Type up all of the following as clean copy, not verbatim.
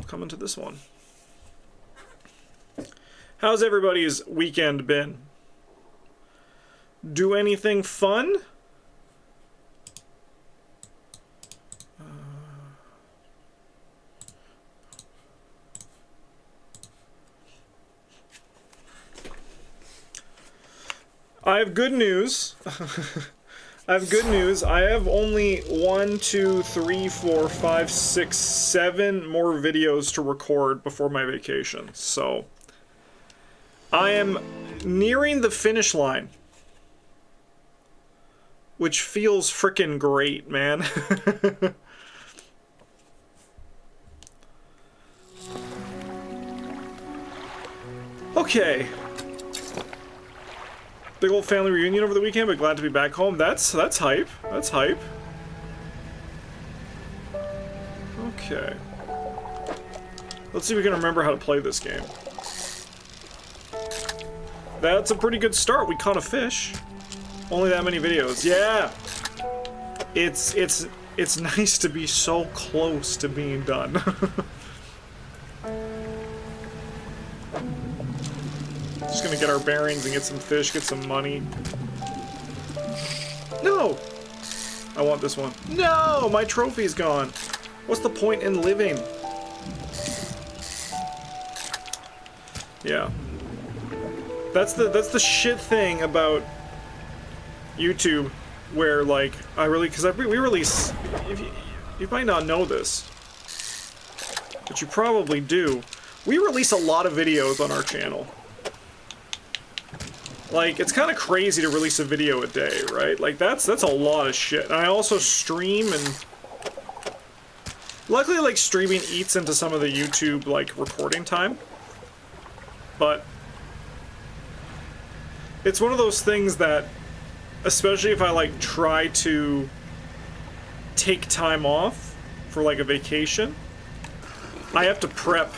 coming to this one. How's everybody's weekend been? Do anything fun? I have good news. I have good news. I have only 1, 2, 3, 4, 5, 6, 7 more videos to record before my vacation. So I am nearing the finish line, which feels frickin' great, man. Okay. Big old family reunion over the weekend, but glad to be back home. That's hype. That's hype. Okay. Let's see if we can remember how to play this game. That's a pretty good start. We caught a fish. Only that many videos. Yeah. It's nice to be so close to being done. Just gonna get our bearings and get some fish, get some money. No! I want this one. No! My trophy's gone. What's the point in living? Yeah. That's the shit thing about YouTube, where like we release. You might not know this, but you probably do. We release a lot of videos on our channel. Like, it's kind of crazy to release a video a day, right? Like, that's a lot of shit. And I also stream, and luckily, like, streaming eats into some of the YouTube, like, recording time. But it's one of those things that, especially if I, like, try to take time off for, like, a vacation, I have to prep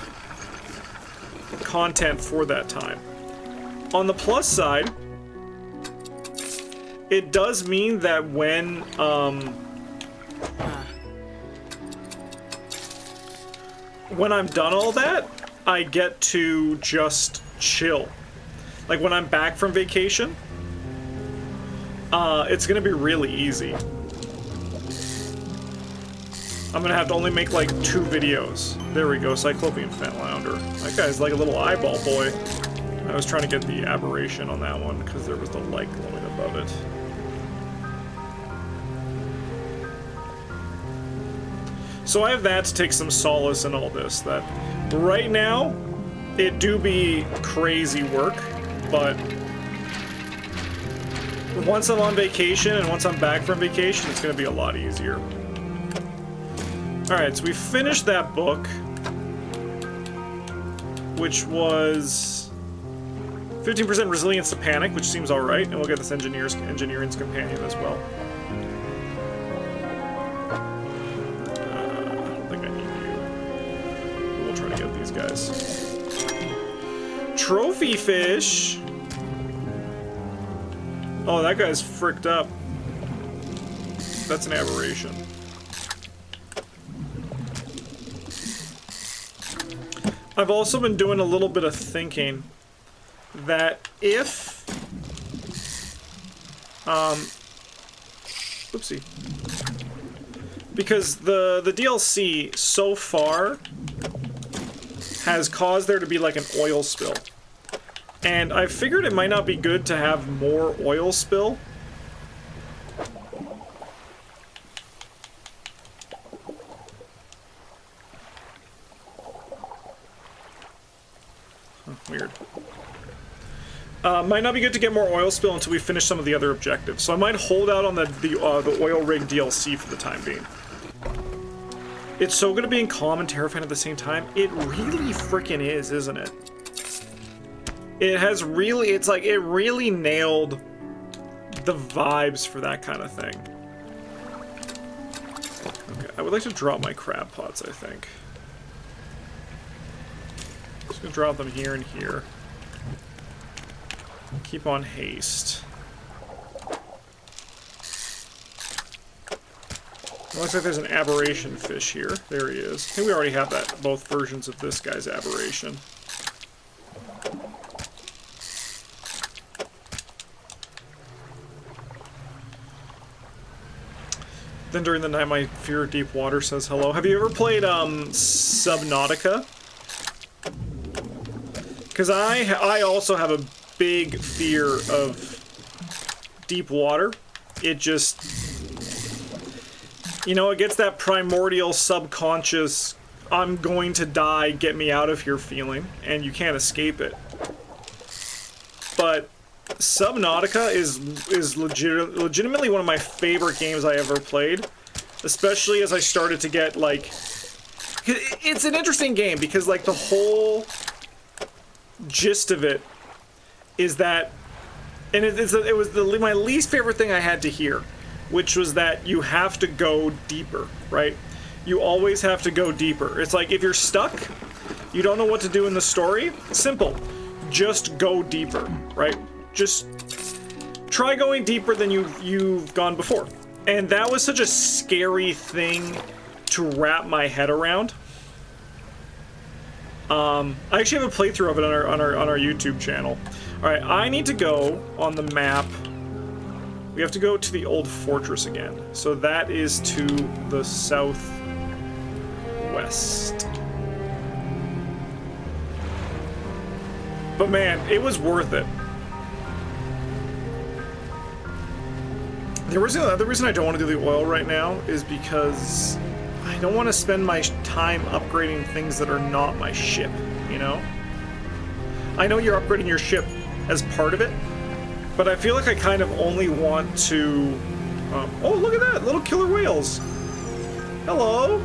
content for that time. On the plus side, it does mean that when I'm done all that, I get to just chill. Like when I'm back from vacation, it's gonna be really easy. I'm gonna have to only make like 2 videos. There we go, Cyclopean Flatlounder. That guy's like a little eyeball boy. I was trying to get the aberration on that one because there was the light glowing above it. So I have that to take some solace in all this. That right now, it do be crazy work, but once I'm on vacation and once I'm back from vacation, it's going to be a lot easier. Alright, so we finished that book, which was 15% resilience to panic, which seems alright, and we'll get this engineering's companion as well. I don't think I need you. We'll try to get these guys. Trophy fish! Oh, that guy's fricked up. That's an aberration. I've also been doing a little bit of thinking that if, oopsie, because the DLC so far has caused there to be like an oil spill, and I figured it might not be good to have more oil spill. Weird. Might not be good to get more oil spill until we finish some of the other objectives. So I might hold out on the oil rig DLC for the time being. It's so good at being calm and terrifying at the same time. It really freaking is, isn't it? It has really, it's like, it really nailed the vibes for that kind of thing. Okay, I would like to drop my crab pots, I think. Just gonna drop them here and here. Keep on haste. Looks like there's an aberration fish here. There he is. I think we already have that, both versions of this guy's aberration. Then during the night, my fear of deep water says hello. Have you ever played Subnautica? Because I also have a big fear of deep water. It just, you know, it gets that primordial subconscious, I'm going to die, get me out of here feeling, and you can't escape it. But Subnautica is legitimately one of my favorite games I ever played, especially as I started to get, like, it's an interesting game because, like, the whole gist of it is that, and it was my least favorite thing I had to hear, which was that you have to go deeper, right? You always have to go deeper. It's like, if you're stuck, you don't know what to do in the story, simple, just go deeper, right? Just try going deeper than you've gone before. And that was such a scary thing to wrap my head around. I actually have a playthrough of it on our YouTube channel. All right, I need to go on the map. We have to go to the old fortress again. So that is to the southwest. But man, it was worth it. The reason I don't want to do the oil right now is because I don't want to spend my time upgrading things that are not my ship, you know? I know you're upgrading your ship as part of it, but I feel like I kind of only want to... oh, look at that! Little killer whales! Hello!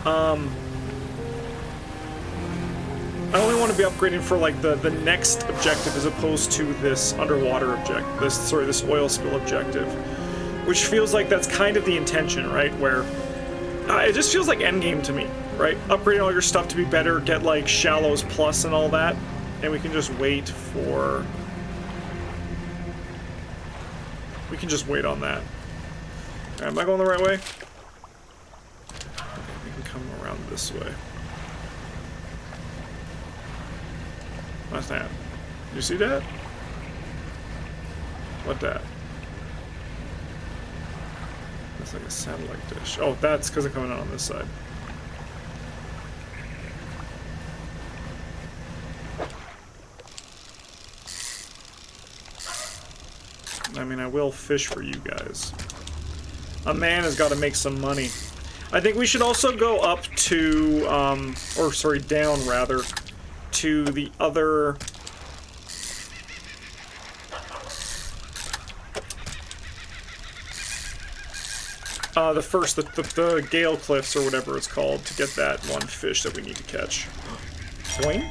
I only want to be upgrading for, like, the next objective as opposed to this underwater objective, this oil spill objective. Which feels like that's kind of the intention, right? Where it just feels like endgame to me, right? Upgrading all your stuff to be better, get, like, Shallows Plus and all that, and we can just wait for... We can just wait on that. Right, am I going the right way? Okay, we can come around this way. What's that? You see that? What that? That's like a satellite dish. Oh, that's because it's coming out on this side. I mean, I will fish for you guys. A man has got to make some money. I think we should also go up to, or sorry, down rather, to the other... the Gale Cliffs or whatever it's called, to get that one fish that we need to catch. Boing?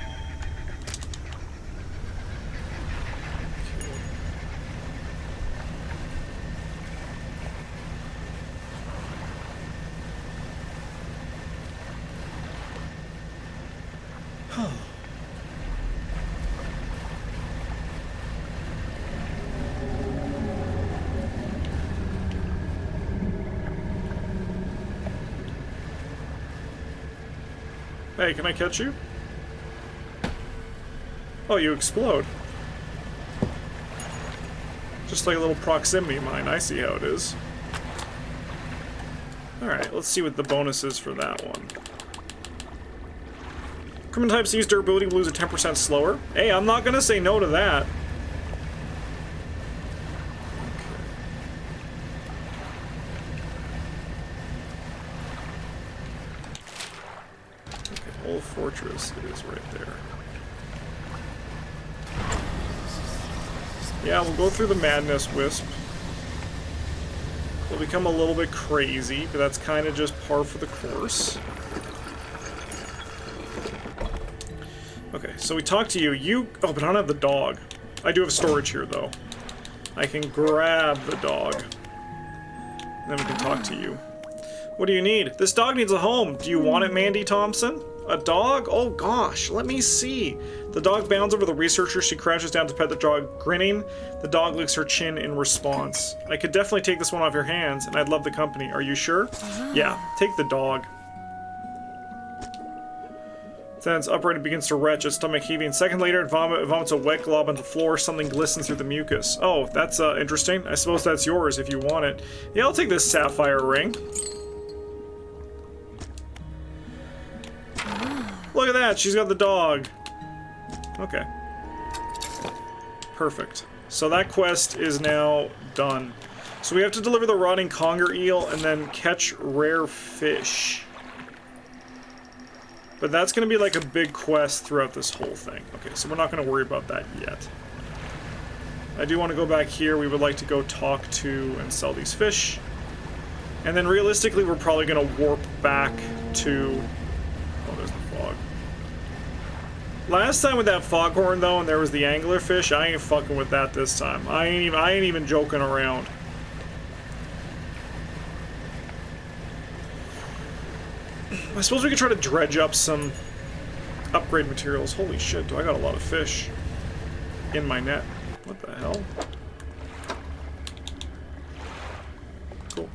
Hey, can I catch you? Oh, you explode. Just like a little proximity mine. I see how it is. Alright, let's see what the bonus is for that one. Criminal type sees durability blues at 10% slower. Hey, I'm not gonna say no to that. Fortress is right there. Yeah, we'll go through the Madness Wisp. We'll become a little bit crazy, but that's kind of just par for the course. Okay, so we talked to you. Oh, but I don't have the dog. I do have storage here, though. I can grab the dog. And then we can talk to you. What do you need? This dog needs a home. Do you want it, Mandy Thompson? A dog? Oh gosh, let me see. The dog bounds over the researcher. She crouches down to pet the dog, grinning. The dog licks her chin in response. I could definitely take this one off your hands, and I'd love the company. Are you sure? Yeah, take the dog. Then it's upright and begins to retch, its stomach heaving. Second later, it vomits a wet glob on the floor. Something glistens through the mucus. Oh, that's interesting. I suppose that's yours if you want it. Yeah, I'll take this sapphire ring. Look at that, she's got the dog. Okay. Perfect. So that quest is now done. So we have to deliver the rotting conger eel and then catch rare fish. But that's going to be like a big quest throughout this whole thing. Okay, so we're not going to worry about that yet. I do want to go back here. We would like to go talk to and sell these fish. And then realistically, we're probably going to warp back to... Oh, there's the fog. Last time with that foghorn, though, and there was the anglerfish, I ain't fucking with that this time. I ain't even joking around. I suppose we could try to dredge up some upgrade materials. Holy shit, do I got a lot of fish in my net. What the hell? Cool.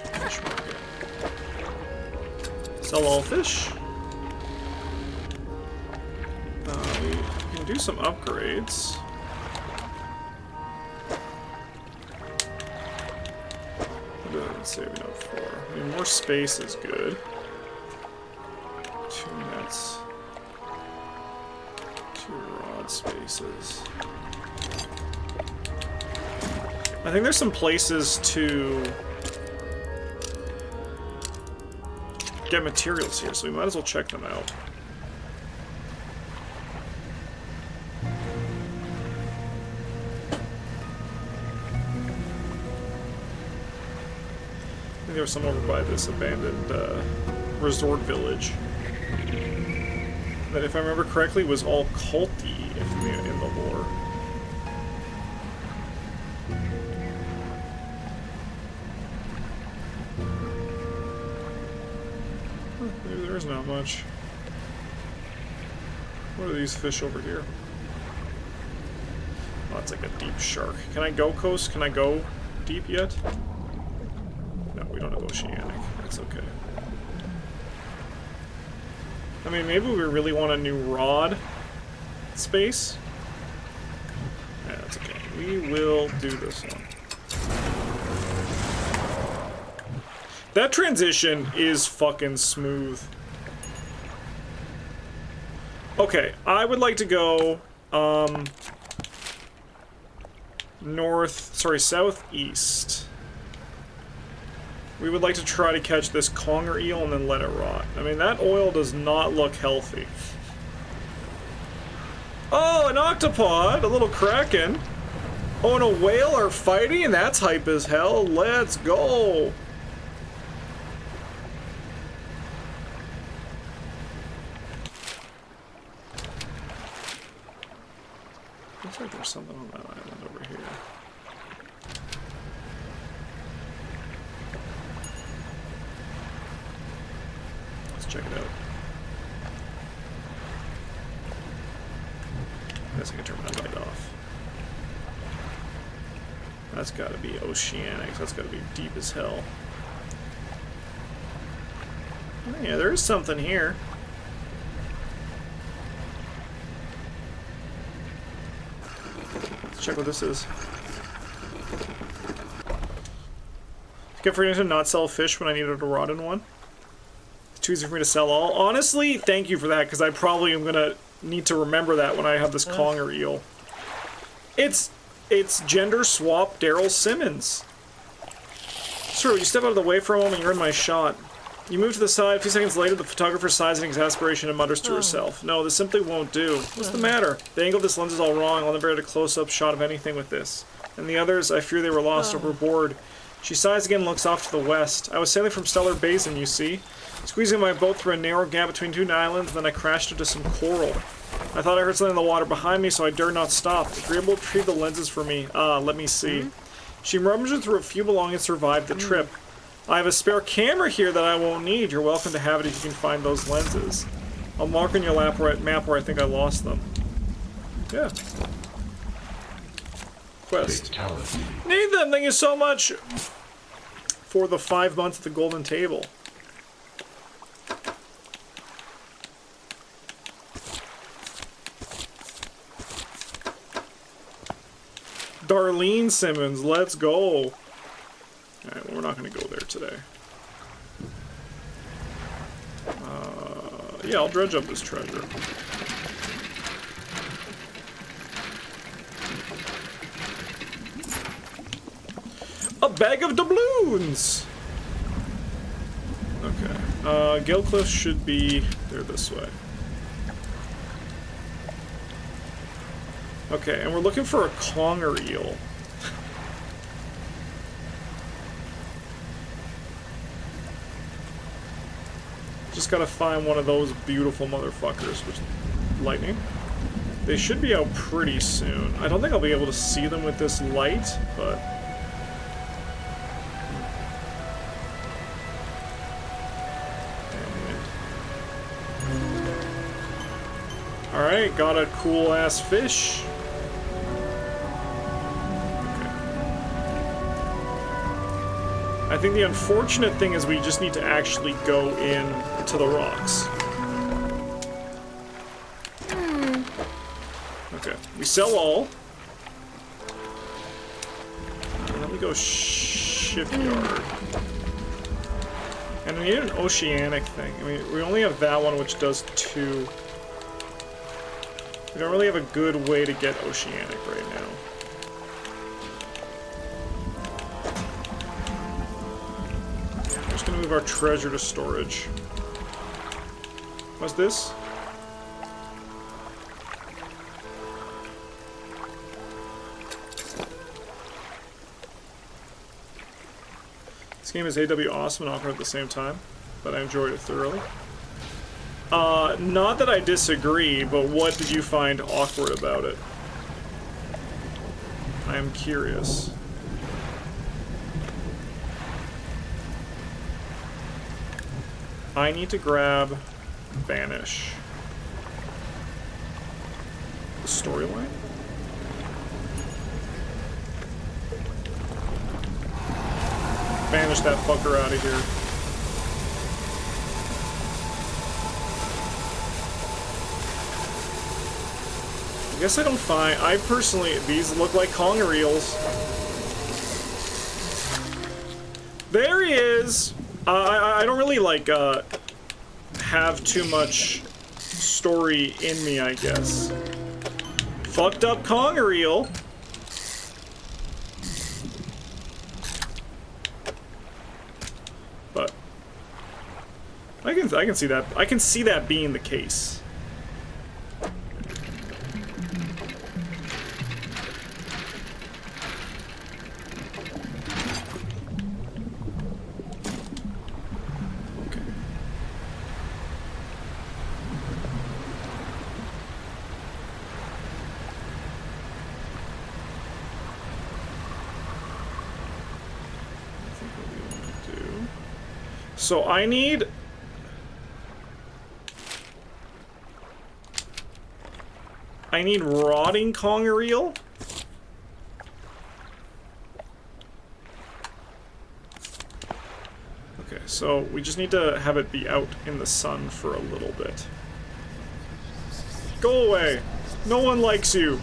Okay, fish market. Sell all fish. We can do some upgrades. What does it say we know for? I mean, more space is good. 2 nets. 2 rod spaces. I think there's some places to get materials here, so we might as well check them out. There was some over by this abandoned resort village that, if I remember correctly, was all culty in the lore. Maybe there's not much. What are these fish over here? Oh, it's like a deep shark. Can I go coast? Can I go deep yet? No, we don't have oceanic. That's okay. I mean, maybe we really want a new rod space. Yeah, that's okay. We will do this one. That transition is fucking smooth. Okay, I would like to go, southeast. We would like to try to catch this conger eel and then let it rot. I mean, that oil does not look healthy. Oh, an octopod! A little kraken! Oh, and a whale are fighting? That's hype as hell. Let's go! Looks like there's something on that island over here. Check it out. I guess I can turn that light off. That's gotta be oceanic. That's gotta be deep as hell. Oh, yeah, there is something here. Let's check what this is. Kept forgetting to not sell fish when I needed a rod in one. Too easy for me to sell all. Honestly, thank you for that, because I probably am gonna need to remember that when I have this conger eel. It's gender swap Daryl Simmons. Sir, you step out of the way for a moment, you're in my shot. You move to the side. A few seconds later, the photographer sighs in exasperation and mutters to herself. No, this simply won't do. What's the matter? The angle of this lens is all wrong. I'll never get a close-up shot of anything with this. And the others, I fear they were lost overboard. She sighs again and looks off to the west. I was sailing from Stellar Basin, you see. Squeezing my boat through a narrow gap between two islands, then I crashed into some coral. I thought I heard something in the water behind me, so I dared not stop. If you're able to retrieve the lenses for me, let me see. She rummaged through a few belongings and survived the trip. I have a spare camera here that I won't need. You're welcome to have it if you can find those lenses. I'll mark on your map where I think I lost them. Yeah. Quest. Nathan, thank you so much for the 5 months at the Golden Table. Darlene Simmons, let's go. Alright, well, we're not going to go there today. Yeah, I'll dredge up this treasure. A bag of doubloons! Okay. Gilcliff should be there this way. Okay, and we're looking for a conger eel. Just gotta find one of those beautiful motherfuckers, which lightning. They should be out pretty soon. I don't think I'll be able to see them with this light, but alright, got a cool ass fish. I think the unfortunate thing is we just need to actually go in to the rocks. Okay, we sell all. Let me go shipyard. And we need an oceanic thing. I mean, we only have that one, which does 2. We don't really have a good way to get oceanic right now. Gonna move our treasure to storage. What's this? This game is AW awesome and awkward at the same time, but I enjoyed it thoroughly. Not that I disagree, but what did you find awkward about it? I am curious. I need to grab Vanish. The storyline? Banish that fucker out of here. I guess I don't find... I personally... These look like conger eels. There he is! I don't really, like, have too much story in me, I guess. Fucked up conger eel. But I can see that. I can see that being the case. So I need... rotting conger eel. Okay, so we just need to have it be out in the sun for a little bit. Go away! No one likes you!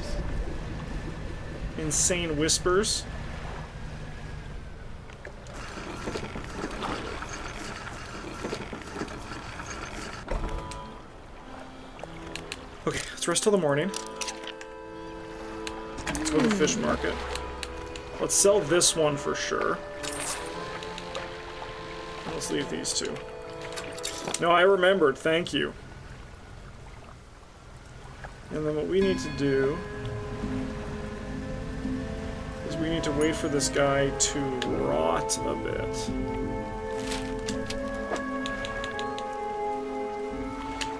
Insane whispers. Okay, let's rest till the morning. Let's go to the fish market. Let's sell this one for sure. Let's leave these two. No, I remembered. Thank you. And then what we need to do is we need to wait for this guy to rot a bit.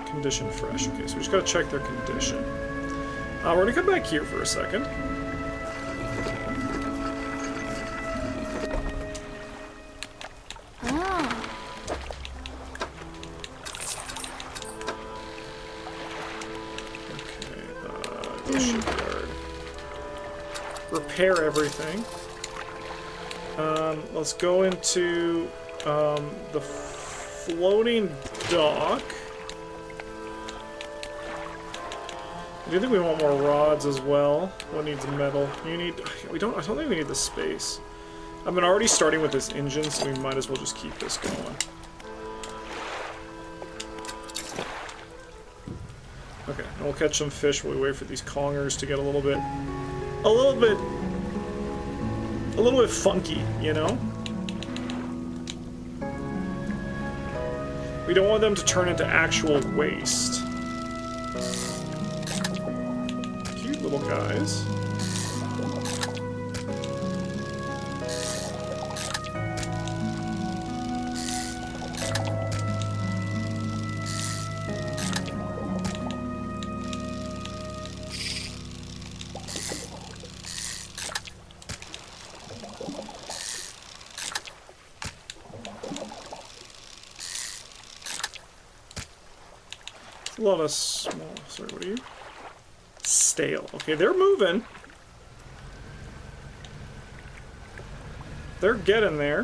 Condition fresh. Okay, so we just gotta check their condition. We're gonna come back here for a second. Shipyard. Repair everything. Let's go into the floating dock. I do think we want more rods as well. What needs metal? You need. I don't think we need the space. I've been already starting with this engine, so we might as well just keep this going. Okay, and we'll catch some fish while we wait for these congers to get a little bit funky, you know? We don't want them to turn into actual waste. Cute little guys. A lot of small. Sorry, what are you? Stale. Okay, they're moving. They're getting there.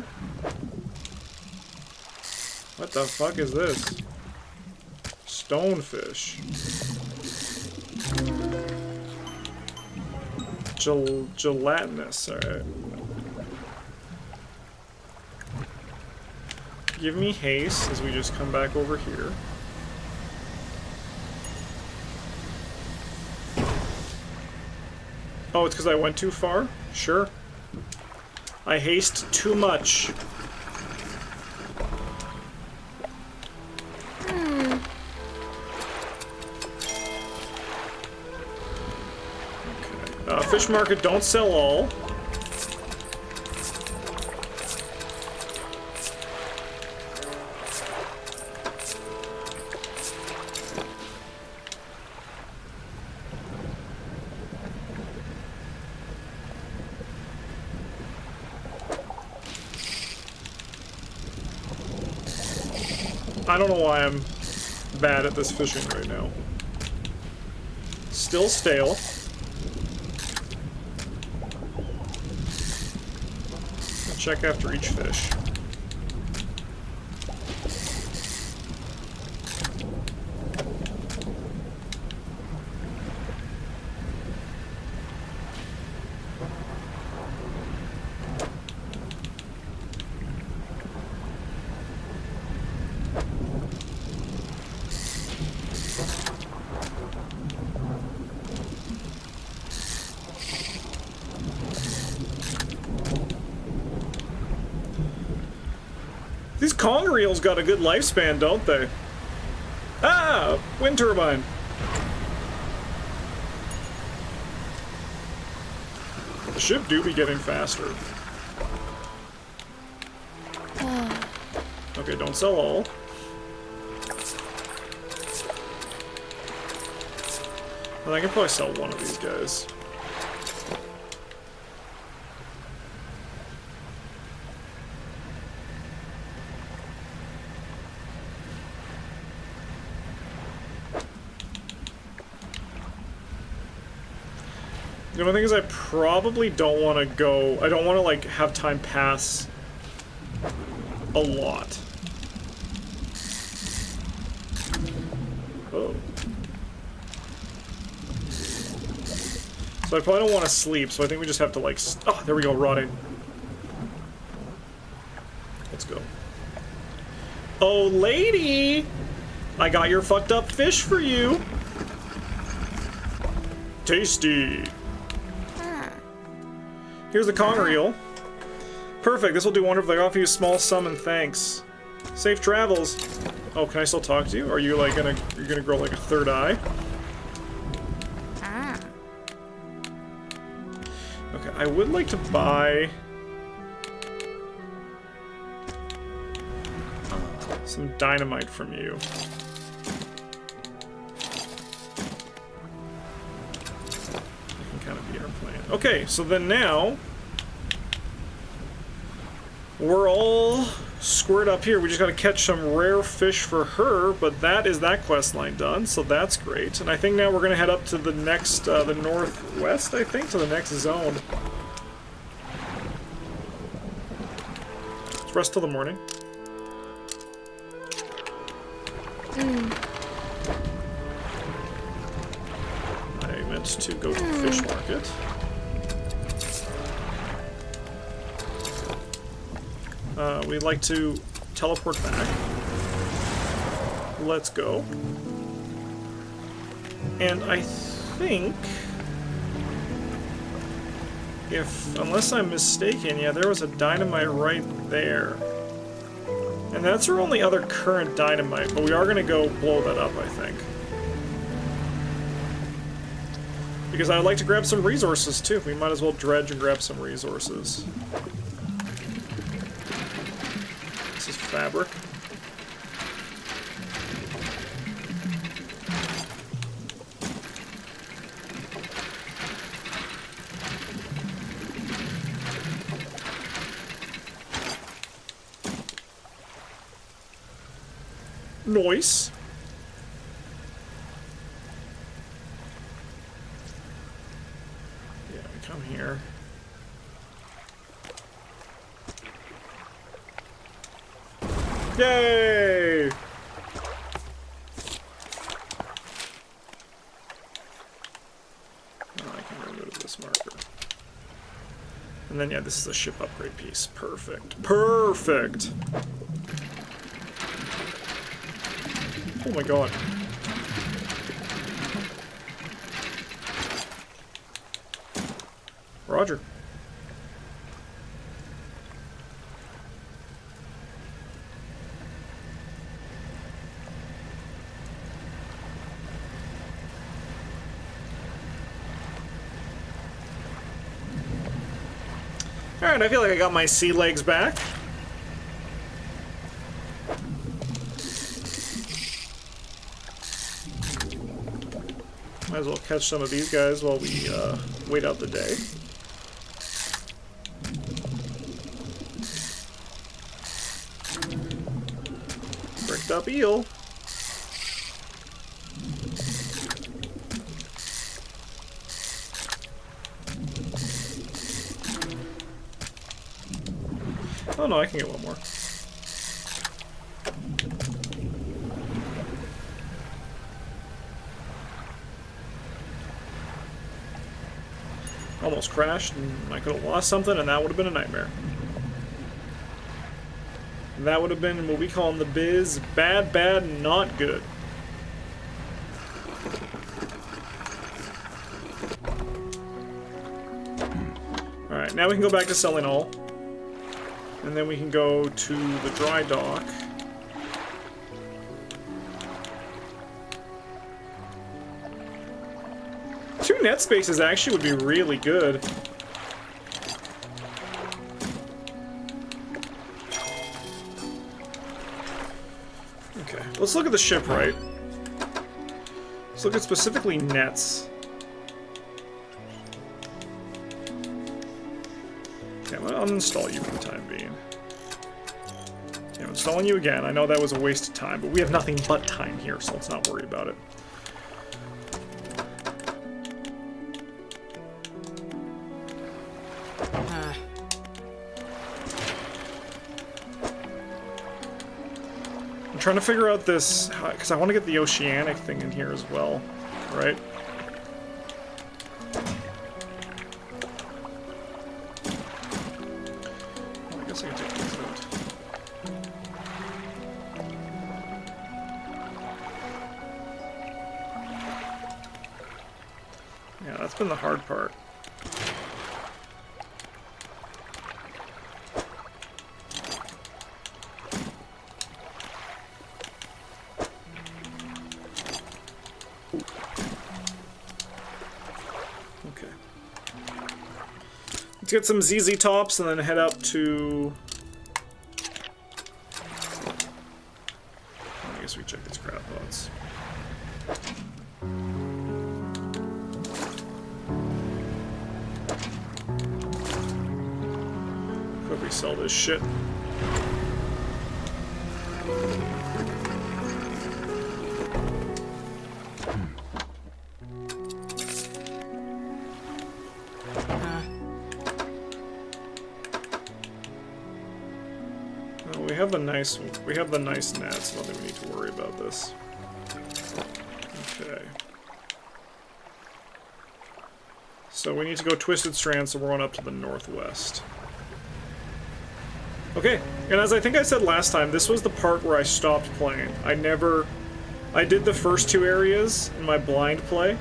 What the fuck is this? Stonefish. Gelatinous. Alright. Give me haste as we just come back over here. Oh, it's because I went too far? Sure. I haste too much. Okay. Fish market, don't sell all. I don't know why I'm bad at this fishing right now. Still stale. I'll check after each fish. These conger eels got a good lifespan, don't they? Ah! Wind turbine! The ship do be getting faster. Okay, don't sell all. Well, I can probably sell one of these guys. The only thing is I probably don't want to go... I don't want to, like, have time pass a lot. Oh. So I probably don't want to sleep, so I think we just have to, like... Oh, there we go, rotting. Let's go. Oh, lady! I got your fucked up fish for you! Tasty! Here's the conger eel. Perfect, this will do wonderfully. I offer you a small sum and thanks. Safe travels. Oh, can I still talk to you? Are you like you're gonna grow like a third eye? Okay, I would like to buy some dynamite from you. That can kind of be our plan. Okay, so then now we're all squared up here. We just gotta catch some rare fish for her, but that is that quest line done, so that's great. And I think now we're gonna head up to the next, the northwest, I think, to the next zone. Let's rest till the morning. I meant to go to the fish market. We'd like to teleport back. Let's go. And I think, unless I'm mistaken, yeah, there was a dynamite right there. And that's our only other current dynamite, but we are going to go blow that up, I think. Because I'd like to grab some resources, too. We might as well dredge and grab some resources. This is fabric. Nice. Yeah, we come here. Yay! Oh, I can get rid of this marker. And then, yeah, this is a ship upgrade piece. Perfect. Perfect! Oh my god. Roger. Alright, I feel like I got my sea legs back. Might as well catch some of these guys while we wait out the day. Bricked up eel. Oh no, I can get one more. Almost crashed, and I could have lost something, and that would have been a nightmare. That would have been what we call in the biz, bad, bad, not good. Alright, now we can go back to selling all. And then we can go to the dry dock. Two net spaces actually would be really good. Okay, let's look at the shipwright. Let's look at specifically nets. Okay, I'm gonna uninstall you for the time being. Okay, I'm installing you again. I know that was a waste of time, but we have nothing but time here, so let's not worry about it. I'm trying to figure out this, because I want to get the oceanic thing in here as well, right? I guess I can take these out. Yeah, that's been the hard part. Let's get some ZZ tops and then head up to... I guess we check these crab pots. Could we sell this shit? We have the nice nets. I don't think we need to worry about this. Okay. So we need to go Twisted Strand, so we're going up to the northwest. Okay, and as I think I said last time, this was the part where I stopped playing. I did the first two areas in my blind play.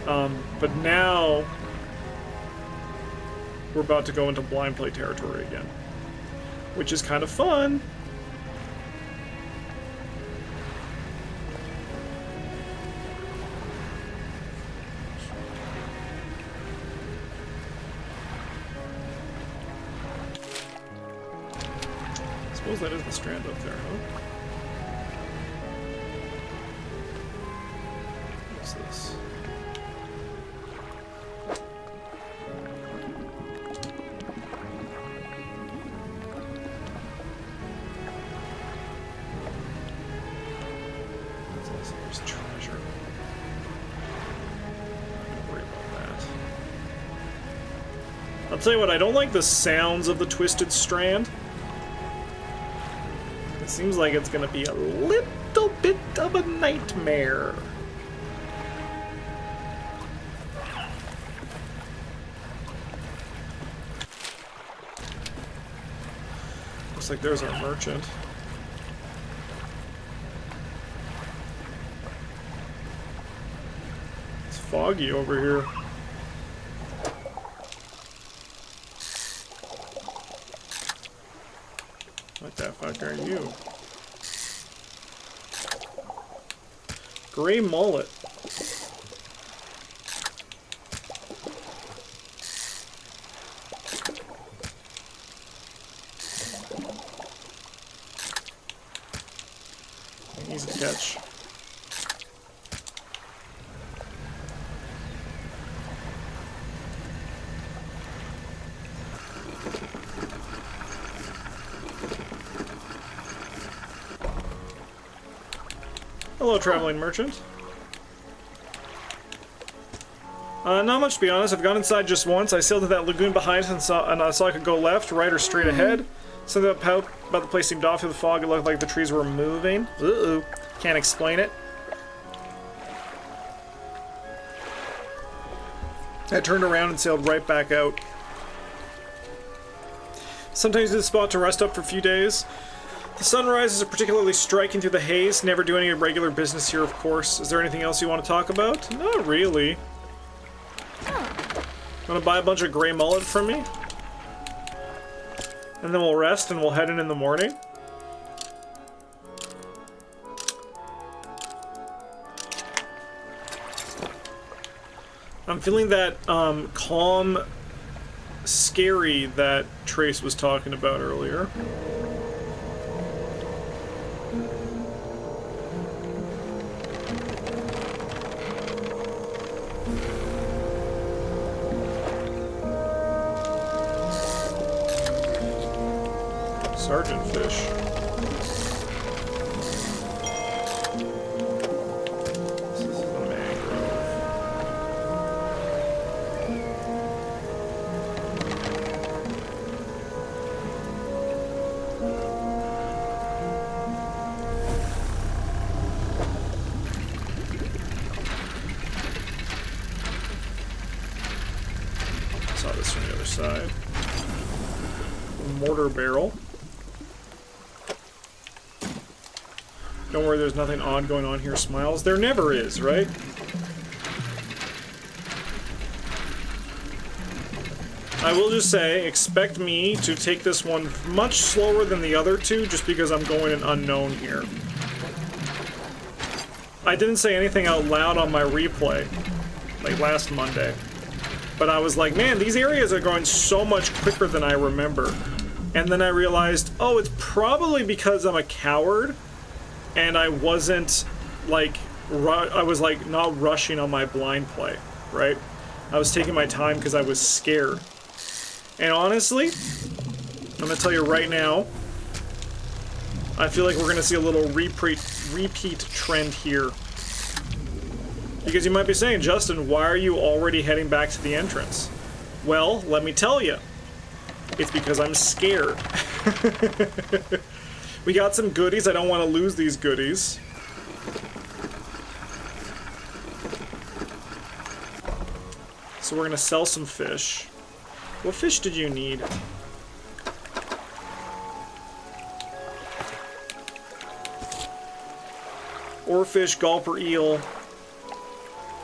But now we're about to go into blind play territory again, which is kind of fun. I suppose that is the strand up there, huh? What's this? There's treasure. Don't worry about that. I'll tell you what, I don't like the sounds of the Twisted Strand. It seems like it's gonna be a little bit of a nightmare. Looks like there's our merchant. It's foggy over here. What the fuck are you? Gray mullet. Easy to catch. Hello, traveling merchant. Not much to be honest. I've gone inside just once. I sailed to that lagoon behind us and saw I could go left, right, or straight ahead. Something about the place seemed off through the fog. It looked like the trees were moving. Uh-oh. Can't explain it. I turned around and sailed right back out. Sometimes it's a spot to rest up for a few days. The sunrises are particularly striking through the haze. Never do any regular business here, of course. Is there anything else you want to talk about? Not really. Want to buy a bunch of gray mullet from me? And then we'll rest and we'll head in the morning. I'm feeling that calm, scary that Trace was talking about earlier. Sergeant fish. This is the mangrove. Saw this from the other side. Mortar barrel. Don't worry, there's nothing odd going on here, Smiles. There never is, right? I will just say, expect me to take this one much slower than the other two, just because I'm going an unknown here. I didn't say anything out loud on my replay, like last Monday. But I was like, man, these areas are going so much quicker than I remember. And then I realized, oh, it's probably because I'm a coward and I wasn't like, I was like not rushing on my blind play, right? I was taking my time because I was scared. And honestly, I'm gonna tell you right now, I feel like we're gonna see a little repeat trend here. Because you might be saying, Justin, why are you already heading back to the entrance? Well, let me tell you. It's because I'm scared. We got some goodies. I don't want to lose these goodies. So we're going to sell some fish. What fish did you need? Oarfish, gulper, eel.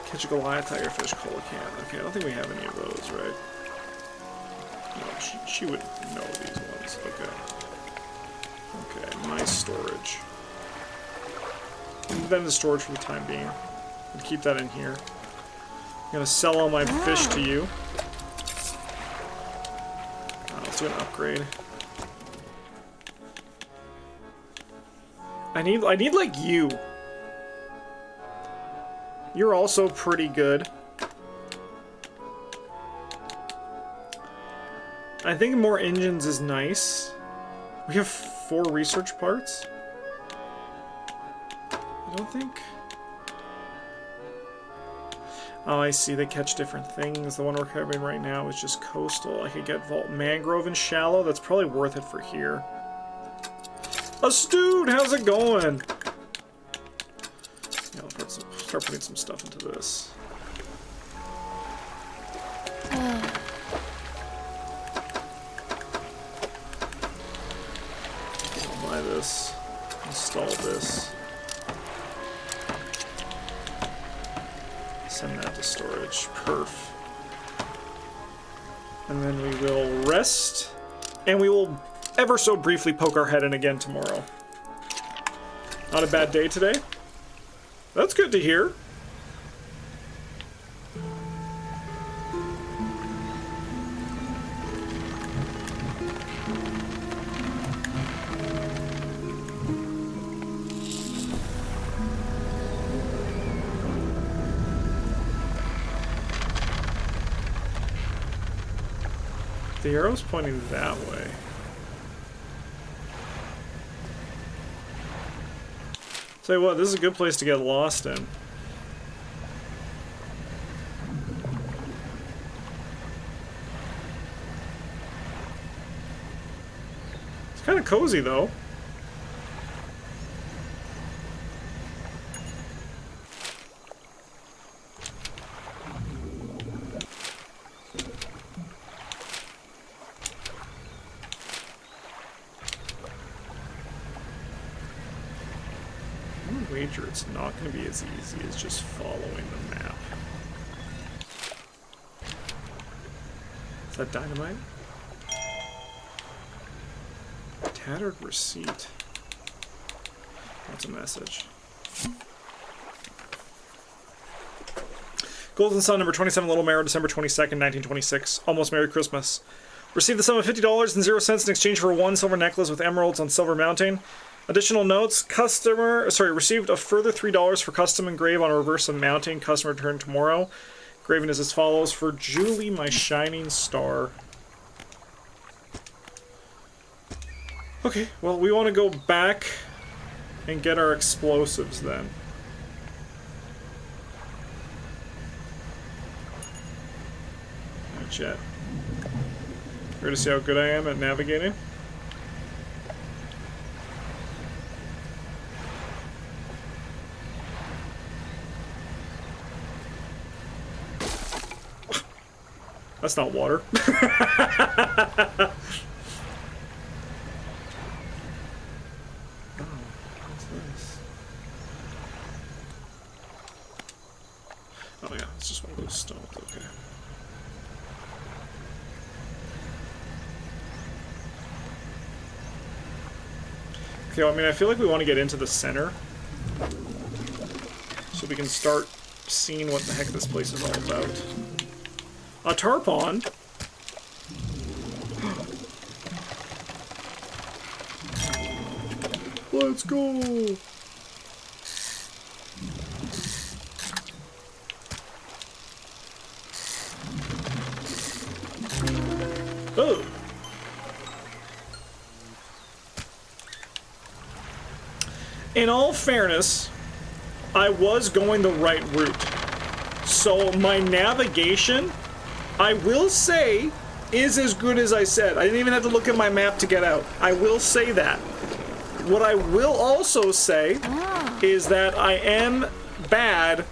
Catch a Goliath, tigerfish, coelacanth. Okay, I don't think we have any of those, right? No, she would know these ones. Okay. Okay, my storage. Move that into storage for the time being. We'll keep that in here. I'm gonna sell all my fish to you. Let's do an upgrade. I need like you. You're also pretty good. I think more engines is nice. We have 4 research parts. I don't think... Oh, I see. They catch different things. The one we're covering right now is just coastal. I could get vault mangrove and shallow. That's probably worth it for here. Astute, how's it going? Yeah, let's start putting some stuff into this. I'll buy this. Install this. Send that to storage. Perf. And then we will rest. And we will ever so briefly poke our head in again tomorrow. Not a bad day today. That's good to hear. The arrow's pointing that way. Tell you what, this is a good place to get lost in. It's kind of cozy, though. It's not going to be as easy as just following the map. Is that dynamite? Tattered receipt. That's a message. Golden Sun, number 27, Little Marrow, December 22nd, 1926. Almost Merry Christmas. Received the sum of $50.00 in exchange for 1 silver necklace with emeralds on silver mounting. Additional notes, received a further $3 for custom engrave on a reverse of mounting. Customer return tomorrow. Engraving is as follows. For Julie, my shining star. Okay, well, we want to go back and get our explosives then. Not yet. Here to see how good I am at navigating. That's not water. Oh, what's this? Oh yeah, it's just one of those stones, okay. Okay, well, I mean, I feel like we want to get into the center. So we can start seeing what the heck this place is all about. A tarpon? Let's go! Oh! In all fairness, I was going the right route. So my navigation, I will say, is as good as I said. I didn't even have to look at my map to get out. I will say that. What I will also say is that I am bad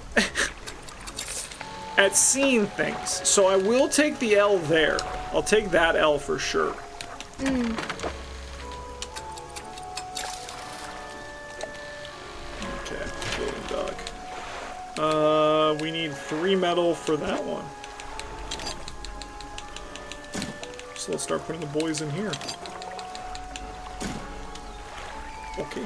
at seeing things. So I will take the L there. I'll take that L for sure. Okay, floating dog. We need 3 metal for that one. So let's start putting the boys in here. Okay.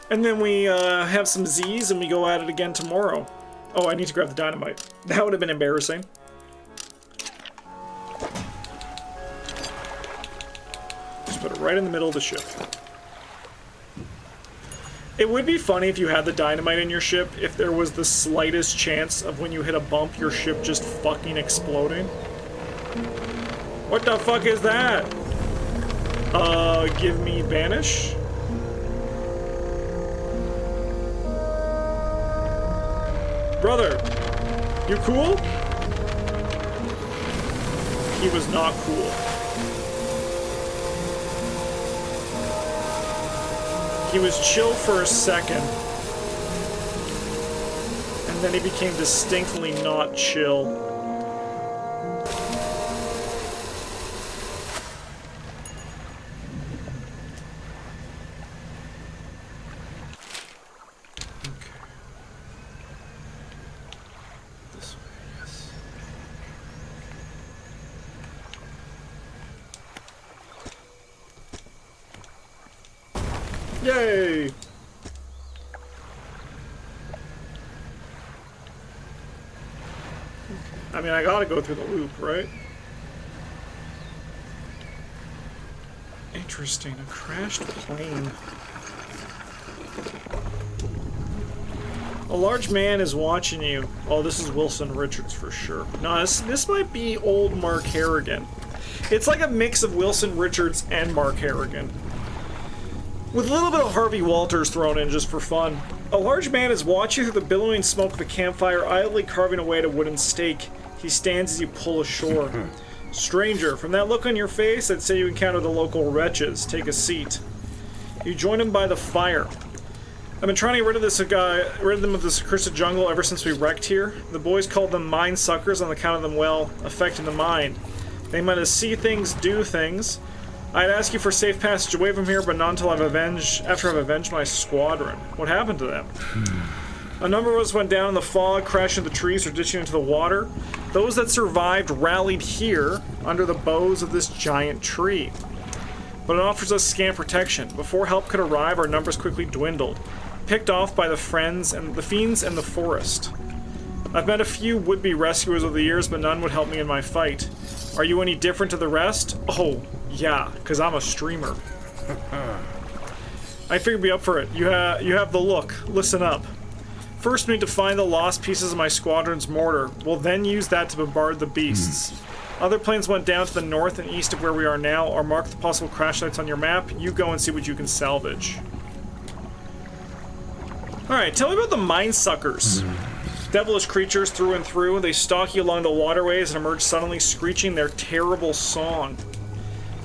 And then we have some Z's and we go at it again tomorrow. Oh, I need to grab the dynamite. That would have been embarrassing. Just put it right in the middle of the ship. It would be funny if you had the dynamite in your ship, if there was the slightest chance of when you hit a bump, your ship just fucking exploding. What the fuck is that? Give me banish. Brother, you cool? He was not cool. He was chill for a second, and then he became distinctly not chill. Yay! I mean, I gotta go through the loop, right? Interesting, a crashed plane. A large man is watching you. Oh, this is Wilson Richards for sure. No, this might be old Mark Harrigan. It's like a mix of Wilson Richards and Mark Harrigan, with a little bit of Harvey Walters thrown in just for fun. A large man is watching through the billowing smoke of a campfire, idly carving away at a wooden stake. He stands as you pull ashore. Stranger, from that look on your face, I'd say you encounter the local wretches. Take a seat. You join him by the fire. I've been trying to get rid of them of this accursed jungle ever since we wrecked here. The boys called them mind suckers on account of them, well, affecting the mind. They might see things, do things. I'd ask you for safe passage away from here, but not until after I've avenged my squadron. What happened to them? A number of us went down in the fog, crashing into the trees or ditching into the water. Those that survived rallied here under the boughs of this giant tree. But it offers us scant protection. Before help could arrive, our numbers quickly dwindled, picked off by the fiends and the forest. I've met a few would-be rescuers over the years, but none would help me in my fight. Are you any different to the rest? Oh, yeah, because I'm a streamer. I figured be up for it. You have the look. Listen up. First, we need to find the lost pieces of my squadron's mortar. We'll then use that to bombard the beasts. Other planes went down to the north and east of where we are now, or mark the possible crash sites on your map. You go and see what you can salvage. Alright, tell me about the mind suckers. Devilish creatures through and through. They stalk you along the waterways and emerge suddenly, screeching their terrible song.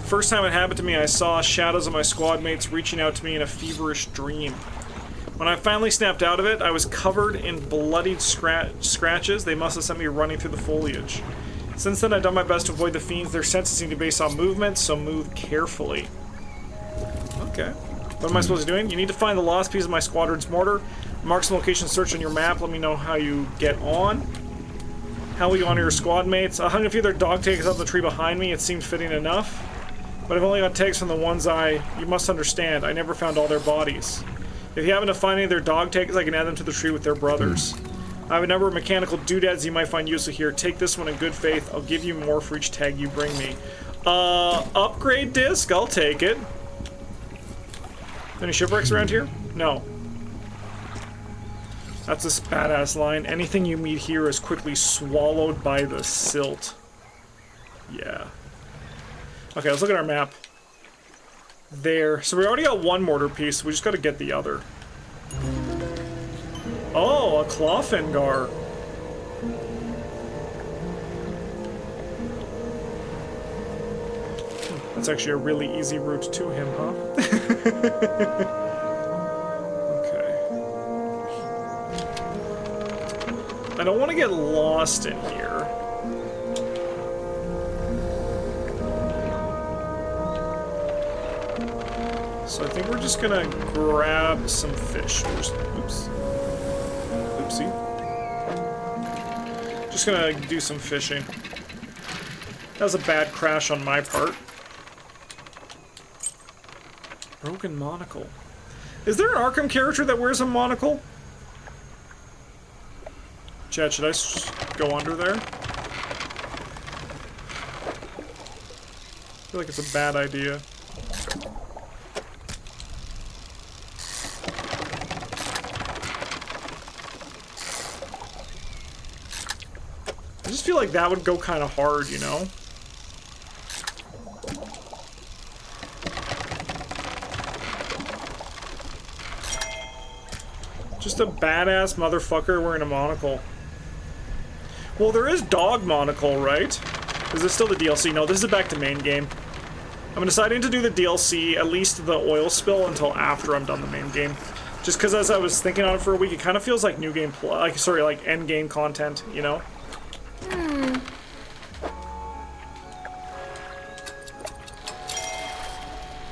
First time it happened to me, I saw shadows of my squad mates reaching out to me in a feverish dream. When I finally snapped out of it, I was covered in bloodied scratches. They must have sent me running through the foliage. Since then, I've done my best to avoid the fiends. Their senses seem to be based on movement, so move carefully. Okay. What am I supposed to be doing? You need to find the lost piece of my squadron's mortar. Mark some location search on your map. Let me know how you get on. How will you honor your squad mates? I hung a few of their dog tags up the tree behind me. It seemed fitting enough. But I've only got tags from the ones you must understand, I never found all their bodies. If you happen to find any of their dog tags, I can add them to the tree with their brothers. I have a number of mechanical doodads you might find useful here. Take this one in good faith. I'll give you more for each tag you bring me. Upgrade disc? I'll take it. Any shipwrecks around here? No. That's this badass line. Anything you meet here is quickly swallowed by the silt. Yeah. Okay, let's look at our map. There. So we already got one mortar piece. We just gotta get the other. Oh, a Clawfingar. That's actually a really easy route to him, huh? Okay. I don't want to get lost in here. So I think we're just gonna grab some fish. Oops. Oopsie. Just gonna do some fishing. That was a bad crash on my part. Broken monocle. Is there an Arkham character that wears a monocle? Chad, should I go under there? I feel like it's a bad idea. I just feel like that would go kind of hard, you know? Just a badass motherfucker wearing a monocle. Well, there is dog monocle, right? Is this still the DLC? No, this is back to main game. I'm deciding to do the DLC, at least the oil spill, until after I'm done the main game. Just because as I was thinking on it for a week, it kind of feels like new game, like end game content, you know?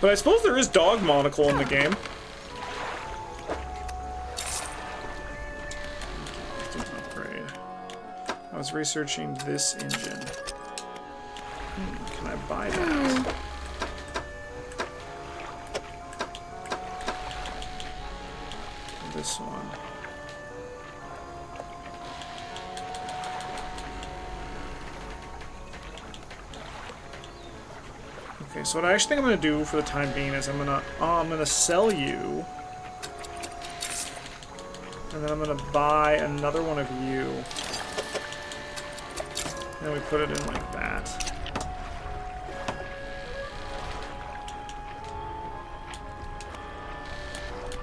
But I suppose there is dog monocle in the game. I was researching this engine. Can I buy that? This one. Okay, so what I actually think I'm gonna do for the time being is I'm gonna sell you, and then I'm gonna buy another one of you. And we put it in like that.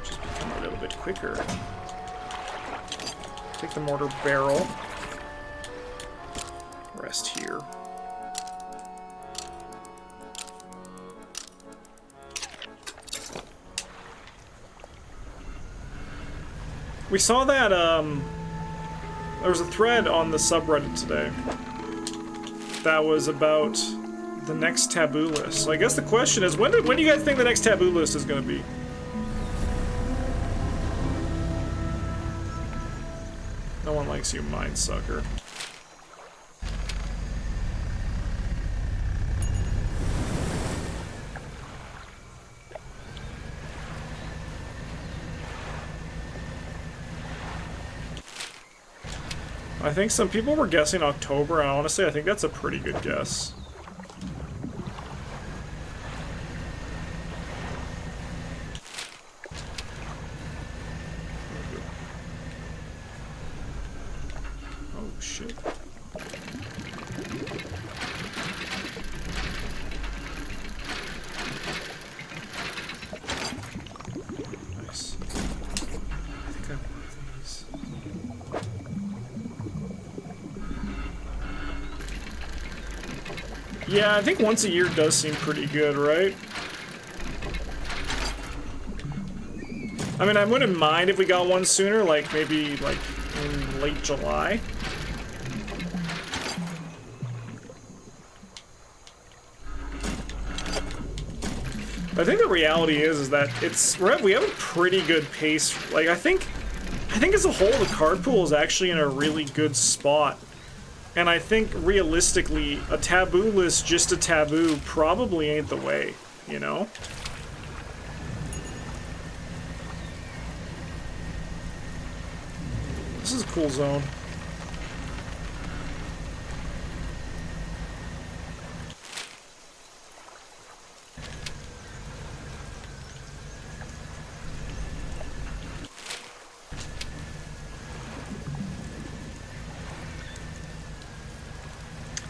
Just become a little bit quicker. Take the mortar barrel. Rest here. We saw that, there was a thread on the subreddit today that was about the next taboo list. So I guess the question is, when do you guys think the next taboo list is going to be? No one likes you, mind sucker. I think some people were guessing October, and honestly, I think that's a pretty good guess. Oh, shit. Nice. I think I want these. Yeah, I think once a year does seem pretty good, right? I mean, I wouldn't mind if we got one sooner, like maybe like in late July. But I think the reality is that we have a pretty good pace. Like I think as a whole, the card pool is actually in a really good spot. And I think, realistically, a taboo list, just a taboo, probably ain't the way, you know? This is cool zone.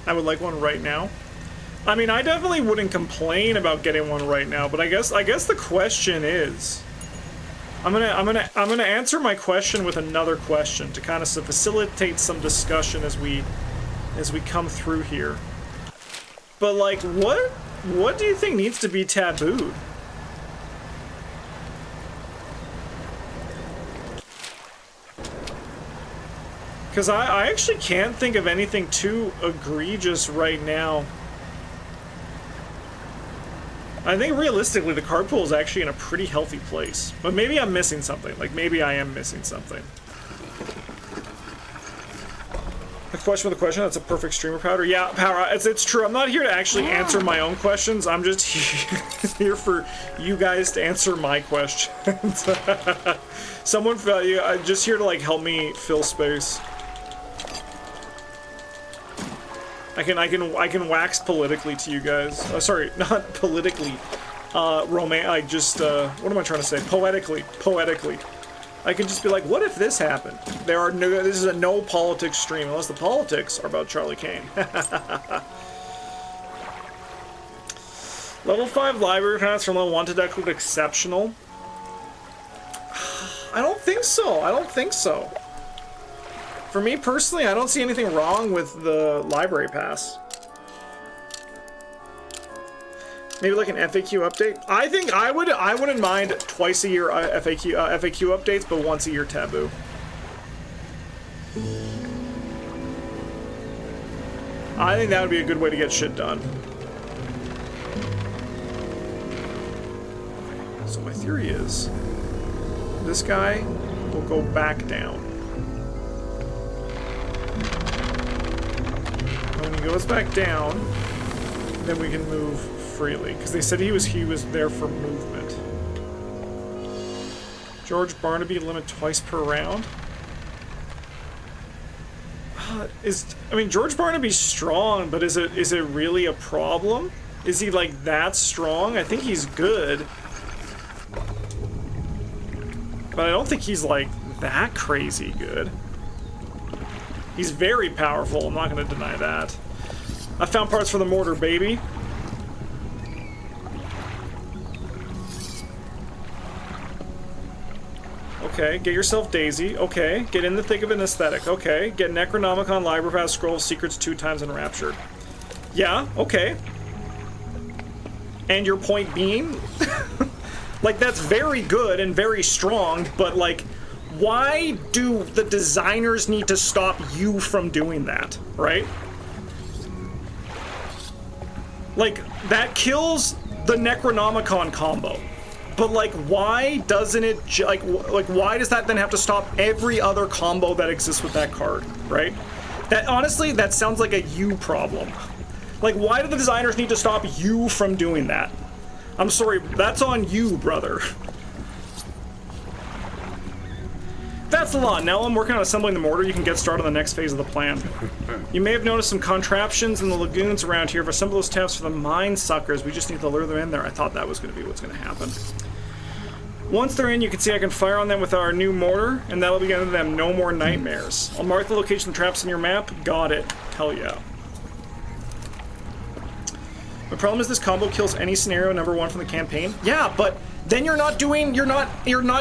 I would like one right now. I mean, I definitely wouldn't complain about getting one right now, but I guess the question is, I'm gonna answer my question with another question to kind of facilitate some discussion as we come through here. But like, what do you think needs to be tabooed? Because I actually can't think of anything too egregious right now. I think realistically the card pool is actually in a pretty healthy place. But maybe I'm missing something. Like maybe I am missing something. The question with a question, that's a perfect streamer powder. Yeah, Power, it's true. I'm not here to actually answer my own questions. I'm just here for you guys to answer my questions. Someone, I'm just here to like help me fill space. I can wax politically to you guys. Sorry, not politically. What am I trying to say? Poetically. I can just be like, what if this happened? This is a no politics stream, unless the politics are about Charlie Kane. Level 5 library paths from level 1 to deck look exceptional. I don't think so. For me personally, I don't see anything wrong with the library pass. Maybe like an FAQ update. I think I wouldn't mind twice a year FAQ updates, but once a year taboo. I think that would be a good way to get shit done. So my theory is this guy will go back down. When he goes back down, then we can move freely, because they said he was there for movement. George Barnaby limit twice per round. I mean, George Barnaby's strong, but is it really a problem? Is he like that strong? I think he's good, but I don't think he's like that crazy good. He's very powerful, I'm not going to deny that. I found parts for the mortar, baby. Okay, get yourself Daisy. Okay, get in the thick of an aesthetic. Okay, get Necronomicon, Library Pass, Scroll of Secrets 2 times Enraptured. Yeah, okay. And your point being? Like, that's very good and very strong, but like, why do the designers need to stop you from doing that, right? Like, that kills the Necronomicon combo. But like, why doesn't it, why does that then have to stop every other combo that exists with that card, right? That, honestly, that sounds like a you problem. Like, why do the designers need to stop you from doing that? I'm sorry, that's on you, brother. That's the lot. Now I'm working on assembling the mortar. You can get started on the next phase of the plan. You may have noticed some contraptions in the lagoons around here. If I assemble those tabs for the mine suckers, we just need to lure them in there. I thought that was going to be what's going to happen. Once they're in, you can see I can fire on them with our new mortar, and that'll be giving them no more nightmares. I'll mark the location of the traps in your map. Got it. Hell yeah. The problem is this combo kills any scenario number 1 from the campaign. Yeah, but then you're not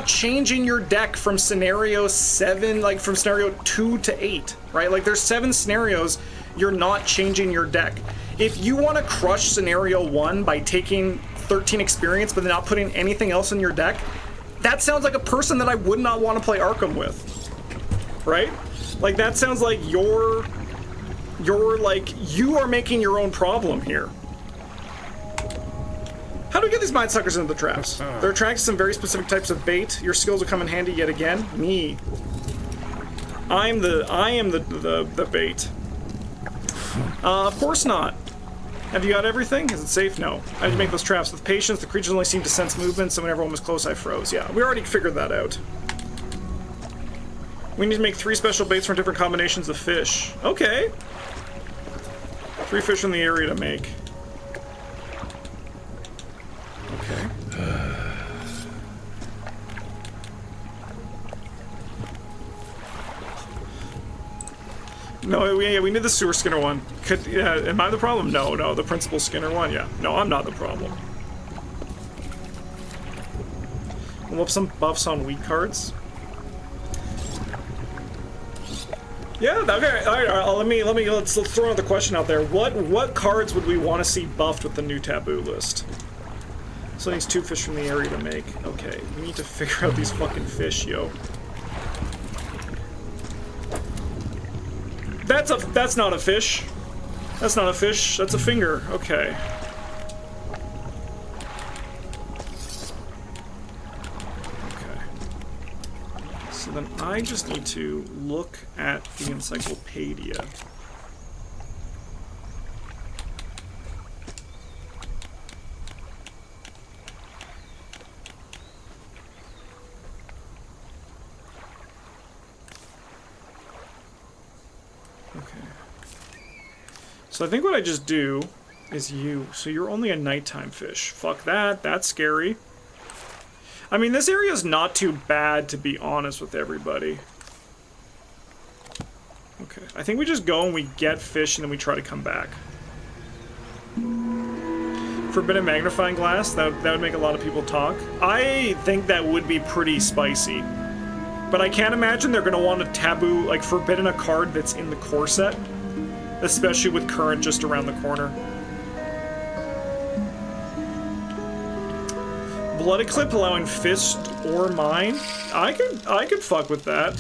changing your deck from scenario 7, like from scenario 2 to 8, right? Like there's 7 scenarios, you're not changing your deck. If you want to crush scenario 1 by taking 13 experience but then not putting anything else in your deck, that sounds like a person that I would not want to play Arkham with, right? Like that sounds like you're like, you are making your own problem here. How do we get these mine suckers into the traps? They're attracted to some very specific types of bait. Your skills will come in handy yet again. Me. I am the bait. Of course not. Have you got everything? Is it safe? No. I had to make those traps with patience. The creatures only seemed to sense movement, so when everyone was close, I froze. Yeah, we already figured that out. We need to make 3 special baits from different combinations of fish. Okay. 3 fish in the area to make. Okay. No, yeah, we need the sewer Skinner one. Am I the problem? No, the principal Skinner one, yeah. No, I'm not the problem. We'll have some buffs on weak cards. Yeah, okay, alright, let's throw another question out there. What cards would we want to see buffed with the new taboo list? So it needs 2 fish from the area to make. Okay, we need to figure out these fucking fish, yo. That's not a fish. That's not a fish, that's a finger. Okay. Okay. So then I just need to look at the encyclopedia. So I think what I just do is so you're only a nighttime fish. Fuck that, that's scary. I mean, this area is not too bad, to be honest with everybody. Okay, I think we just go and we get fish and then we try to come back. Forbidden magnifying glass, that would make a lot of people talk. I think that would be pretty spicy. But I can't imagine they're gonna want to taboo, like, forbidden a card that's in the core set. Especially with current just around the corner. Blood Eclipse allowing fist or mine? I could fuck with that.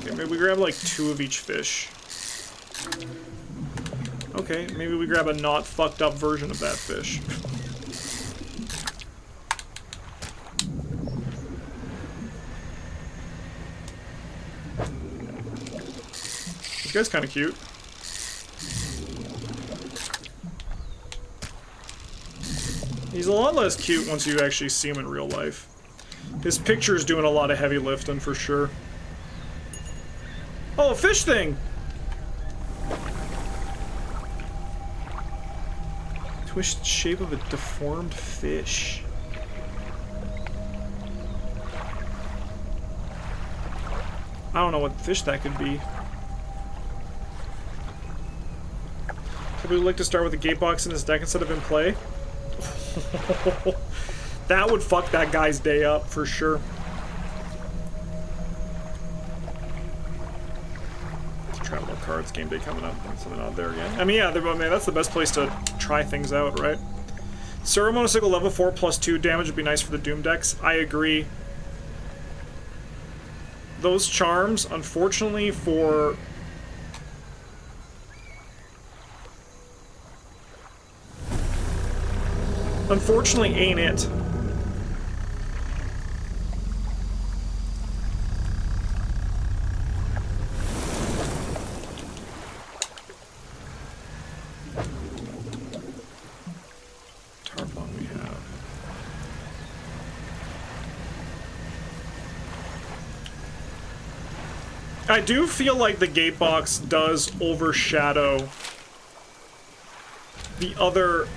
Okay, maybe we grab like 2 of each fish. Okay, maybe we grab a not fucked up version of that fish. This guy's kind of cute. He's a lot less cute once you actually see him in real life. His picture's doing a lot of heavy lifting for sure. Oh, a fish thing! Twisted shape of a deformed fish. I don't know what fish that could be. Would we like to start with a gate box in his deck instead of in play? That would fuck that guy's day up for sure. Travel cards, game day coming up. Something out there again. I mean, yeah, that's the best place to try things out, right? Servo Motorcycle level 4 plus 2 damage would be nice for the Doom decks. I agree. Those charms, unfortunately, for... Unfortunately, ain't it. Tarpon we have. I do feel like the gate box does overshadow the other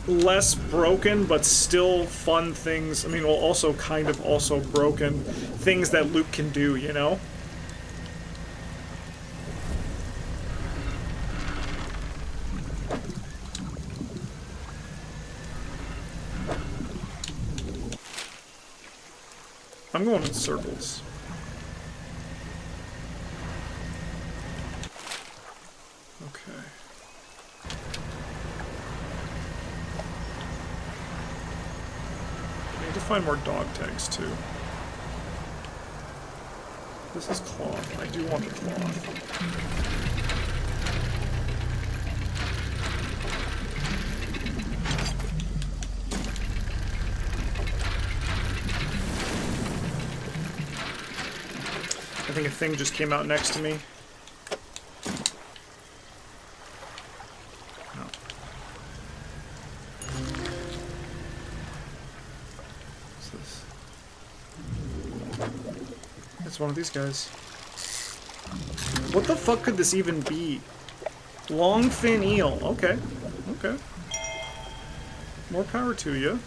less broken but still fun things. I mean, well, also kind of also broken things that Luke can do, you know? I'm going in circles. Okay. I need to find more dog tags too. This is cloth. I do want the cloth. I think a thing just came out next to me. No. it's one of these guys. What the fuck could this even be? Longfin eel. Okay. Okay. More power to you.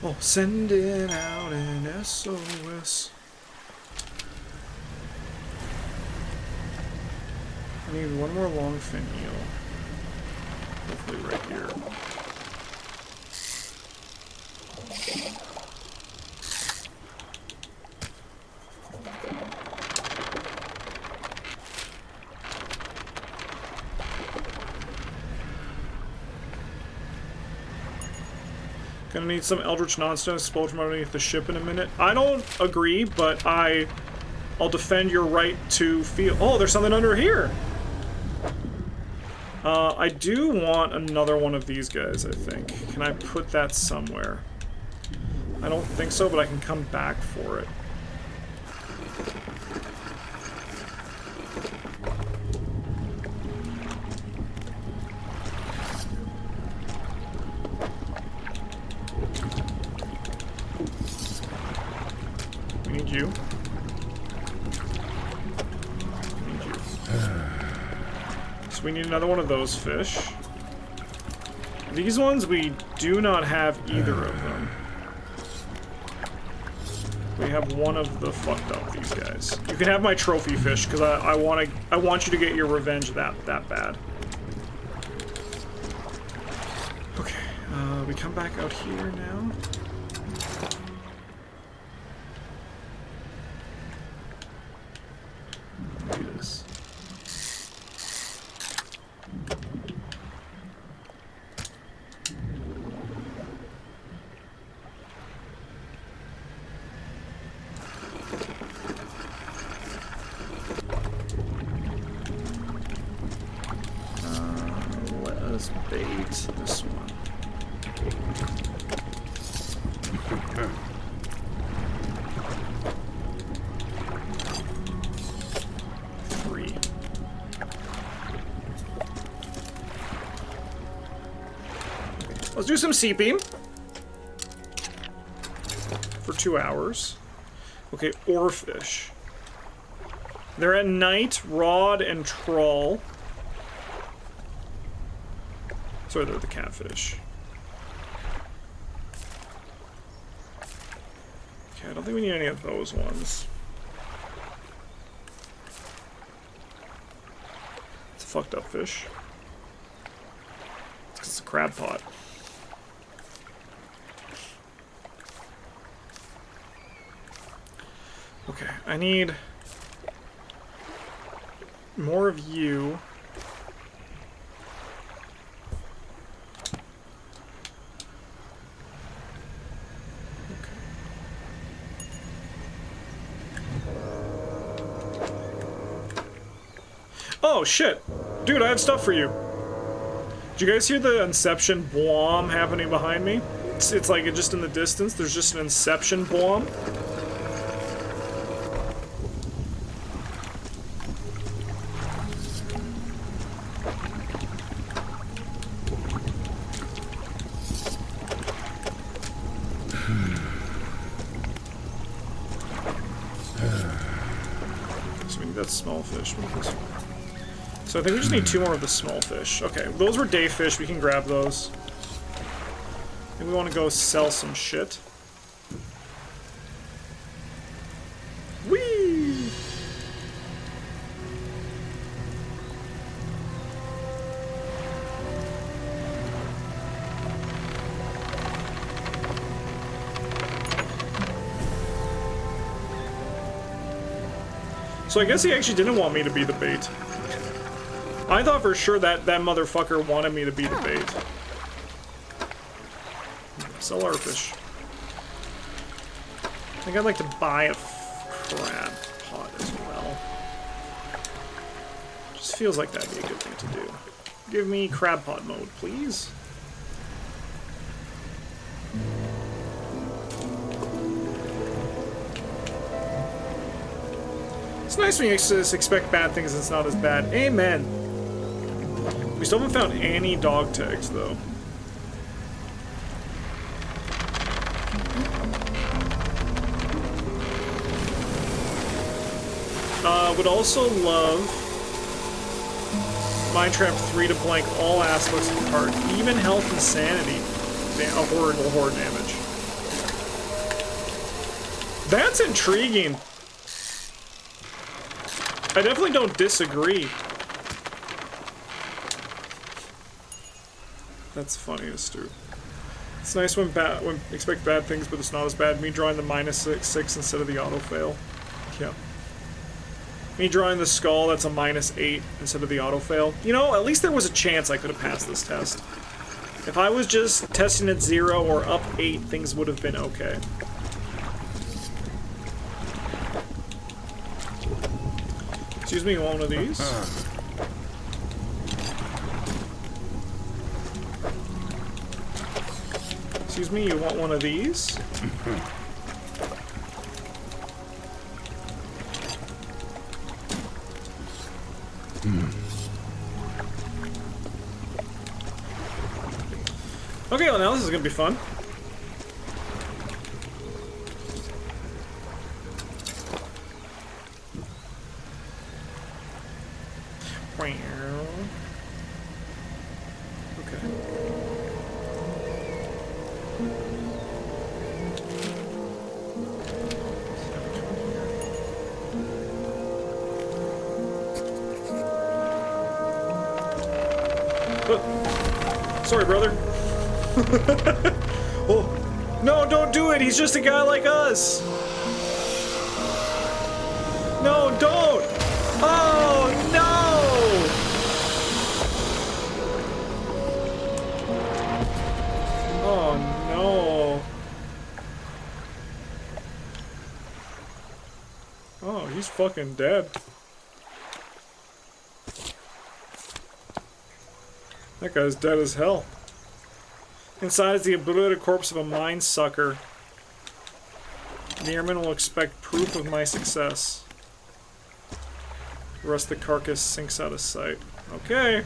Oh, sending out an SOS. I need one more longfin eel. Hopefully right here. Gonna need some Eldritch Nonstone explode from underneath the ship in a minute. I don't agree, but I'll defend your right to feel. Oh, there's something under here. I do want another one of these guys, I think. Can I put that somewhere? I don't think so, but I can come back for it. We need you. We need another one of those fish. These ones, we do not have either of them. We have one of the fucked up these guys. You can have my trophy fish, because I want you to get your revenge that bad. Okay, we come back out here now. Do this. Let's bait this one. Three. Let's do some seeping for 2 hours. Okay, oarfish. They're at night, rod and trawl. Sorry, they're the catfish. Okay, I don't think we need any of those ones. It's a fucked up fish. It's 'cause it's a crab pot. Okay, I need more of you. Oh, shit. Dude, I have stuff for you. Did you guys hear the Inception blom happening behind me? It's like just in the distance, there's just an Inception blom. So we need that small fish. So I think we just need 2 more of the small fish. Okay, those were day fish. We can grab those. And we want to go sell some shit. Whee! So I guess he actually didn't want me to be the bait. I thought for sure that motherfucker wanted me to be the bait. Sell our fish. I think I'd like to buy a crab pot as well. Just feels like that'd be a good thing to do. Give me crab pot mode, please. It's nice when you expect bad things and it's not as bad. Amen. We still haven't found any dog tags, though. Would also love Mind Trap 3 to blank all aspects of the card, even health and sanity, horrible horde damage. That's intriguing. I definitely don't disagree. That's funny as Stu. It's nice when expect bad things, but it's not as bad. Me drawing the -6 instead of the auto fail. Yeah. Me drawing the skull, that's a -8 instead of the auto fail. You know, at least there was a chance I could have passed this test. If I was just testing at 0 or up 8, things would have been okay. Excuse me, you want one of these? Excuse me, you want one of these? Okay, well now this is gonna be fun. Sorry, brother. Oh, no, don't do it. He's just a guy like us. No, don't. Oh, no. Oh, no. Oh, he's fucking dead. That guy's dead as hell. Inside is the obliterated corpse of a mine sucker. The airman will expect proof of my success. The rest of the carcass sinks out of sight. Okay.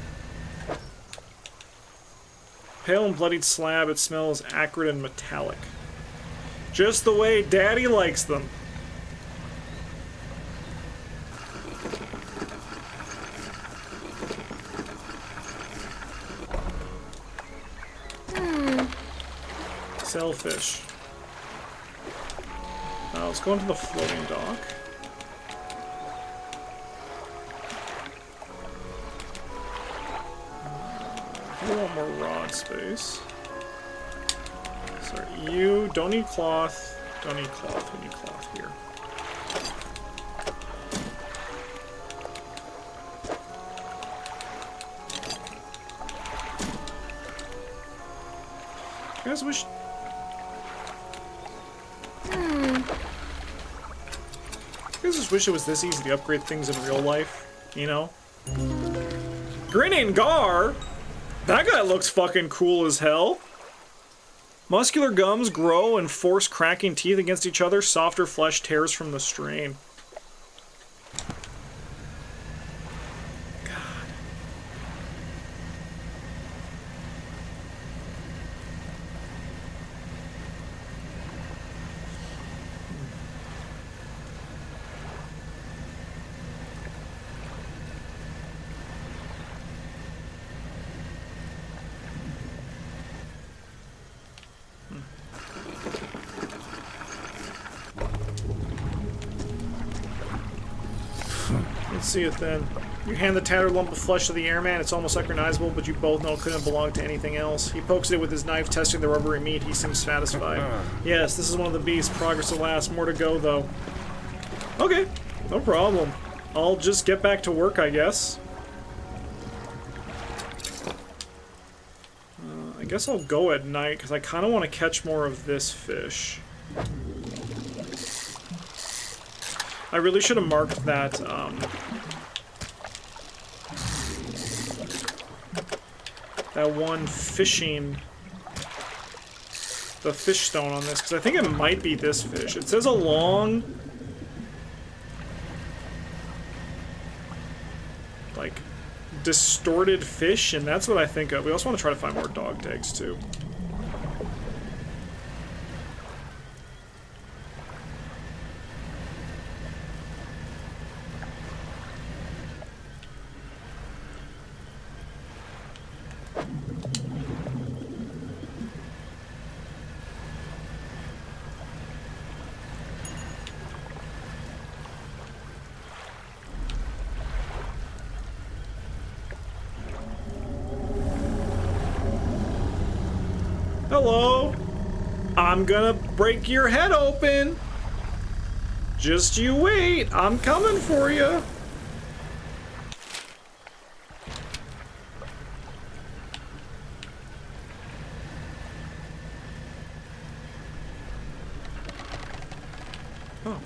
Pale and bloodied slab, it smells acrid and metallic. Just the way Daddy likes them. Sailfish. Let's go into the floating dock. I want more rod space. Sorry, you don't need cloth. Don't need cloth. We need cloth here. You guys wish. I just wish it was this easy to upgrade things in real life, you know? Grinning Gar? That guy looks fucking cool as hell. Muscular gums grow and force cracking teeth against each other. Softer flesh tears from the strain. See it then. You hand the tattered lump of flesh to the airman, it's almost unrecognizable, but you both know it couldn't belong to anything else. He pokes it with his knife, testing the rubbery meat. He seems satisfied. Yes, this is one of the beasts. Progress at last. More to go, though. Okay, no problem. I'll just get back to work, I guess. I guess I'll go at night, because I kind of want to catch more of this fish. I really should have marked that, that one fishing, the fish stone on this, because I think it might be this fish. It says a long, like, distorted fish, and that's what I think of. We also want to try to find more dog tags, too. Hello? I'm gonna break your head open. Just you wait. I'm coming for you. Oh.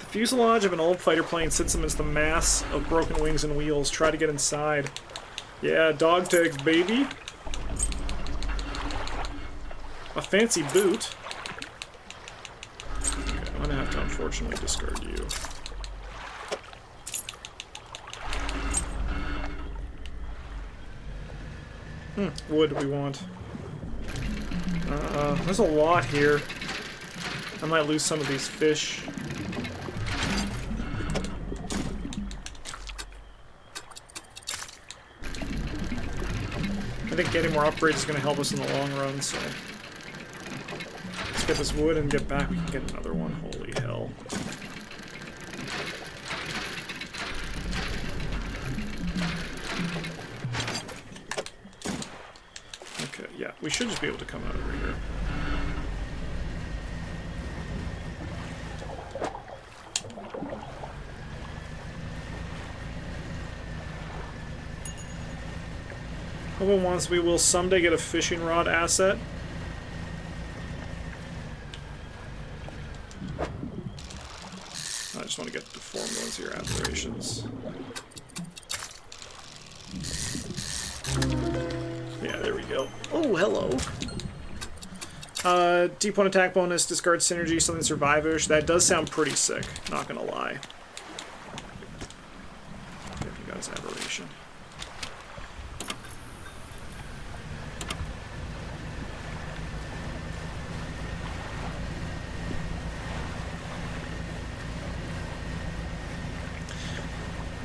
The fuselage of an old fighter plane sits amidst the mass of broken wings and wheels. Try to get inside. Yeah, dog tags, baby. A fancy boot. Okay, I'm gonna have to unfortunately discard you. Wood we want. There's a lot here. I might lose some of these fish. I think getting more upgrades is going to help us in the long run, so... Let's get this wood and get back. We can get another one. Holy hell. Okay, yeah. We should just be able to come out over here. Hope once we will someday get a fishing rod asset. I just want to get deformed ones here, aberrations. Yeah, there we go. Oh, hello. Deep one attack bonus, discard synergy, something survivorish. That does sound pretty sick, not gonna lie. Okay, you got his aberration.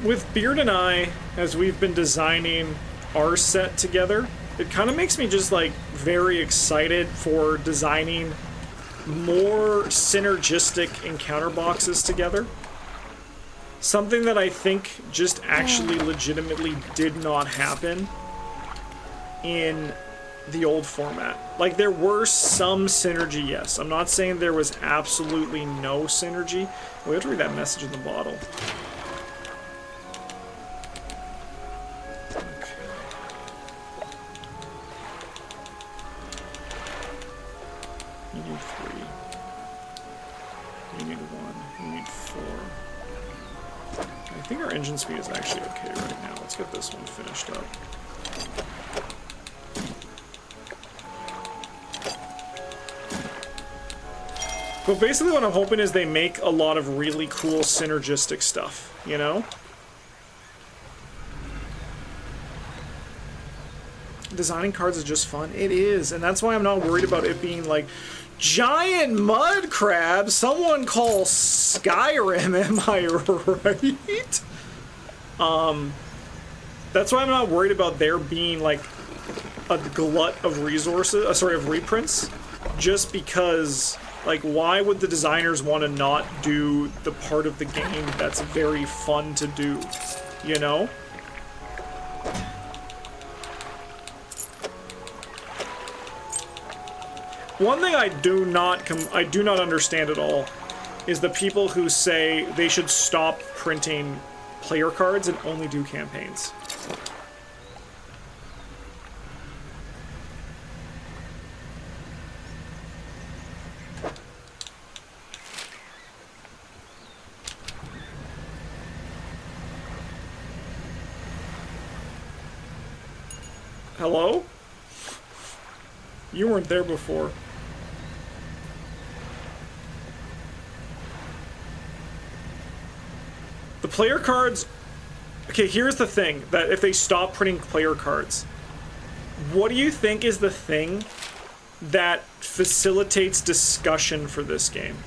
With Beard and I, as we've been designing our set together, it kind of makes me just like very excited for designing more synergistic encounter boxes together. Something that I think just actually legitimately did not happen in the old format. Like, there were some synergy, yes. I'm not saying there was absolutely no synergy. We have to read that message in the bottle. Engine speed is actually okay right now. Let's get this one finished up. But basically what I'm hoping is they make a lot of really cool synergistic stuff, you know? Designing cards is just fun. It is, and that's why I'm not worried about it being like giant mud crab. Someone call Skyrim, am I right? That's why I'm not worried about there being like a glut of resources, of reprints, just because, like, why would the designers want to not do the part of the game that's very fun to do, you know? One thing I do not understand at all is the people who say they should stop printing player cards and only do campaigns. Hello? You weren't there before. The player cards Okay, here's the thing, that if they stop printing player cards, what do you think is the thing that facilitates discussion for this game?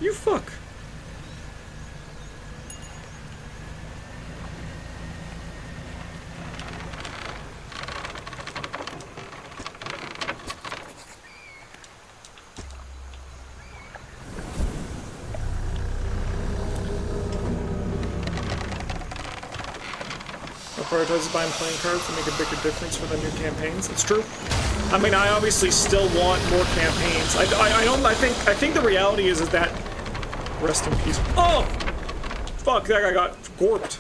You fuck. Prioritizes buying playing cards to make a bigger difference for the new campaigns. It's true. I mean, I obviously still want more campaigns. I think the reality is that. Rest in peace. Oh, fuck! That guy got gorped.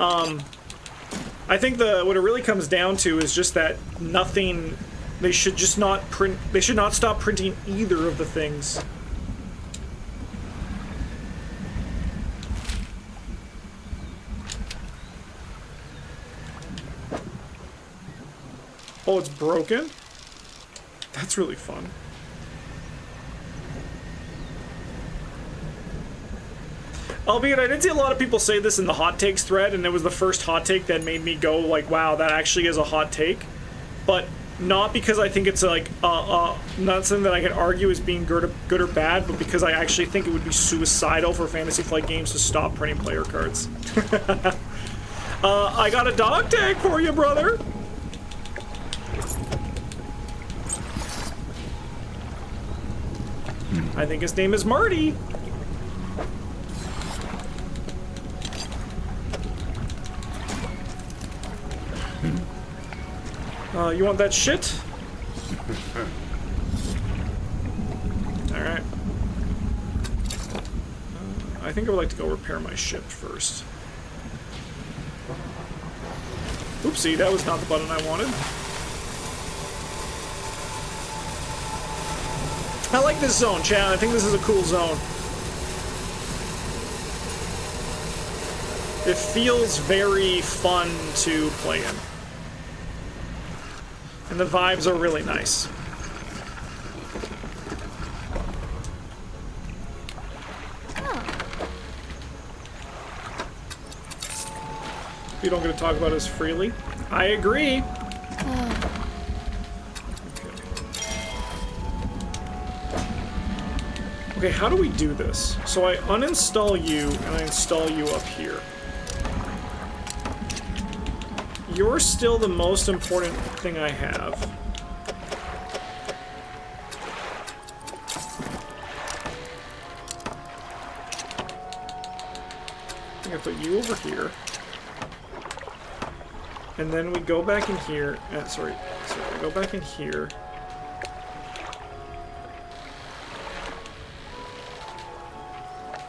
I think what it really comes down to is just that nothing. They should just not print. They should not stop printing either of the things. Oh, it's broken? That's really fun. Albeit, I did see a lot of people say this in the hot takes thread, and it was the first hot take that made me go, like, wow, that actually is a hot take. But not because I think it's, like, not something that I can argue as being good or bad, but because I actually think it would be suicidal for Fantasy Flight Games to stop printing player cards. I got a dog tag for you, brother! I think his name is Marty. You want that shit? Alright. I think I would like to go repair my ship first. Oopsie, that was not the button I wanted. I like this zone, Chad. I think this is a cool zone. It feels very fun to play in. And the vibes are really nice. You don't get to talk about us freely. I agree. Okay, how do we do this? So I uninstall you, and I install you up here. You're still the most important thing I have. I'm gonna put you over here. And then we go back in here. Sorry, we go back in here.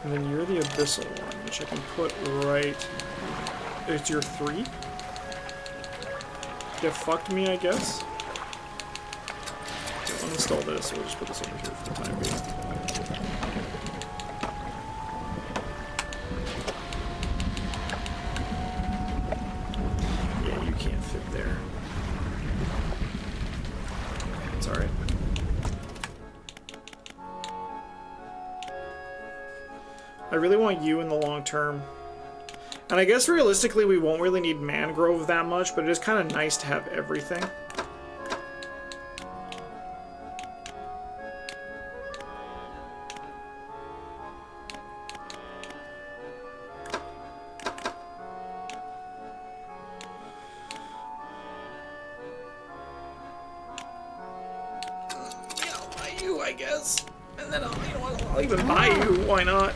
And then you're the Abyssal one, which I can put right... It's your 3? You fucked me, I guess? Okay, I'll install this, so we'll just put this over here for the time being. Yeah, you can't fit there. It's alright. I really want you in the long term. And I guess realistically we won't really need Mangrove that much, but it is kind of nice to have everything. Yeah, I'll buy you, I guess. And then I'll even buy you, why not?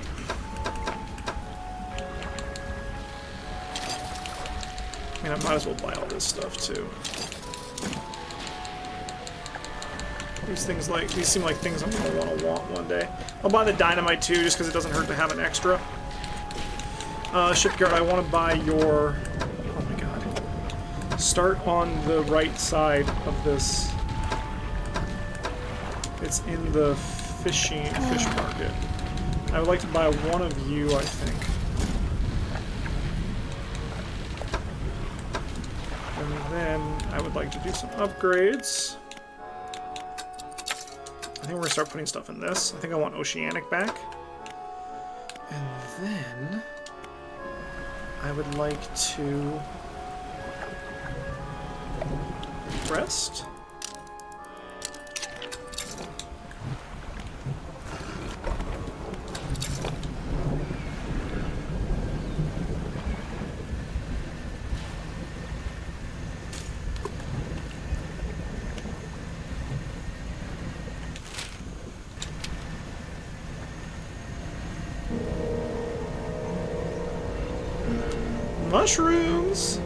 I might as well buy all this stuff too. These seem like things I'm gonna want one day. I'll buy the dynamite too, just because it doesn't hurt to have an extra. Shipyard, I want to buy your. Oh my god. Start on the right side of this. It's in the fish market. I would like to buy one of you, I think. And then I would like to do some upgrades. think we're gonna start putting stuff in this. I think I want Oceanic back. And then I would like to rest. Mushrooms!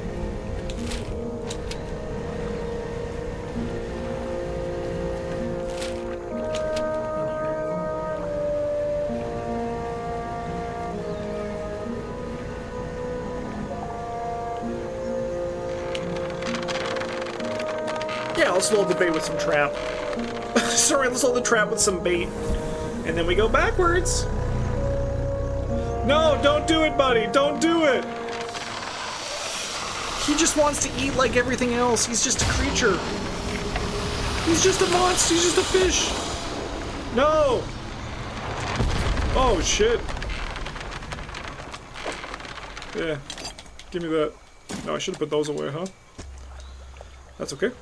Yeah, let's load the bait with some trap. Sorry, let's load the trap with some bait. And then we go backwards. No, don't do it, buddy. Don't do it. He just wants to eat like everything else. He's just a creature. He's just a monster. He's just a fish. No. Oh, shit. Yeah. Give me that. No, I should have put those away, huh? That's okay.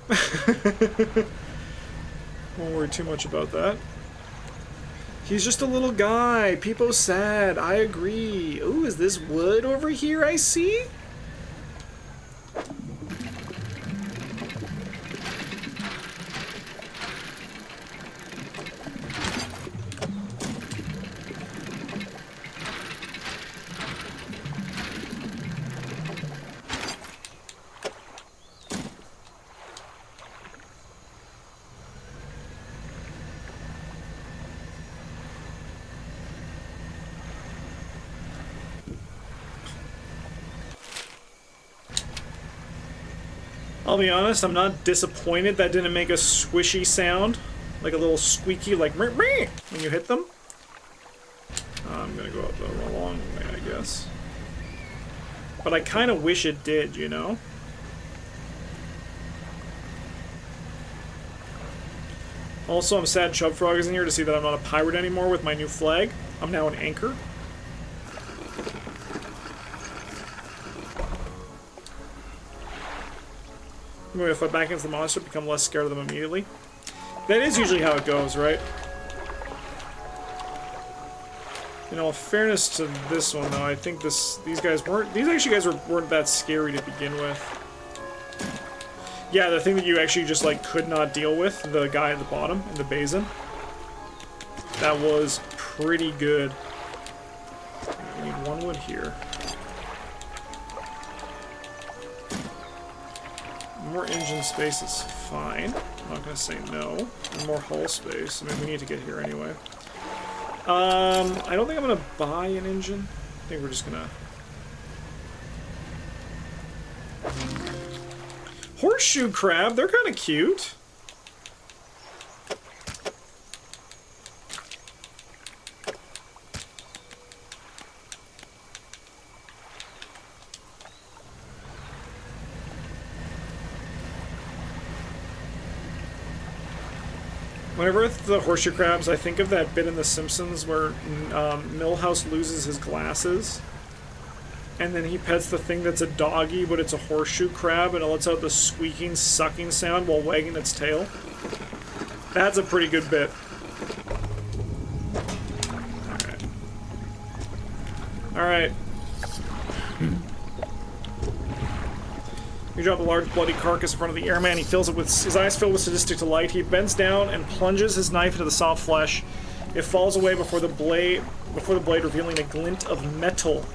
Won't worry too much about that. He's just a little guy. People sad. I agree. Ooh, is this wood over here I see? I'll be honest, I'm not disappointed that didn't make a swishy sound. Like a little squeaky, like meh, meh, when you hit them. I'm gonna go up the long way, I guess. But I kind of wish it did, you know? Also, I'm sad Chubfrog is in here to see that I'm not a pirate anymore with my new flag. I'm now an anchor. If I back against the monster, become less scared of them immediately. That is usually how it goes, right? You know, in fairness to this one, though, I think these guys weren't that scary to begin with. Yeah, the thing that you actually just, like, could not deal with, the guy at the bottom, in the basin. That was pretty good. We need one wood here. More engine space is fine. I'm not gonna say no. And more hull space. I mean, we need to get here anyway. I don't think I'm gonna buy an engine. I think we're just gonna... Horseshoe crab, they're kind of cute. Whenever the horseshoe crabs, I think of that bit in The Simpsons where Milhouse loses his glasses, and then he pets the thing that's a doggy, but it's a horseshoe crab, and it lets out the squeaking, sucking sound while wagging its tail. That's a pretty good bit. Alright. Alright. You drop a large bloody carcass in front of the airman. He fills it with his eyes filled with sadistic delight. He bends down and plunges his knife into the soft flesh. It falls away before the blade revealing a glint of metal.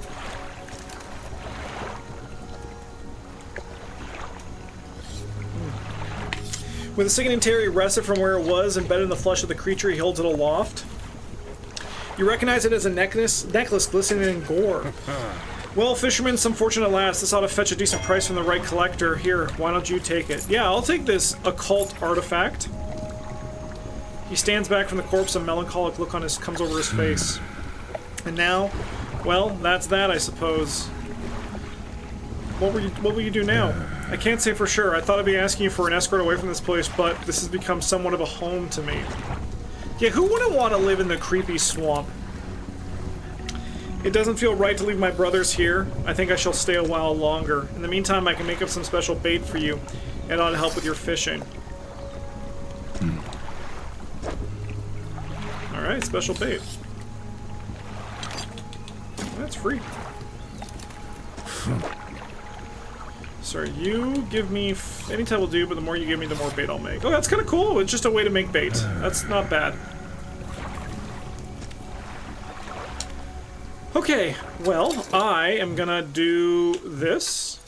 With a sickening tear, he wrests it from where it was, embedded in the flesh of the creature. He holds it aloft. You recognize it as a necklace glistening in gore. Well, fisherman, some fortune at last. This ought to fetch a decent price from the right collector. Here, why don't you take it? Yeah, I'll take this occult artifact. He stands back from the corpse, a melancholic look comes over his face. And now, well, that's that, I suppose. What will you do now? I can't say for sure. I thought I'd be asking you for an escort away from this place, but this has become somewhat of a home to me. Yeah, who wouldn't want to live in the creepy swamp? It doesn't feel right to leave my brothers here. I think I shall stay a while longer. In the meantime, I can make up some special bait for you, and ought to help with your fishing. Alright, special bait. That's free. Sorry, you give me... any type will do, but the more you give me, the more bait I'll make. Oh, that's kind of cool. It's just a way to make bait. That's not bad. Okay, well, I am gonna do this.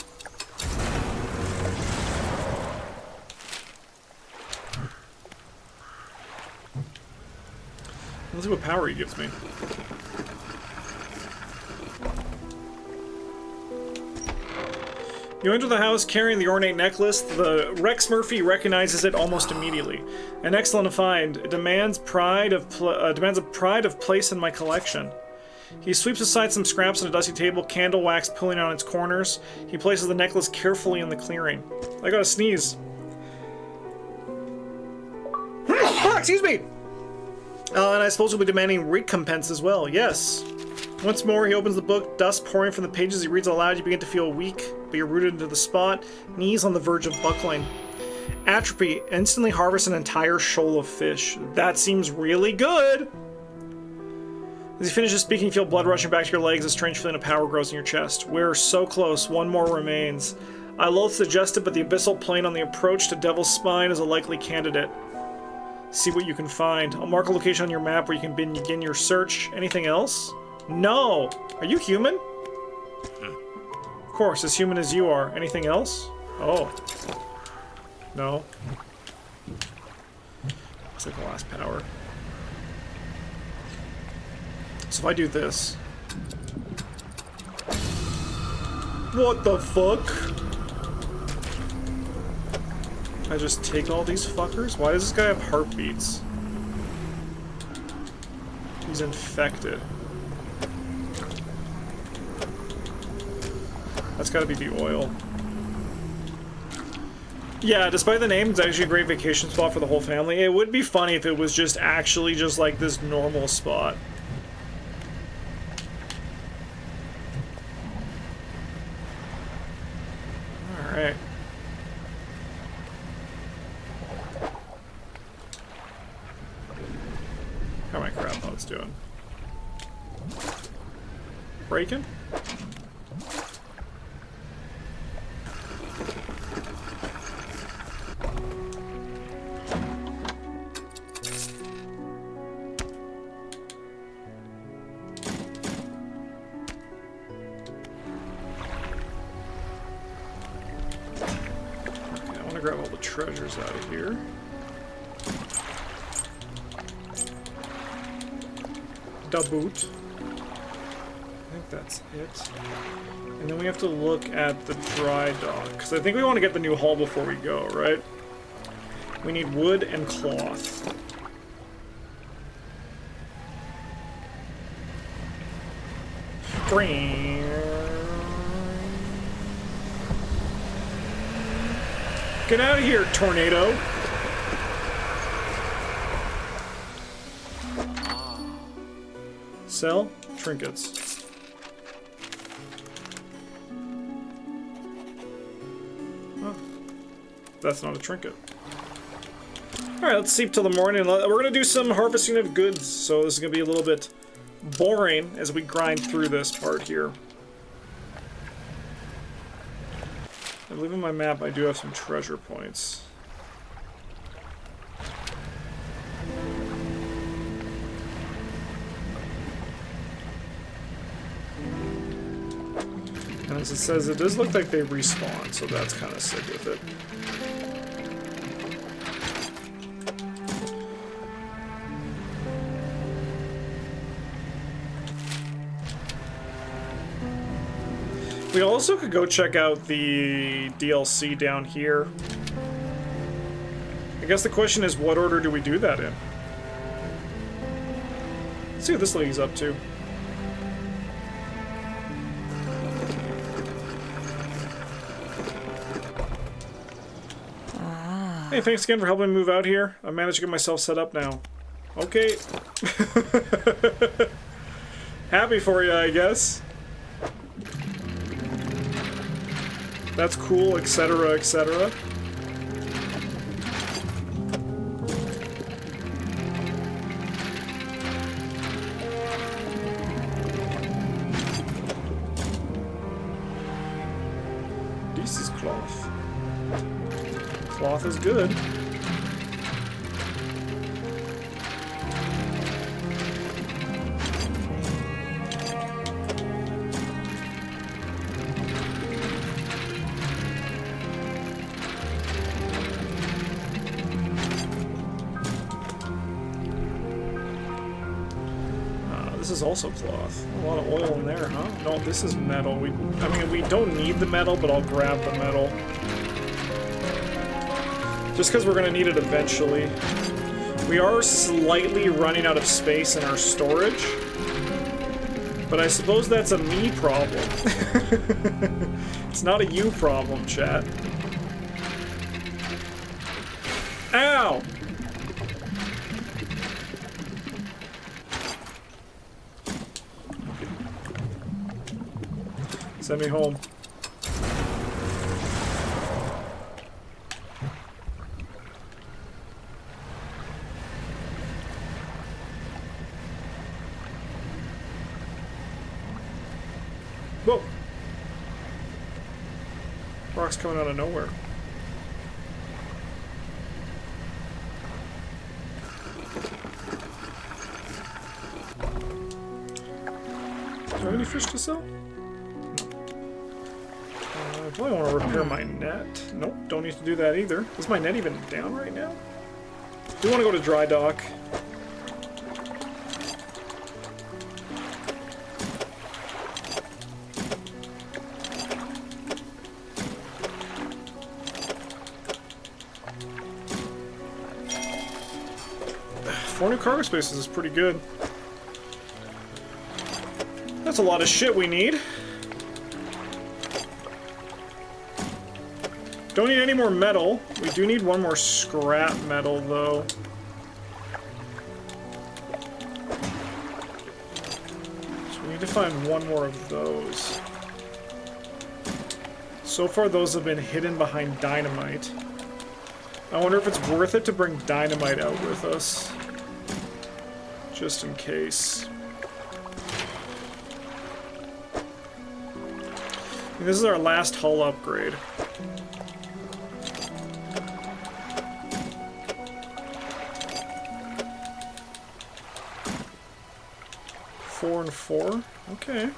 Let's see what power he gives me. You enter the house carrying the ornate necklace. The Rex Murphy recognizes it almost immediately. An excellent find. It demands a pride of place in my collection. He sweeps aside some scraps on a dusty table, candle wax pulling on its corners. He places the necklace carefully in the clearing. I gotta sneeze. Excuse me! And I suppose we'll be demanding recompense as well, yes. Once more, he opens the book, dust pouring from the pages. He reads aloud. You begin to feel weak, but you're rooted into the spot, knees on the verge of buckling. Atrophy, instantly harvest an entire shoal of fish. That seems really good! As he finishes speaking, you feel blood rushing back to your legs. A strange feeling of power grows in your chest. We're so close. One more remains. I loathe to suggest it, but the abyssal plane on the approach to Devil's Spine is a likely candidate. See what you can find. I'll mark a location on your map where you can begin your search. Anything else? No! Are you human? Of course, as human as you are. Anything else? Oh. No. Looks like the last power. So if I do this... What the fuck? I just take all these fuckers? Why does this guy have heartbeats? He's infected. That's gotta be the oil. Yeah, despite the name, it's actually a great vacation spot for the whole family. It would be funny if it was just actually just like this normal spot. Alright. How my crab boat's doing? Breaking? Grab all the treasures out of here. Da boot. I think that's it. And then we have to look at the dry dock, because I think we want to get the new hull before we go, right? We need wood and cloth. Get out of here, tornado! Sell trinkets. Oh, that's not a trinket. Alright, let's sleep till the morning. We're gonna do some harvesting of goods, so this is gonna be a little bit boring as we grind through this part here. I believe in my map I do have some treasure points. And as it says, it does look like they respawn, so that's kind of sick with it. We also could go check out the DLC down here. I guess the question is, what order do we do that in? Let's see what this lady's up to. Hey, thanks again for helping me move out here. I managed to get myself set up now. Okay. Happy for you, I guess. That's cool, etc., etc. This is cloth. Cloth is good. This is also cloth. A lot of oil in there, huh? No, this is metal. I mean, we don't need the metal, but I'll grab the metal. Just because we're going to need it eventually. We are slightly running out of space in our storage. But I suppose that's a me problem. It's not a you problem, chat. Ow! Send me home. Whoa! Rock's coming out of nowhere. Do I have any fish to sell? Do I want to repair my net? Nope, don't need to do that either. Is my net even down right now? Do want to go to dry dock. Four new cargo spaces is pretty good. That's a lot of shit we need. Don't need any more metal. We do need one more scrap metal, though. So we need to find one more of those. So far, those have been hidden behind dynamite. I wonder if it's worth it to bring dynamite out with us. Just in case. And this is our last hull upgrade. Four and four? Okay.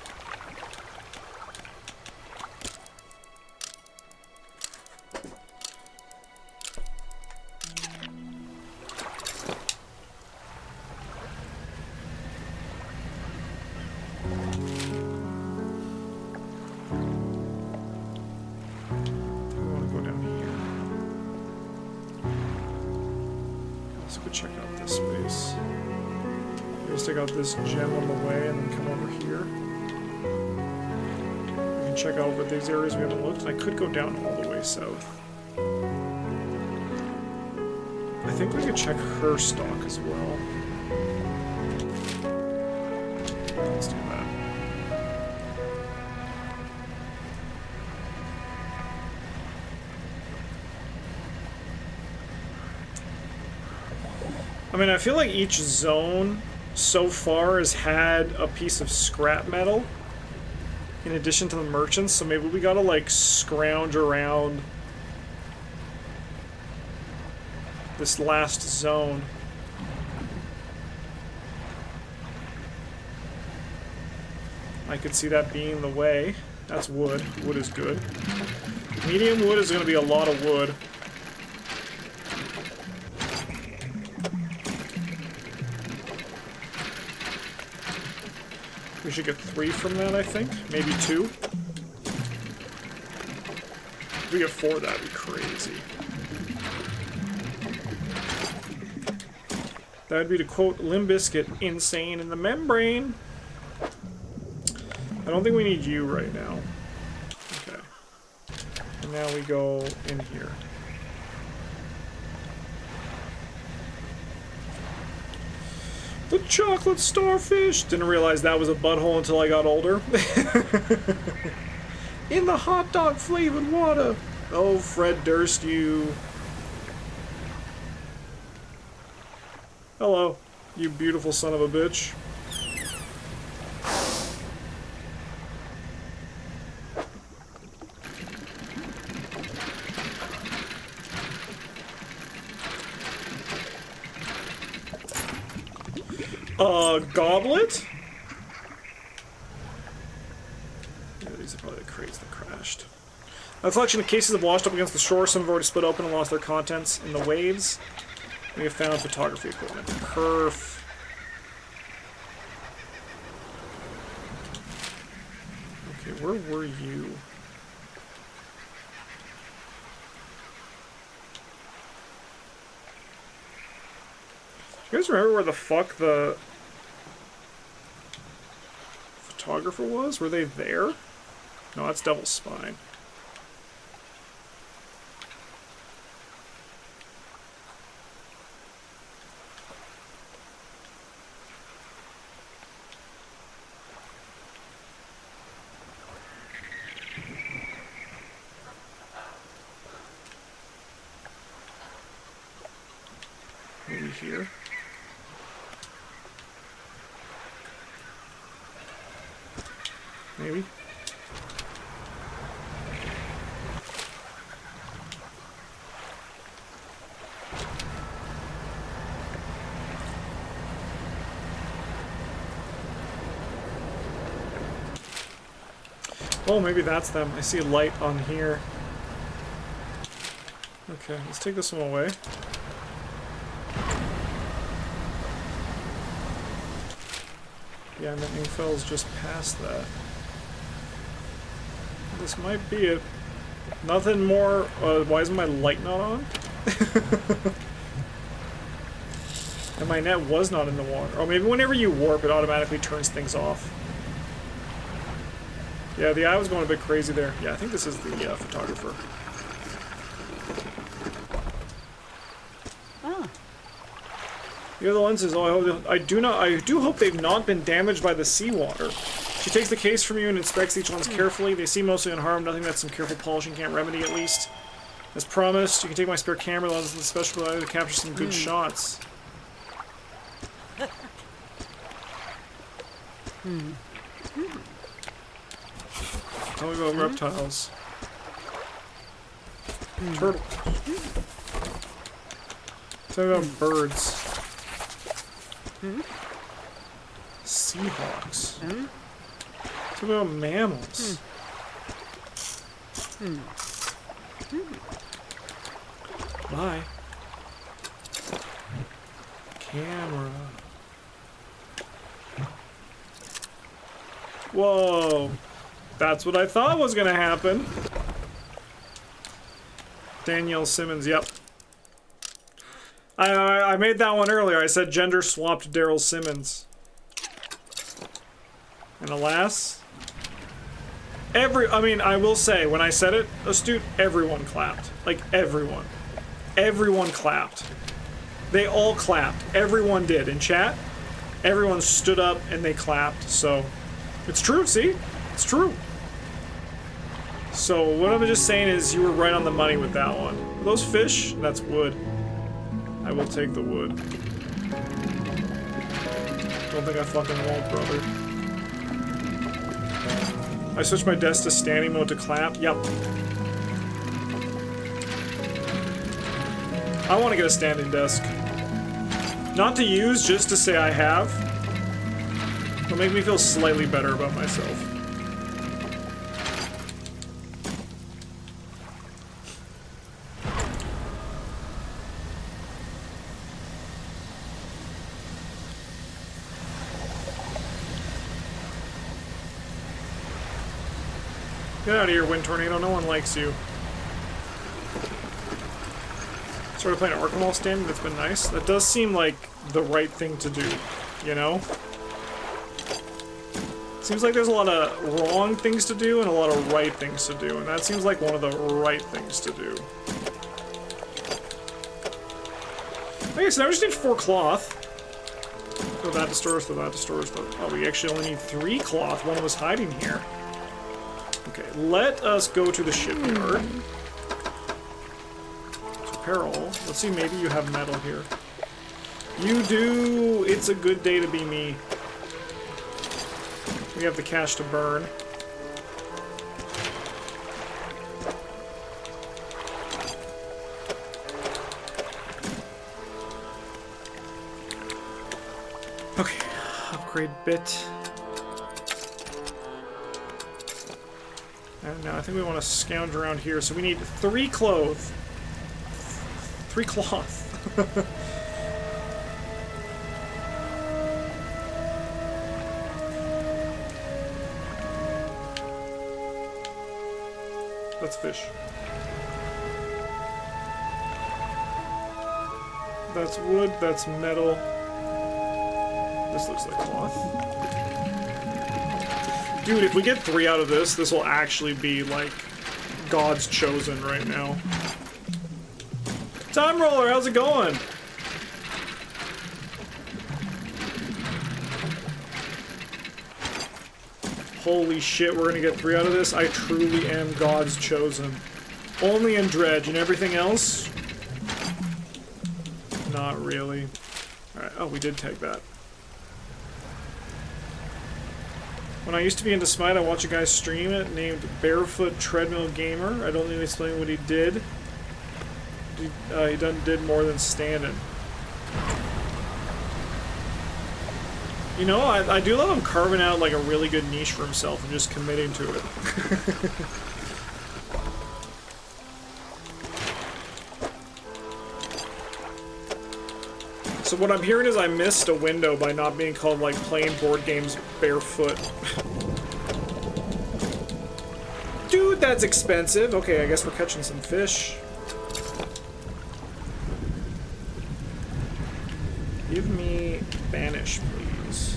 This gem on the way and then come over here. We can check out over these areas we haven't looked. I could go down all the way south. I think we could check her stock as well. Let's do that. I mean, I feel like each zone so far has had a piece of scrap metal in addition to the merchants, so maybe we gotta like scrounge around this last zone. I could see that being the way. That's wood. Wood is good. Medium wood is gonna be a lot of wood. We should get 3 from that, I think. Maybe 2. If we get 4, that'd be crazy. That'd be, to quote Limp Bizkit, insane in the membrane. I don't think we need you right now. Okay. And now we go in here. The chocolate starfish! Didn't realize that was a butthole until I got older. In the hot dog flavored water! Oh, Fred Durst, you. Hello, you beautiful son of a bitch. Goblet? Yeah, these are probably the crates that crashed. A collection of cases have washed up against the shore. Some have already split open and lost their contents in the waves. We have found photography equipment. Perf. Okay, where were you? You guys remember where the fuck the photographer was? Were they there? No, that's Devil's Spine. Maybe here. Maybe. Oh, maybe that's them. I see a light on here. Okay, let's take this one away. Yeah, and then Infel's just past that. This might be it. Nothing more. Why isn't my light not on? And my net was not in the water. Oh, maybe whenever you warp, it automatically turns things off. Yeah, the eye was going a bit crazy there. Yeah, I think this is the photographer. The other lenses. Oh, I do hope they've not been damaged by the seawater. She takes the case from you and inspects each lens carefully. They seem mostly unharmed. Nothing that some careful polishing can't remedy, at least. As promised, you can take my spare camera lens and the special ability to capture some good shots. Tell me about reptiles. Turtles. Tell me about birds. Seahawks. Tell me about mammals. Bye. Camera. Whoa. That's what I thought was gonna happen. Danielle Simmons, yep. I made that one earlier. I said gender swapped Daryl Simmons. And alas, I mean, I will say, when I said it, Astute, everyone clapped. Like, everyone. Everyone clapped. They all clapped. Everyone did. In chat, everyone stood up and they clapped. So, it's true, see? It's true. So, what I'm just saying is you were right on the money with that one. Are those fish? That's wood. I will take the wood. Don't think I fucking won't, brother. I switched my desk to standing mode to clap. Yep. I want to get a standing desk. Not to use, just to say I have. It'll make me feel slightly better about myself. Get out of here, Wind Tornado. No one likes you. Started playing Arkham while standing. That's been nice. That does seem like the right thing to do, you know? Seems like there's a lot of wrong things to do and a lot of right things to do, and that seems like one of the right things to do. Okay, so now we just need 4 cloth. Throw that to storage, throw that to storage. Oh, we actually only need 3 cloth. One was hiding here. Okay, let us go to the shipyard. Apparel. Let's see, maybe you have metal here. You do! It's a good day to be me. We have the cash to burn. Okay, upgrade bit. And now I think we want to scourge around here, so we need 3 cloth. 3 cloth. That's fish. That's wood, that's metal. This looks like cloth. Dude, if we get 3 out of this, this will actually be, like, God's chosen right now. Time Roller, how's it going? Holy shit, we're gonna get 3 out of this? I truly am God's chosen. Only in Dredge, and everything else? Not really. Alright, oh, we did take that. When I used to be into Smite, I watched a guy stream it named Barefoot Treadmill Gamer. I don't need to explain what he did. He did more than standing. You know, I do love him carving out like a really good niche for himself and just committing to it. So what I'm hearing is I missed a window by not being called like playing board games barefoot. Dude, that's expensive. Okay, I guess we're catching some fish. Give me Banish, please.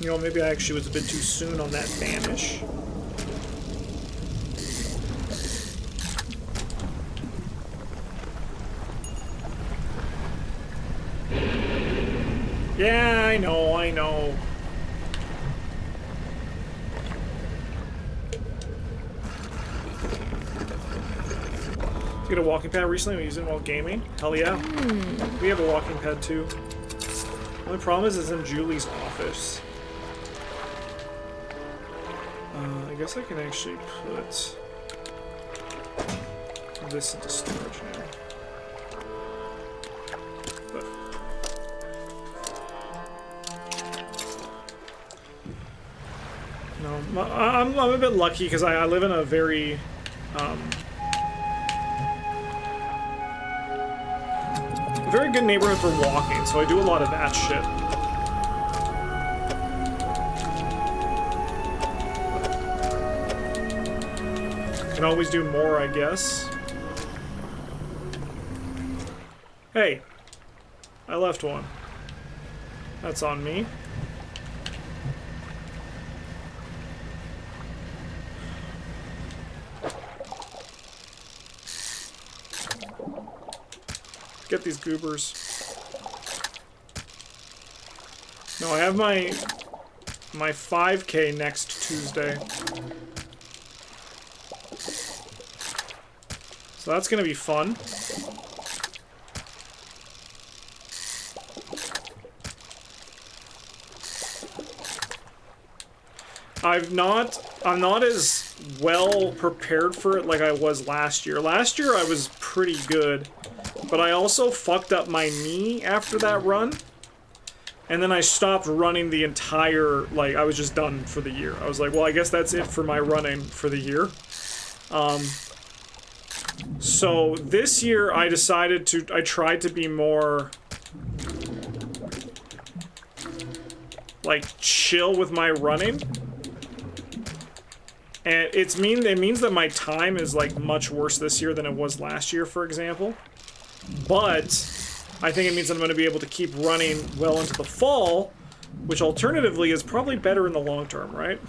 You know, maybe I actually was a bit too soon on that Banish. Yeah, I know, I know. Did you get a walking pad recently? We used it while gaming? Hell yeah. We have a walking pad too. Only problem is it's in Julie's office. I guess I can actually put this into storage now. But no, I'm a bit lucky because I live in a very very good neighborhood for walking, so I do a lot of that shit. Can always do more, I guess. Hey, I left one. That's on me. Get these goobers. No, I have my 5K next Tuesday. So that's gonna be fun. I'm not as well prepared for it like I was last year. Last year I was pretty good, but I also fucked up my knee after that run. And then I stopped running the entire, like, I was just done for the year. I was like, well, I guess that's it for my running for the year. So this year I tried to be more like chill with my running. And it means that my time is like much worse this year than it was last year, for example. but I think it means I'm going to be able to keep running well into the fall, which alternatively is probably better in the long term, right?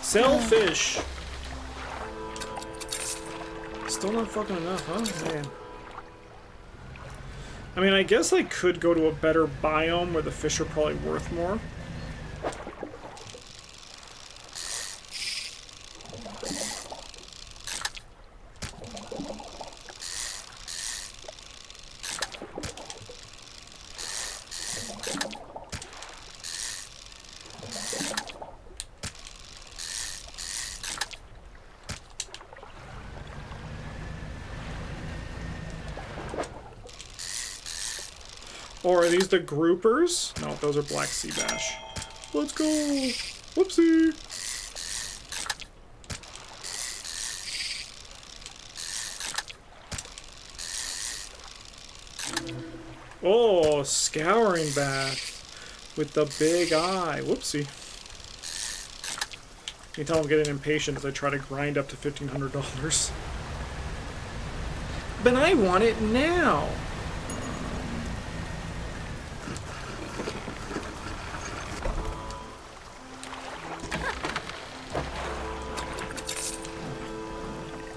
Selfish. Still not fucking enough, huh? Man. I mean, I guess I could go to a better biome where the fish are probably worth more. Or are these the groupers? No, those are black sea bass. Let's go! Whoopsie! Oh, scouring bath with the big eye. Whoopsie. You can tell I'm getting impatient as I try to grind up to $1,500. But I want it now!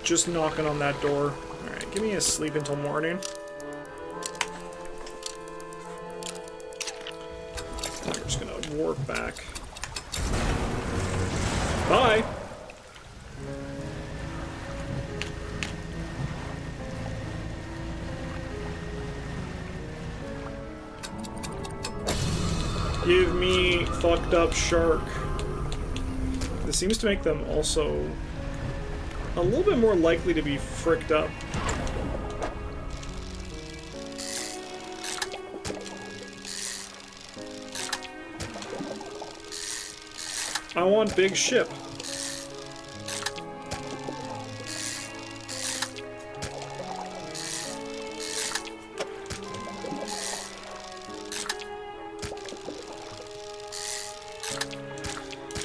Just knocking on that door. Alright, give me a sleep until morning. I'm just gonna warp back. Bye! Give me fucked up shark. This seems to make them also a little bit more likely to be fricked up. I want big ship.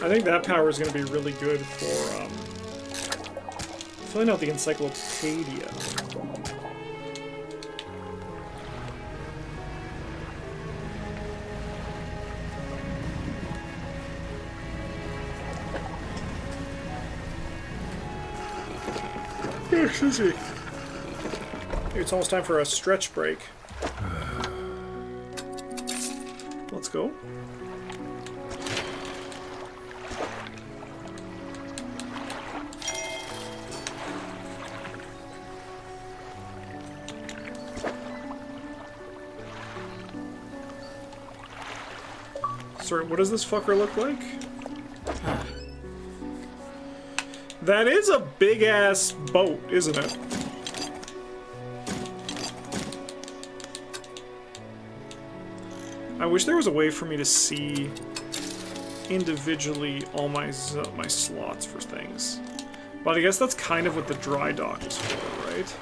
I think that power is going to be really good for filling out the encyclopedia. Excuse me. It's almost time for a stretch break. Let's go. Sorry, what does this fucker look like? That is a big-ass boat, isn't it? I wish there was a way for me to see individually all my slots for things. But I guess that's kind of what the dry dock is for, right?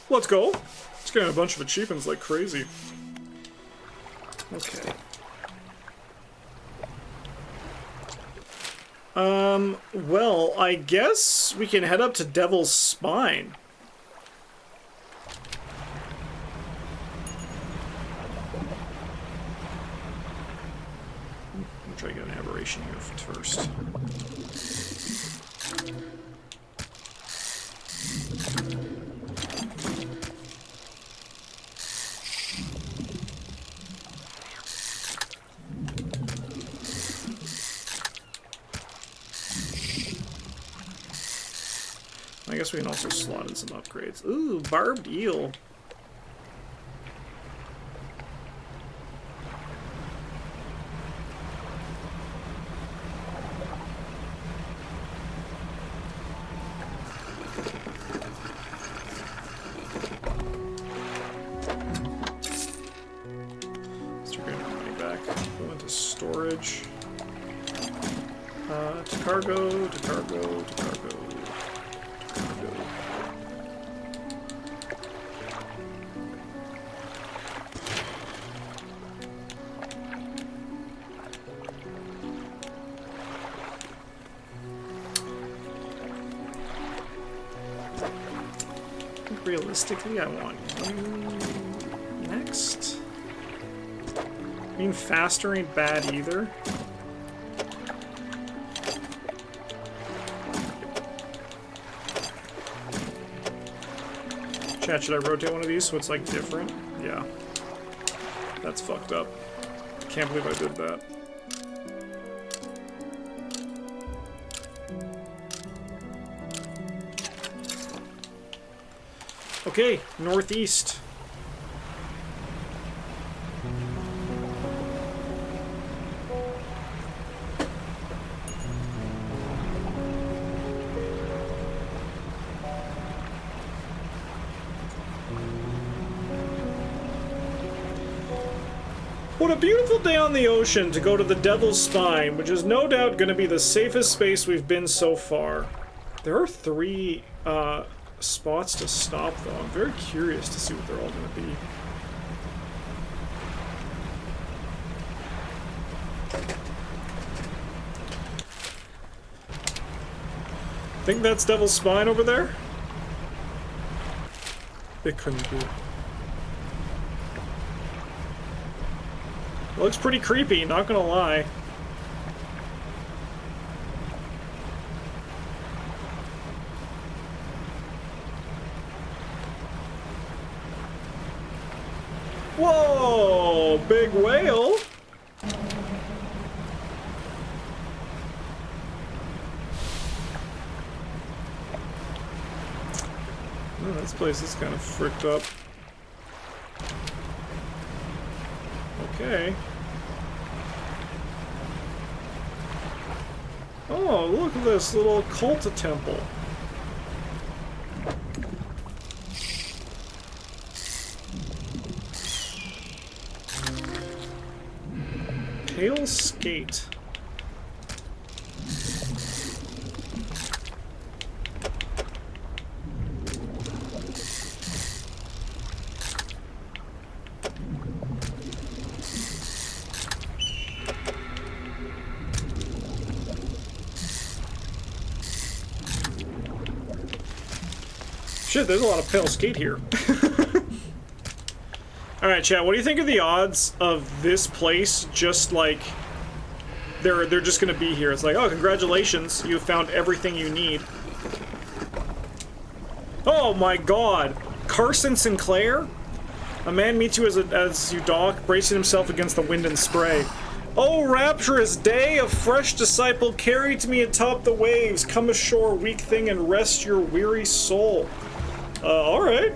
Let's go. It's getting a bunch of achievements like crazy. Okay. Well, I guess we can head up to Devil's Spine. I'm trying to get an aberration here first. guess we can also slot in some upgrades. Ooh, barbed eel. Storage. To cargo, to cargo, to cargo, to cargo. Realistically, I want you next. Being faster ain't bad either. Chat, should I rotate one of these so it's like different? Yeah. That's fucked up. Can't believe I did that. Okay, northeast. What a beautiful day on the ocean to go to the Devil's Spine, which is no doubt going to be the safest space we've been so far. There are 3 spots to stop, though. I'm very curious to see what they're all going to be. Think that's Devil's Spine over there? It couldn't be. Looks pretty creepy, not gonna lie. Whoa! Big whale! Oh, this place is kind of fricked up. Okay. Oh, look at this little cult temple. Pale skate. Shit, there's a lot of pale skate here. Alright, chat, what do you think of the odds of this place just like they're just gonna be here? It's like, oh, congratulations, you found everything you need. Oh my god! Carson Sinclair? A man meets you as you dock, bracing himself against the wind and spray. Oh, rapturous day, a fresh disciple, carry to me atop the waves. Come ashore, weak thing, and rest your weary soul. Alright.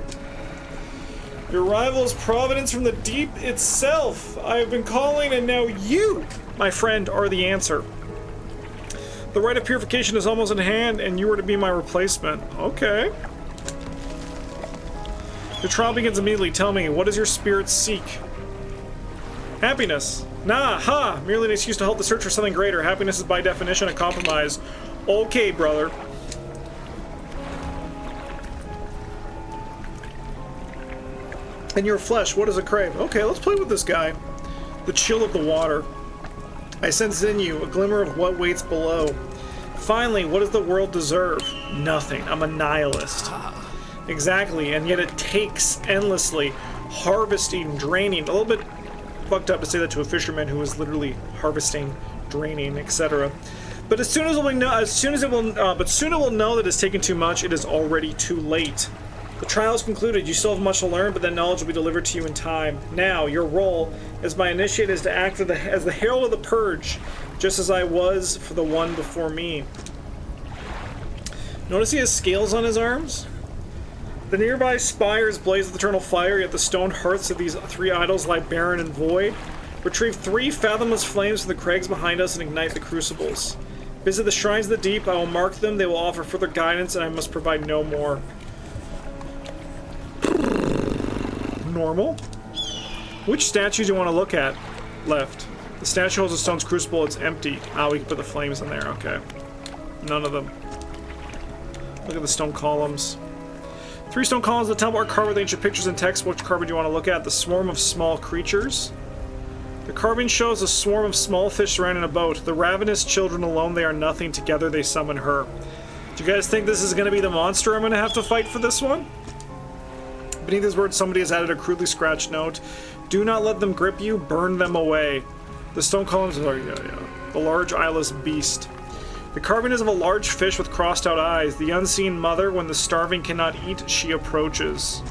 Your rival is providence from the deep itself. I have been calling, and now you, my friend, are the answer. The rite of purification is almost in hand, and you are to be my replacement. Okay. The trial begins immediately. Tell me, what does your spirit seek? Happiness. Nah, ha! Merely an excuse to help the search for something greater. Happiness is by definition a compromise. Okay, brother. And your flesh, what does it crave? Okay, let's play with this guy. The chill of the water. I sense in you a glimmer of what waits below. Finally, what does the world deserve? Nothing. I'm a nihilist. Exactly, and yet it takes endlessly. Harvesting, draining. A little bit fucked up to say that to a fisherman who was literally harvesting, draining, etc. But soon it will know that it's taken too much. It is already too late. The trial is concluded. You still have much to learn, but that knowledge will be delivered to you in time. Now, your role as my initiate is to act as the herald of the purge, just as I was for the one before me. Notice he has scales on his arms? The nearby spires blaze with eternal fire, yet the stone hearths of these 3 idols lie barren and void. Retrieve 3 fathomless flames from the crags behind us and ignite the crucibles. Visit the shrines of the deep, I will mark them, they will offer further guidance, and I must provide no more. Normal? Which statue do you want to look at? Left. The statue holds a stone's crucible, it's empty. Ah, we can put the flames in there, okay. None of them. Look at the stone columns. 3 stone columns of the temple are carved with ancient pictures and text. Which carving do you want to look at? The swarm of small creatures. The carving shows a swarm of small fish surrounding a boat. The ravenous children alone, they are nothing. Together they summon her. Do you guys think this is going to be the monster I'm going to have to fight for this one? Beneath his words, somebody has added a crudely scratched note. Do not let them grip you, burn them away. The stone columns are, the large eyeless beast. The carving is of a large fish with crossed out eyes. The unseen mother, when the starving cannot eat, she approaches.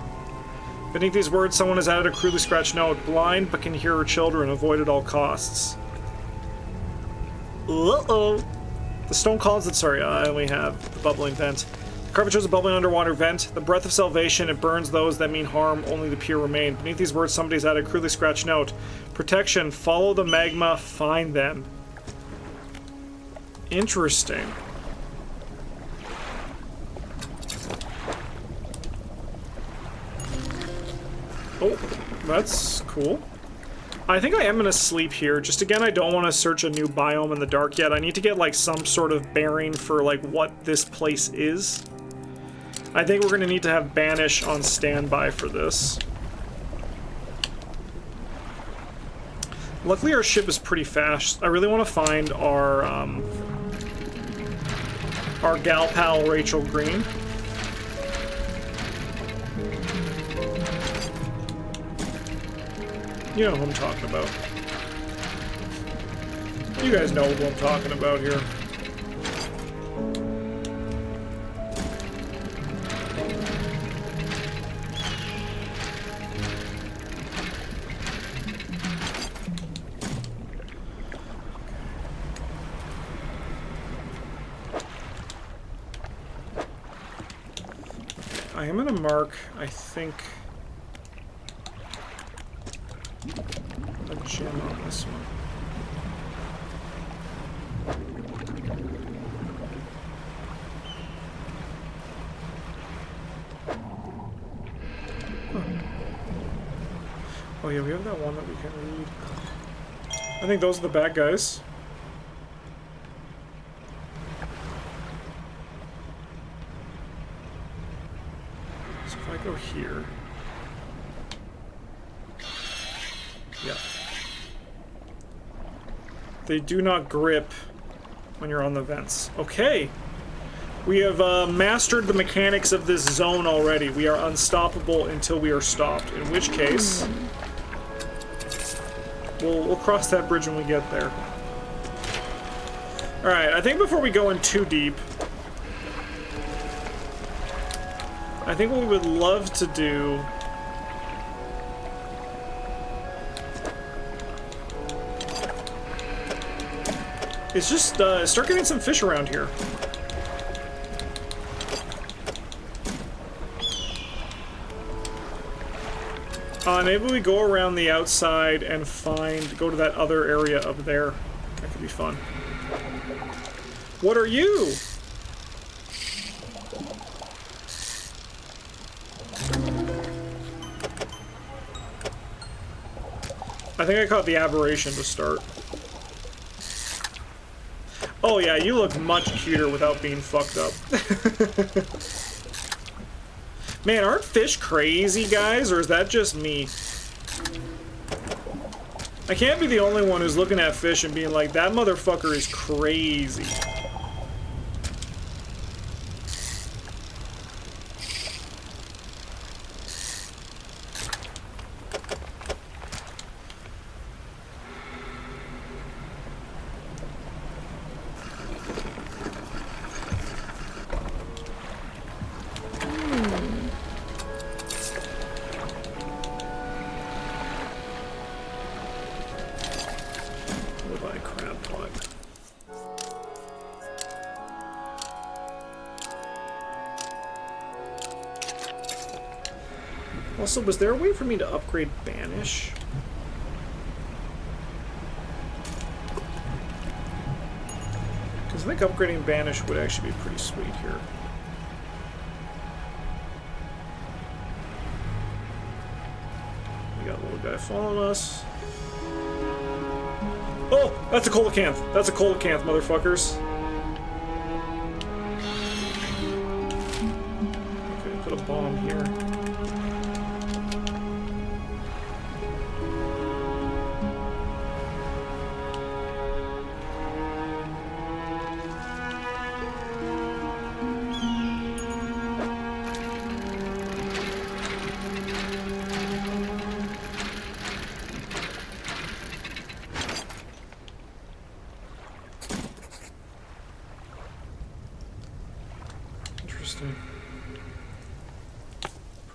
Beneath these words, someone has added a crudely scratched note. Blind, but can hear her children, avoid at all costs. Uh-oh. The stone columns that, and we have the bubbling vent. The carving shows a bubbling underwater vent. The breath of salvation, it burns those that mean harm, only the pure remain. Beneath these words, somebody's added a crudely scratched note. Protection, follow the magma, find them. Interesting. Oh, that's cool. I think I am gonna sleep here. Just again, I don't want to search a new biome in the dark yet. I need to get like some sort of bearing for like what this place is. I think we're gonna need to have Banish on standby for this. Luckily our ship is pretty fast. I really want to find our gal pal Rachel Green. You know who I'm talking about. You guys know who I'm talking about here. I am gonna mark, I think, a gem on this one. Huh. Oh yeah, we have that one that we can read. I think those are the bad guys. Go here. Yeah. They do not grip when you're on the vents. Okay. We have mastered the mechanics of this zone already. We are unstoppable until we are stopped. In which case, we'll cross that bridge when we get there. All right. I think before we go in too deep, I think what we would love to do is just start getting some fish around here. Maybe we go around the outside and go to that other area up there. That could be fun. What are you? I think I caught the aberration to start. Oh yeah, you look much cuter without being fucked up. Man, aren't fish crazy, guys? Or is that just me? I can't be the only one who's looking at fish and being like, that motherfucker is crazy. Also, was there a way for me to upgrade Banish? Because I think upgrading Banish would actually be pretty sweet here. We got a little guy following us. Oh, that's a coelacanth. That's a coelacanth, motherfuckers. Okay, put a bomb here.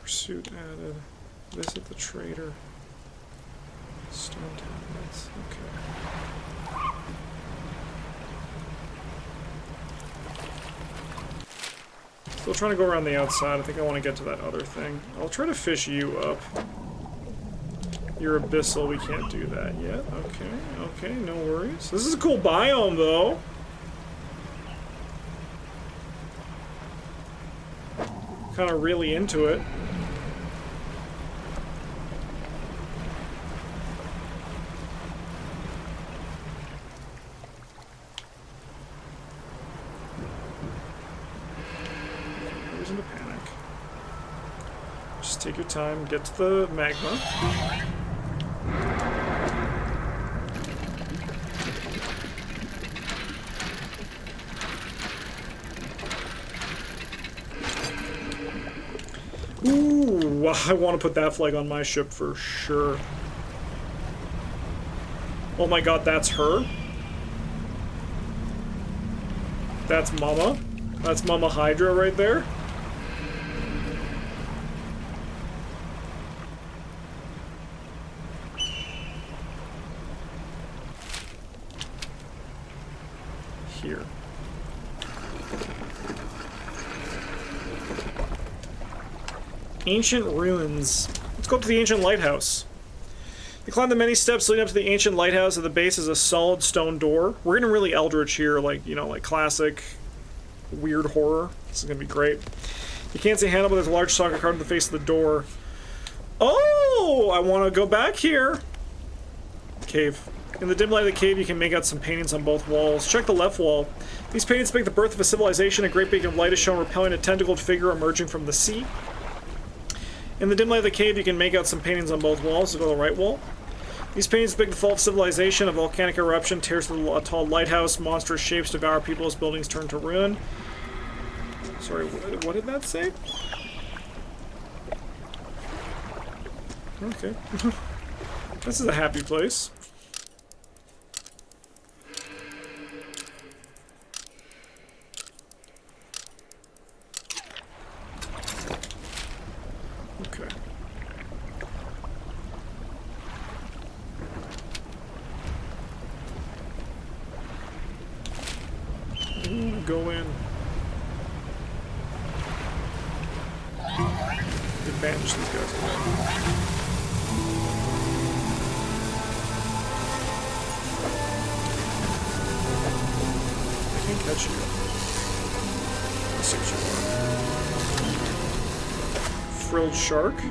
Pursuit added. Visit the trader. Stone tablets. Okay. Still trying to go around the outside. I think I want to get to that other thing. I'll try to fish you up. You're abyssal. We can't do that yet. Okay. Okay. No worries. This is a cool biome, though. Kind of really into it. Reason to panic. Just take your time, get to the magma. Ooh, I want to put that flag on my ship for sure. Oh my god, that's her? That's Mama? That's Mama Hydra right there? Here. Ancient ruins. Let's go up to the ancient lighthouse. You climb the many steps leading up to the ancient lighthouse. At the base is a solid stone door. We're getting really eldritch here, like, you know, like classic weird horror. This is gonna be great. You can't see Hannibal, there's a large soccer card on the face of the door. Oh, I want to go back here. Cave. In the dim light of the cave, you can make out some paintings on both walls. Check the left wall. These paintings depict the birth of a civilization. A great beacon of light is shown repelling a tentacled figure emerging from the sea. In the dim light of the cave, you can make out some paintings on both walls. So go to the right wall. These paintings depict the fall of civilization. A volcanic eruption tears through a tall lighthouse. Monstrous shapes devour people as buildings turn to ruin. Sorry, what did that say? Okay. This is a happy place. Okay. Ooh, go in. Advantage these guys away. I can't catch you. Let's see what you are. Frilled shark. Okay,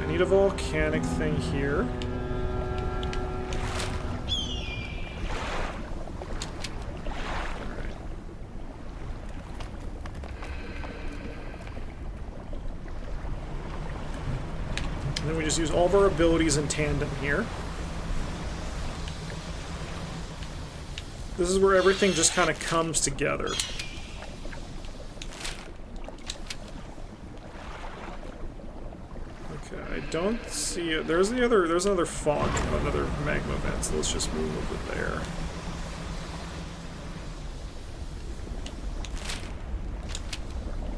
I need a volcanic thing here. And then we just use all of our abilities in tandem here. This is where everything just kind of comes together. Okay, I don't see it. There's another fog, another magma vent, so let's just move over there.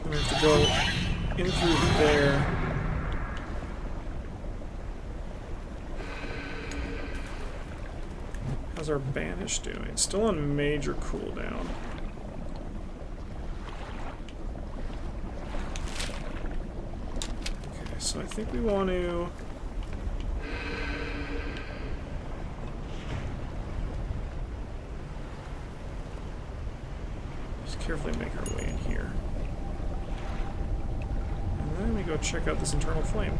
And we have to go in through there. How's our banish doing? Still on major cooldown. So I think we want to... just carefully make our way in here. And then we go check out this internal flame.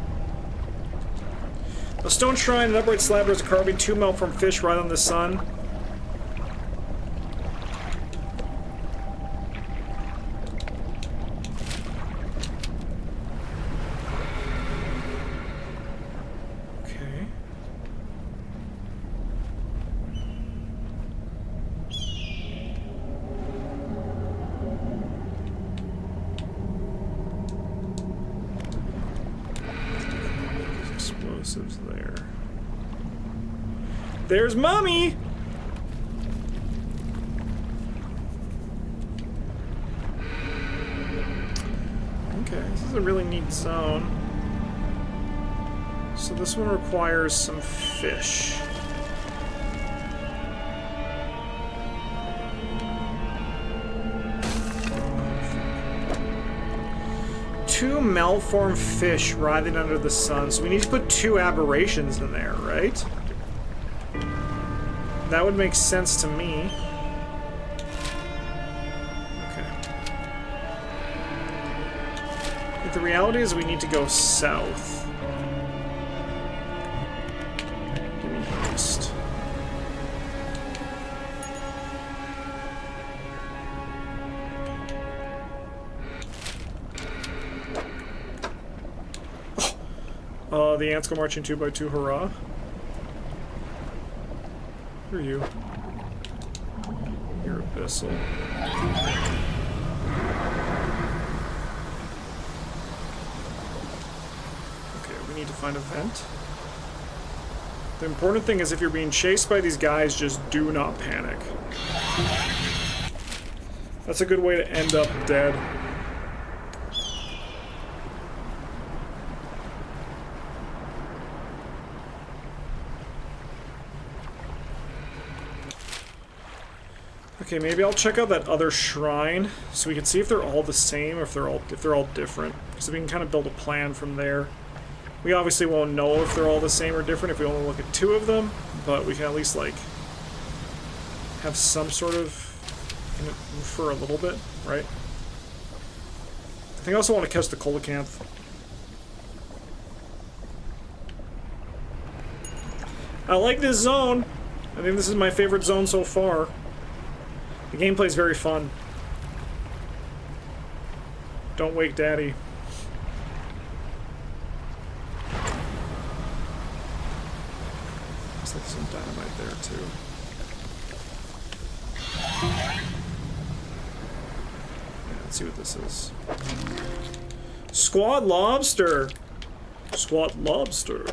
A stone shrine, an upright slab, there's a carving, 2 malformed fish right on the sun. Okay. Explosives there. There's Mommy! Okay, this is a really neat zone. So this one requires some fish. Two malformed fish writhing under the sun. So we need to put 2 aberrations in there, right? That would make sense to me. Okay. But the reality is we need to go south. Give me haste. Oh. The ants go marching 2 by 2, hurrah. Who are you? You're Abyssal. Okay, we need to find a vent. The important thing is if you're being chased by these guys, just do not panic. That's a good way to end up dead. Okay, maybe I'll check out that other shrine so we can see if they're all the same or if they're all different. So we can kind of build a plan from there. We obviously won't know if they're all the same or different if we only look at 2 of them, but we can at least like have some sort of for a little bit, right? I think I also want to catch the coelacanth. I like this zone. I think this is my favorite zone so far. The gameplay is very fun. Don't wake Daddy. Looks like some dynamite there too. Yeah, let's see what this is. Squat lobster. Squat lobster.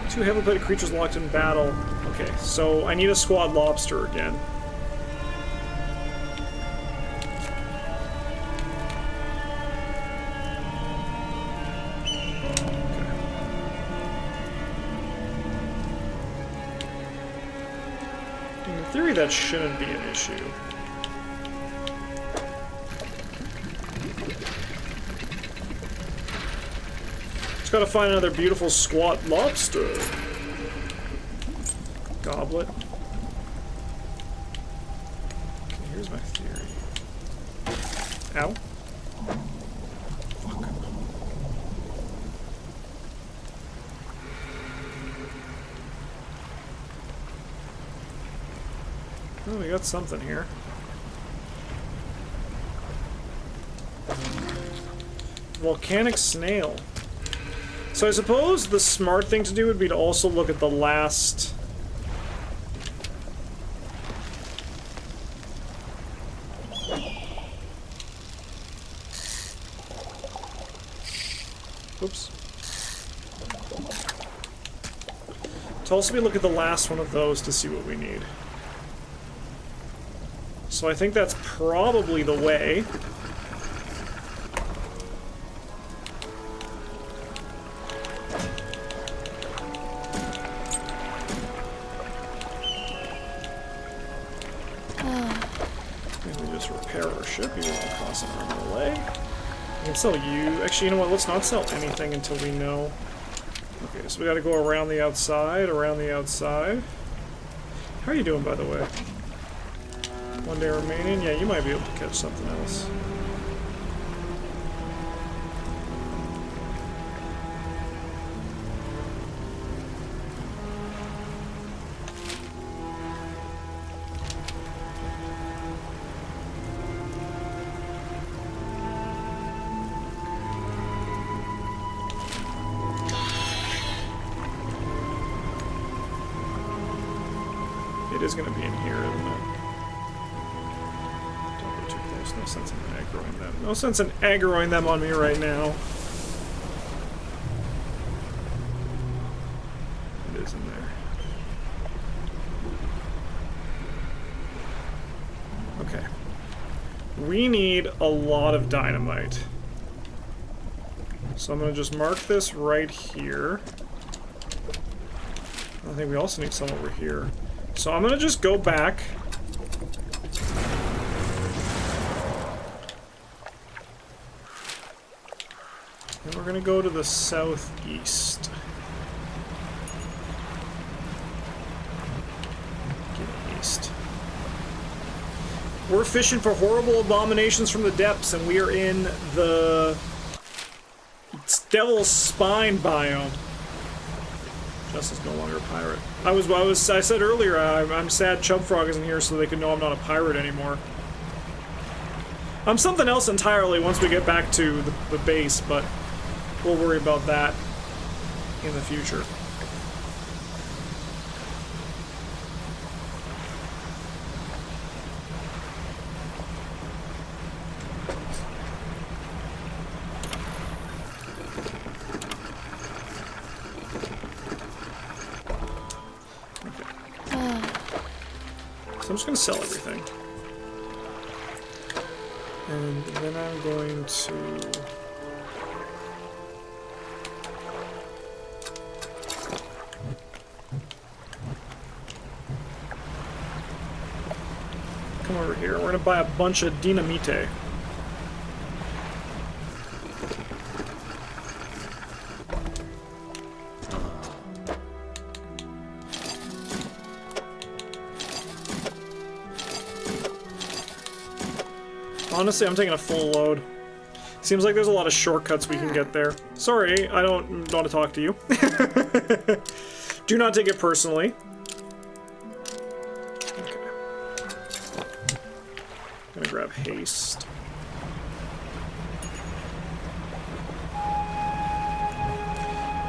Two heavily plated creatures locked in battle. Okay, so I need a squad lobster again. Okay. In theory, that shouldn't be an issue. Gotta find another beautiful squat lobster. Goblet. Okay, here's my theory. Ow. Fuck. Oh, we got something here. Volcanic snail. So I suppose the smart thing to do would be to also look at the last... Oops. To also be look at the last one of those to see what we need. So I think that's probably the way. Maybe just repair our ship. You don't cost an arm and a leg. We can sell you. Actually, you know what? Let's not sell anything until we know. Okay, so we gotta go around the outside, around the outside. How are you doing, by the way? 1 day remaining? Yeah, you might be able to catch something else. It is going to be in here, isn't it? Don't go too close. No sense in aggroing them. No sense in aggroing them on me right now. It is in there. Okay. We need a lot of dynamite. So I'm going to just mark this right here. I think we also need some over here. So I'm gonna just go back. And we're gonna go to the southeast. Get east. We're fishing for horrible abominations from the depths, and we are in the Devil's Spine biome. Jess is no longer a pirate. I said earlier, I'm sad Chubfrog isn't here so they can know I'm not a pirate anymore. I'm something else entirely once we get back to the base, but we'll worry about that in the future. I'm just going to sell everything. And then I'm going to... come over here. We're going to buy a bunch of dynamite. Honestly, I'm taking a full load. Seems like there's a lot of shortcuts we can get there. Sorry, I don't want to talk to you. Do not take it personally. Okay. I'm gonna grab haste.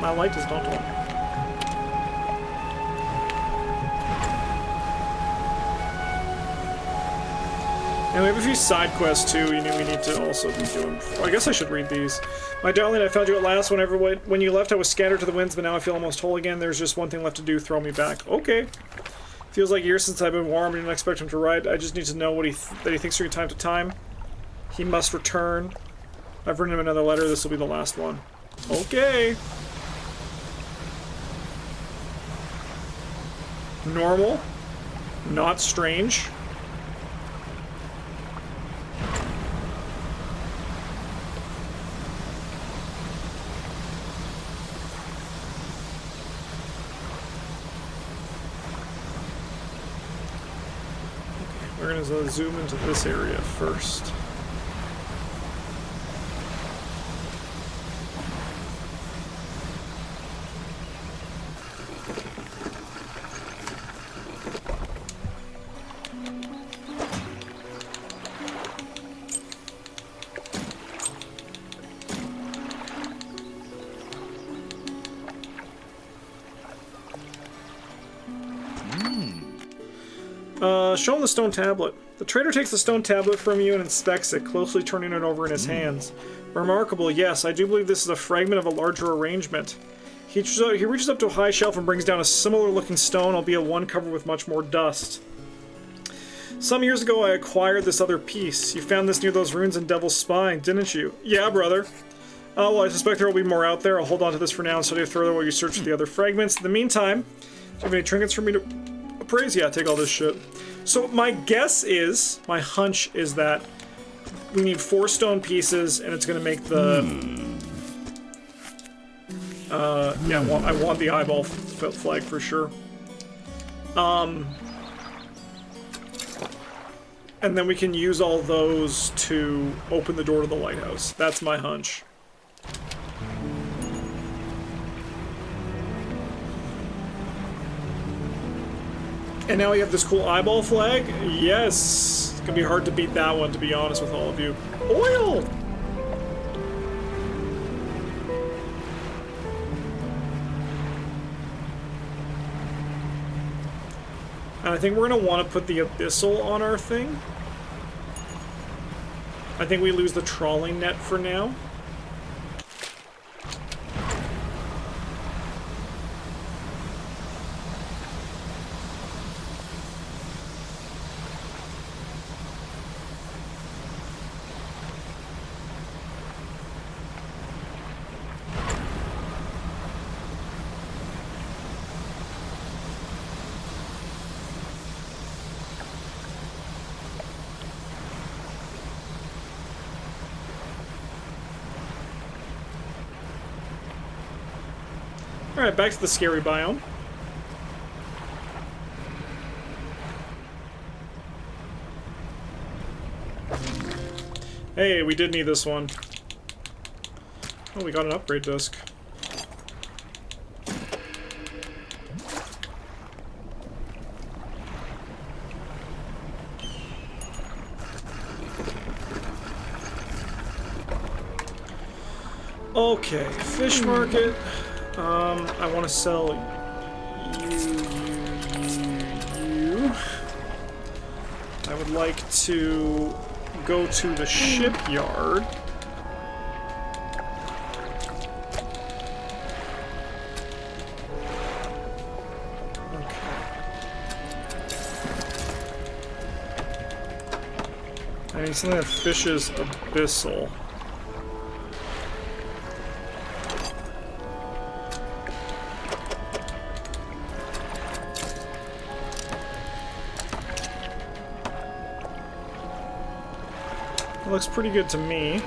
My light does not work. And we have a few side quests too we need to also be doing. I guess I should read these. My darling, I found you at last. When you left, I was scattered to the winds, but now I feel almost whole again. There's just one thing left to do. Throw me back. Okay. Feels like years since I've been warm. I didn't expect him to ride. I just need to know what that he thinks from time to time. He must return. I've written him another letter. This will be the last one. Okay. Normal. Not strange. We're going to zoom into this area first. Show him the stone tablet. The trader takes the stone tablet from you and inspects it, closely turning it over in his hands. Remarkable, yes, I do believe this is a fragment of a larger arrangement. He reaches up to a high shelf and brings down a similar-looking stone, albeit one covered with much more dust. Some years ago, I acquired this other piece. You found this near those ruins in Devil's Spine, didn't you? Yeah, brother. Well, I suspect there will be more out there. I'll hold on to this for now and study it further while you search for the other fragments. In the meantime, do you have any trinkets for me to appraise? Yeah, take all this shit. So my guess is, my hunch is that we need 4 stone pieces, and it's going to make the... yeah, I want the eyeball flag for sure. And then we can use all those to open the door to the lighthouse. That's my hunch. And now we have this cool eyeball flag? Yes! It's gonna be hard to beat that one, to be honest with all of you. Oil! And I think we're gonna want to put the abyssal on our thing. I think we lose the trawling net for now. Alright, back to the scary biome. Hey, we did need this one. Oh, we got an upgrade disc. Okay, fish market. I want to sell you. I would like to go to the shipyard. Okay. I need something that fishes abyssal. Looks pretty good to me.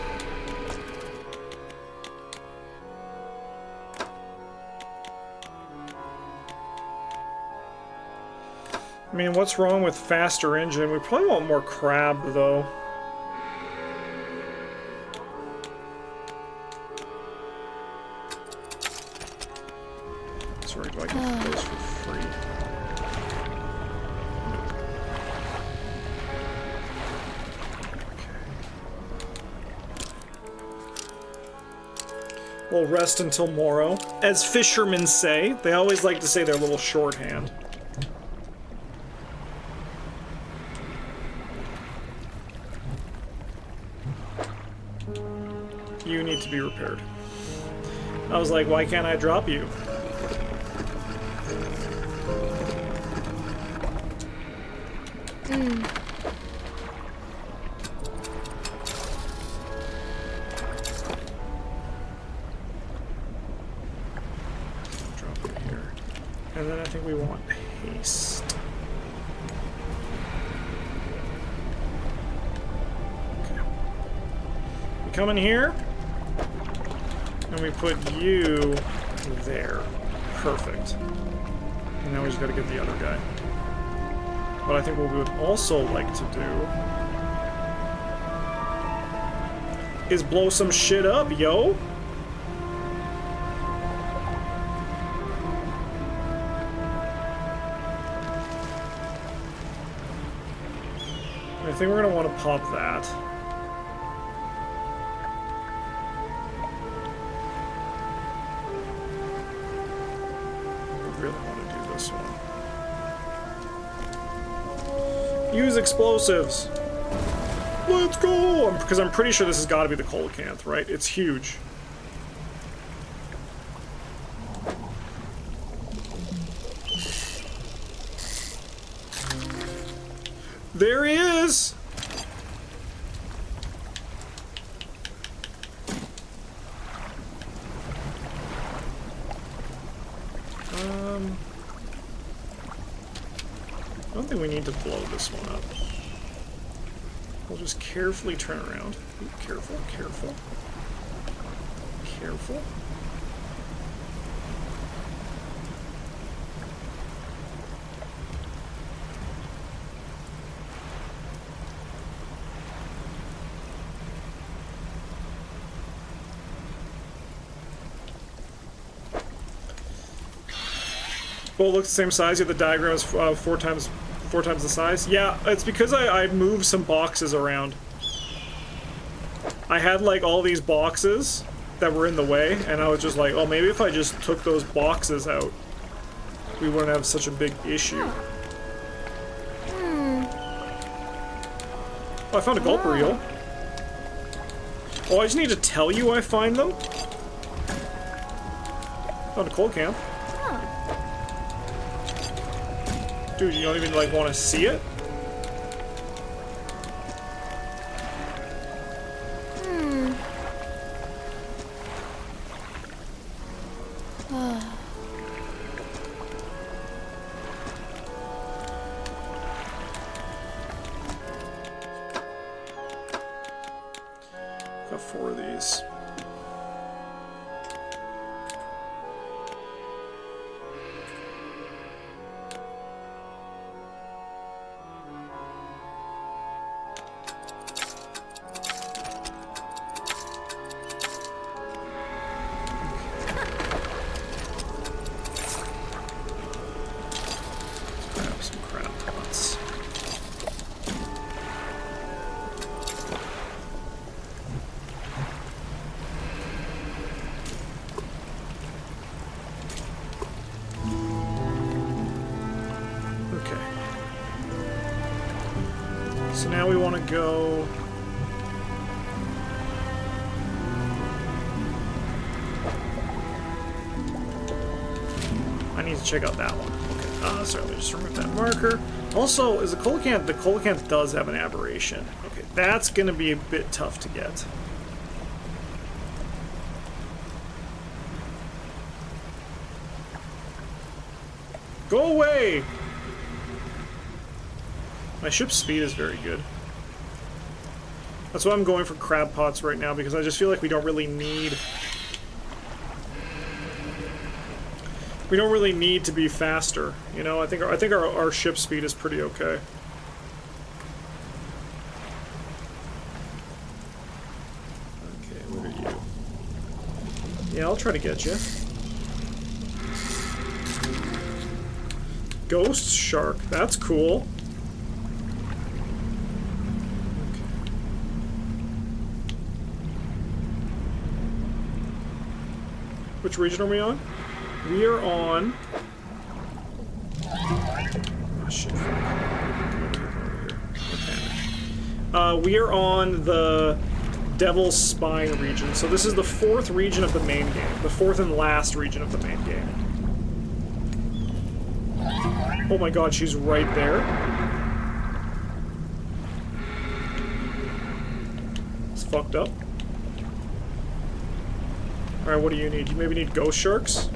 I mean, what's wrong with faster engine? We probably want more crab, though. Sorry, do I get those for free? We'll rest until morrow. As fishermen say, they always like to say their little shorthand. You need to be repaired. I was like, why can't I drop you? And then I think we want haste. Okay. We come in here, and we put you there. Perfect. And now we just gotta get the other guy. What I think what we would also like to do is blow some shit up, yo! I think we're going to want to pop that. I really want to do this one. Use explosives. Let's go! Because I'm pretty sure this has got to be the coelacanth, right? It's huge. There he is! I don't think we need to blow this one up. We'll just carefully turn around. Ooh, careful, careful. Careful. Well, it looks the same size. Yeah, the diagram is four times the size. Yeah, it's because I moved some boxes around. I had like all these boxes that were in the way, and I was just like, oh, maybe if I just took those boxes out, we wouldn't have such a big issue. Oh, I found a gulp reel. Oh, I just need to tell you I find them? Found a coelacanth. Dude, you don't even, like, want to see it? Got 4 of these. So now we want to go... I need to check out that one. Okay, sorry, let me just remove that marker. Also, is the coelacanth does have an aberration. Okay, that's going to be a bit tough to get. Go away! My ship's speed is very good. That's why I'm going for crab pots right now, because I just feel like we don't really need... We don't really need to be faster, you know? I think our ship speed is pretty okay. Okay, what are you? Yeah, I'll try to get you. Ghost shark, that's cool. Which region are we on? We are on... Oh, shit. We are on the Devil's Spine region. So this is the 4th region of the main game. The 4th and last region of the main game. Oh my god, she's right there. It's fucked up. Alright, what do you need? You maybe need ghost sharks?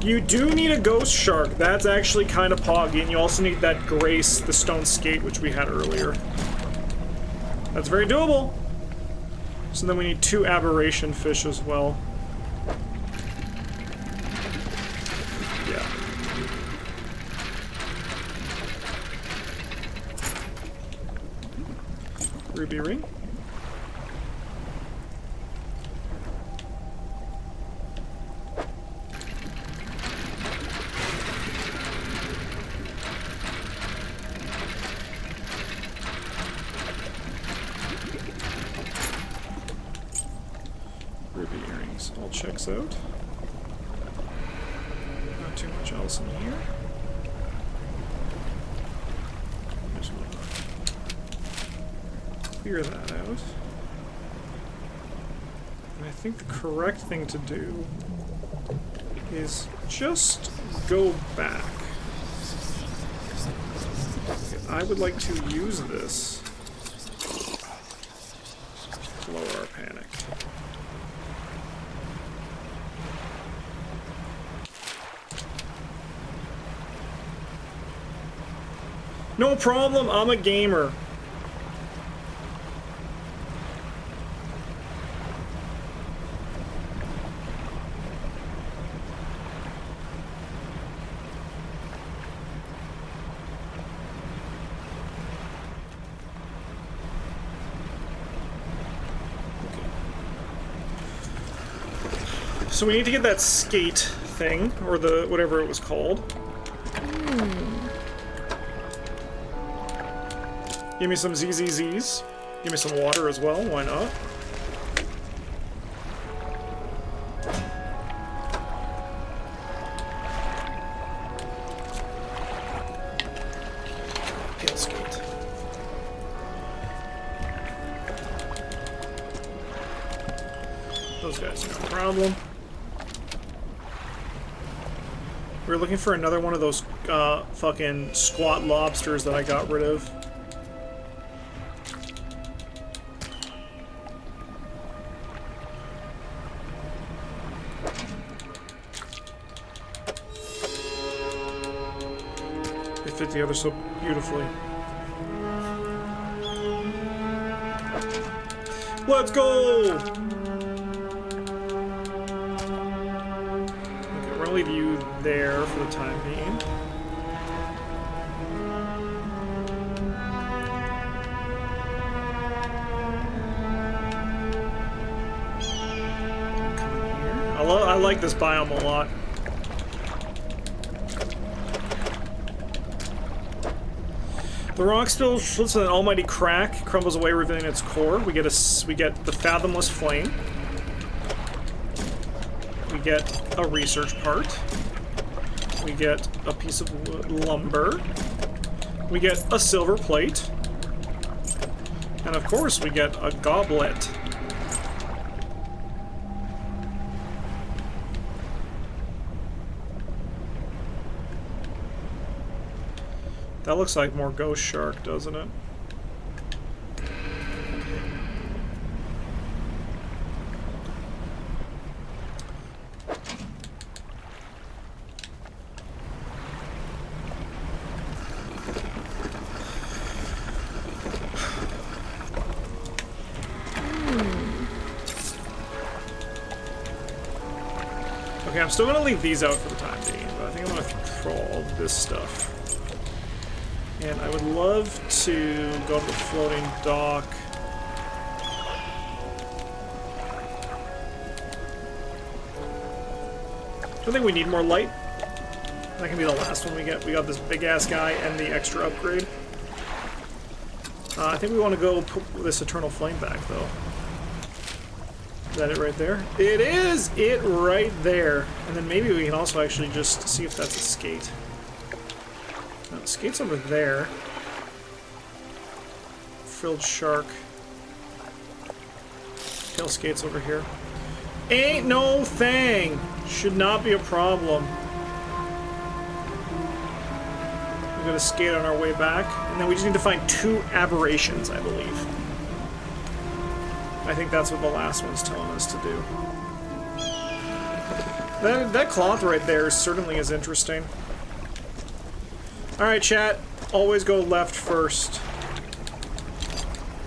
You do need a ghost shark. That's actually kind of poggy, and you also need that Grace, the stone skate, which we had earlier. That's very doable. So then we need 2 aberration fish as well. Yeah. Ruby ring. All checks out. Not too much else in here. There's one clear that out. And I think the correct thing to do is just go back. Okay, I would like to use this to lower our panic. No problem, I'm a gamer. So we need to get that skate thing, or the whatever it was called. Give me some ZZZs. Give me some water as well, why not? Tail skate. Those guys, no problem. We were looking for another one of those fucking squat lobsters that I got rid of. They fit together so beautifully. Let's go! We're gonna leave you there for the time being. Come in here. I like this biome a lot. The rock spill splits with an almighty crack, crumbles away, revealing its core. We get the fathomless flame. We get a research part. We get a piece of lumber. We get a silver plate. And of course we get a goblet. That looks like more ghost shark, doesn't it? Okay, I'm still gonna leave these out for the time being, but I think I'm gonna throw all of this stuff. And I would love to go to the floating dock. I don't think we need more light. That can be the last one we get. We got this big-ass guy and the extra upgrade. I think we want to go put this Eternal Flame back, though. Is that it right there? It is it right there. And then maybe we can also actually just see if that's a skate. No, skate's over there. Frilled shark. Tail skate's over here. Ain't no thing! Should not be a problem. We're gonna skate on our way back. And then we just need to find 2 aberrations, I believe. I think that's what the last one's telling us to do. That cloth right there certainly is interesting. Alright, chat. Always go left first.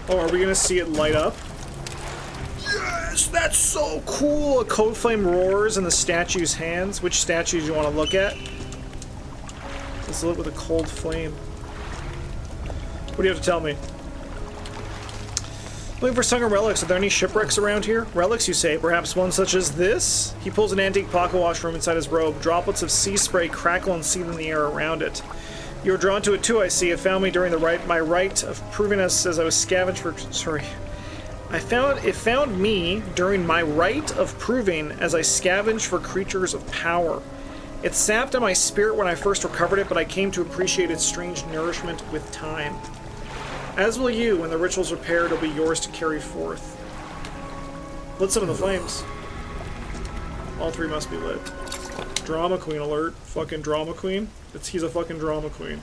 Oh, are we gonna see it light up? Yes! That's so cool! A code flame roars in the statue's hands. Which statues do you want to look at? Let's look with a cold flame. What do you have to tell me? Looking for sunken relics. Are there any shipwrecks around here? Relics, you say? Perhaps one such as this? He pulls an antique pocket wash from inside his robe. Droplets of sea spray crackle and seethe in the air around it. You were drawn to it too, I see. It found me during my rite of proving us as I was scavenged for... Sorry. It found me during my rite of proving as I scavenged for creatures of power. It sapped at my spirit when I first recovered it, but I came to appreciate its strange nourishment with time. As will you. When the ritual's repaired, it'll be yours to carry forth. Lit some of the flames. All 3 must be lit. Drama queen alert. Fucking drama queen. He's a fucking drama queen.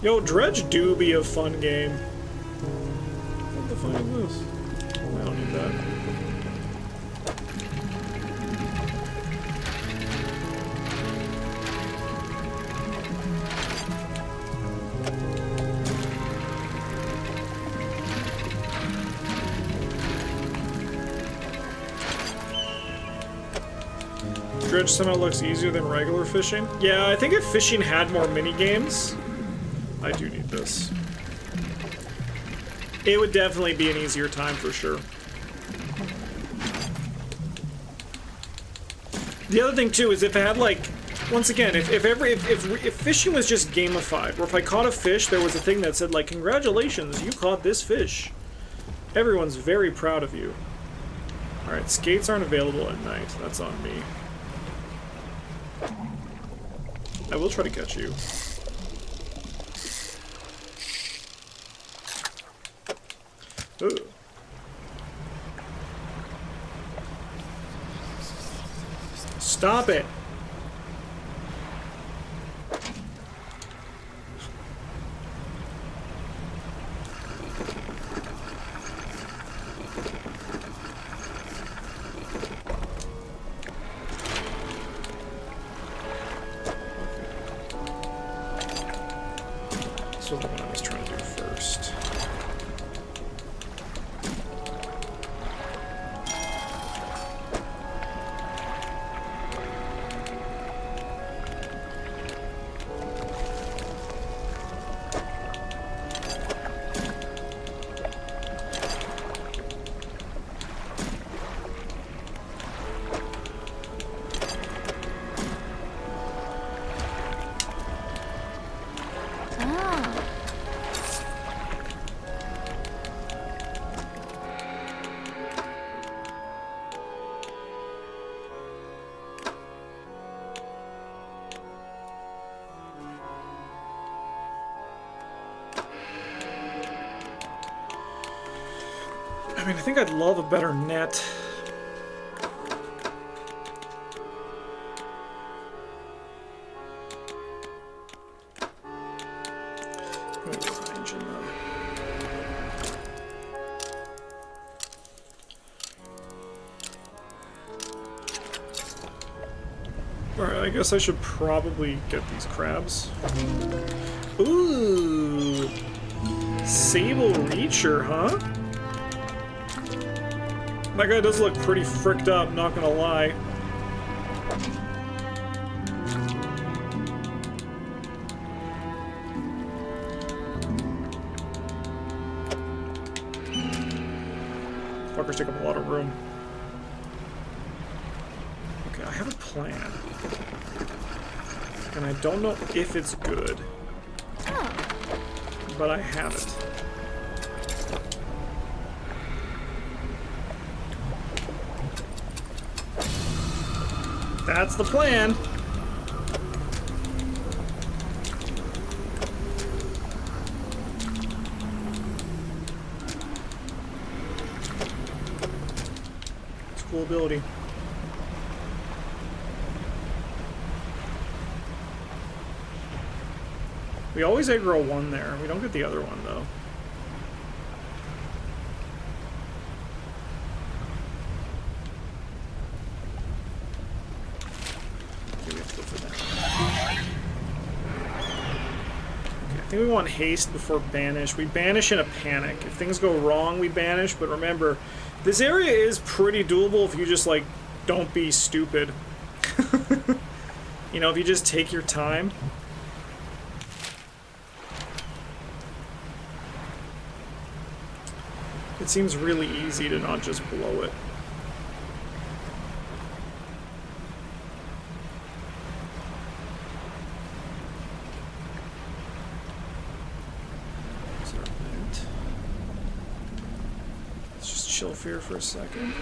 Yo, Dredge do be a fun game. What the fuck is this? I don't need that. Dredge somehow looks easier than regular fishing. Yeah, I think if fishing had more mini games, I do need this. It would definitely be an easier time for sure. The other thing too is if it had like, once again, if fishing was just gamified, or if I caught a fish, there was a thing that said like, congratulations, you caught this fish. Everyone's very proud of you. Alright, skates aren't available at night. That's on me. I will try to catch you. Ooh. Stop it! So what I was trying to do first. I mean, I think I'd love a better net. Alright, I guess I should probably get these crabs. Ooh! Sable Reacher, huh? That guy does look pretty fricked up, not gonna lie. Fuckers take up a lot of room. Okay, I have a plan. And I don't know if it's good. But I have it. That's the plan. It's a cool ability. We always aggro one there. We don't get the other one though. We want haste before banish. We banish in a panic. If things go wrong, we banish, but remember, this area is pretty doable if you just, like, don't be stupid. You know, if you just take your time. It seems really easy to not just blow it. Chill fear for a second.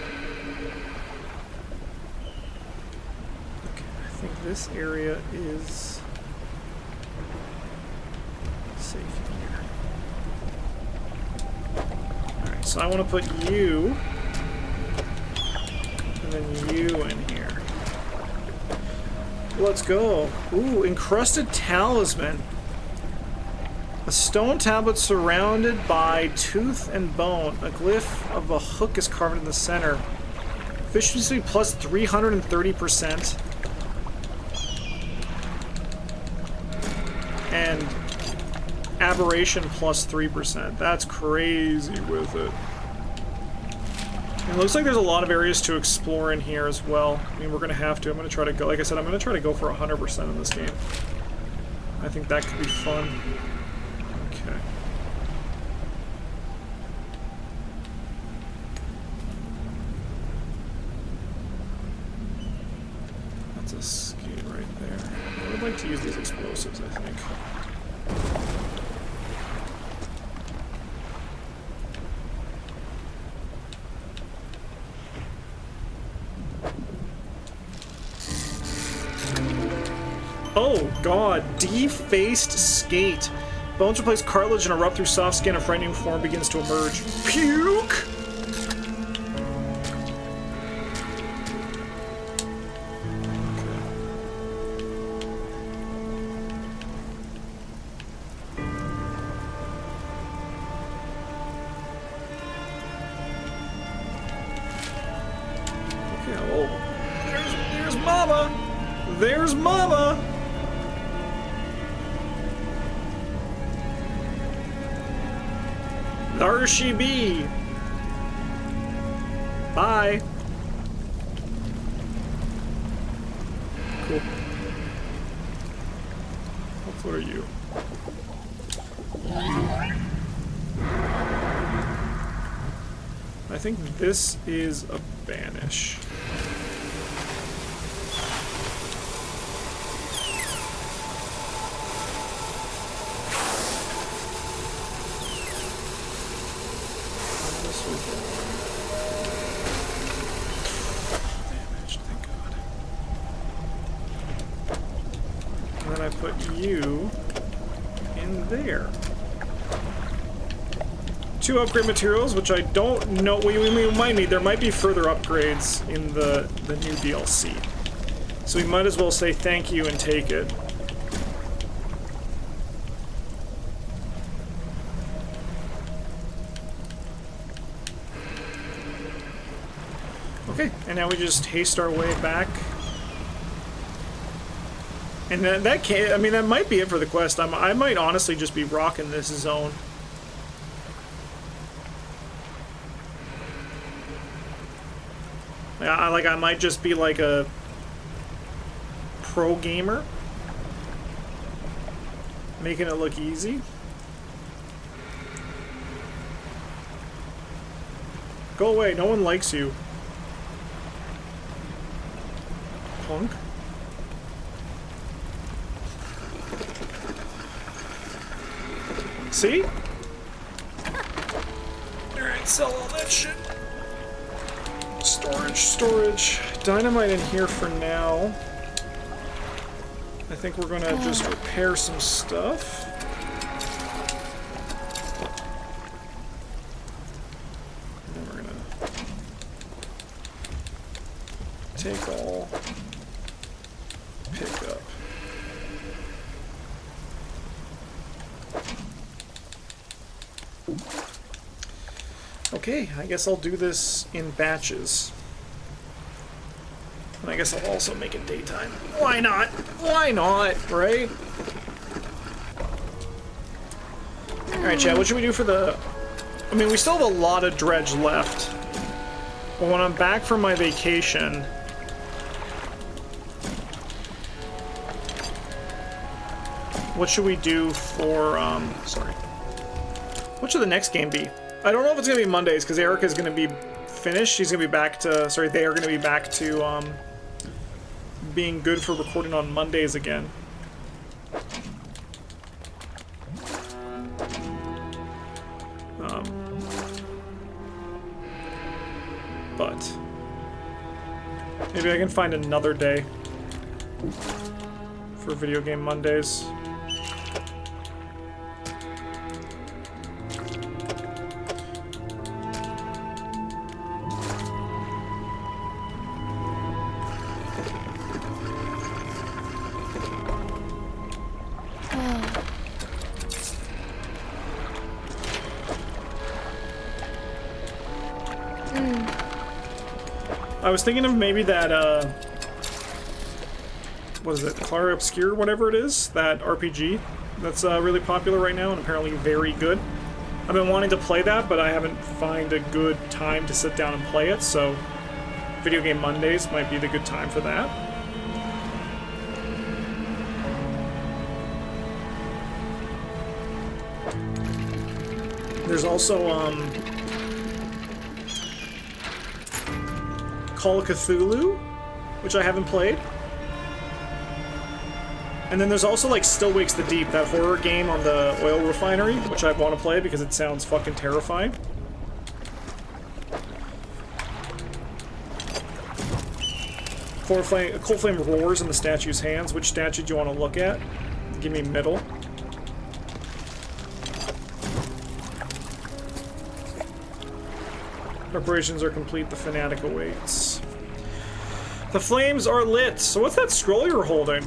this area is safe here. Alright, so I want to put you and then you in here. Let's go. Ooh, encrusted talisman. A stone tablet surrounded by tooth and bone. A glyph of a hook is carved in the center. Efficiency plus 330%. And aberration plus 3%. That's crazy with it. It looks like there's a lot of areas to explore in here as well. I mean, we're going to have to. I'm going to try to go, like I said, I'm going to try to go for 100% in this game. I think that could be fun. Okay. That's a skate right there. I would like to use these explosives, I think. Oh god, defaced skate. Bones replace cartilage and erupt through soft skin. A frightening form begins to emerge. Puke! Okay, oh, there's Mama! There's Mama! There she be. Bye. Cool. What are you? I think this is a banish. You in there. 2 upgrade materials, which I don't know we might need. There might be further upgrades in the new DLC. So we might as well say thank you and take it. Okay, and now we just haste our way back. And that can't, I mean, that might be it for the quest. I might honestly just be rocking this zone. I might just be like a pro gamer. Making it look easy. Go away, no one likes you. Punk. See? Alright, sell all that shit. Storage. Dynamite in here for now. I think we're gonna just repair some stuff. And then we're gonna take all, pick up. Okay, I guess I'll do this in batches. And I guess I'll also make it daytime. Why not? Why not, right? Alright, chat, what should we do for the... I mean, we still have a lot of dredge left. But when I'm back from my vacation... What should we do for, sorry. What should the next game be? I don't know if it's going to be Mondays, because Erica's going to be finished. She's going to be back to... Sorry, they are going to be back to, being good for recording on Mondays again. But... Maybe I can find another day. for Video Game Mondays. I was thinking of maybe that, what is it, Claria Obscure, whatever it is, that RPG that's really popular right now and apparently very good. I've been wanting to play that, but I haven't found a good time to sit down and play it, so Video Game Mondays might be the good time for that. There's also, Call of Cthulhu, which I haven't played. And then there's also like Still Wakes the Deep, that horror game on the oil refinery, which I want to play because it sounds fucking terrifying. Cold flame roars in the statue's hands. Which statue do you want to look at? Give me middle. Preparations are complete. The fanatic awaits. The flames are lit. So what's that scroll you're holding?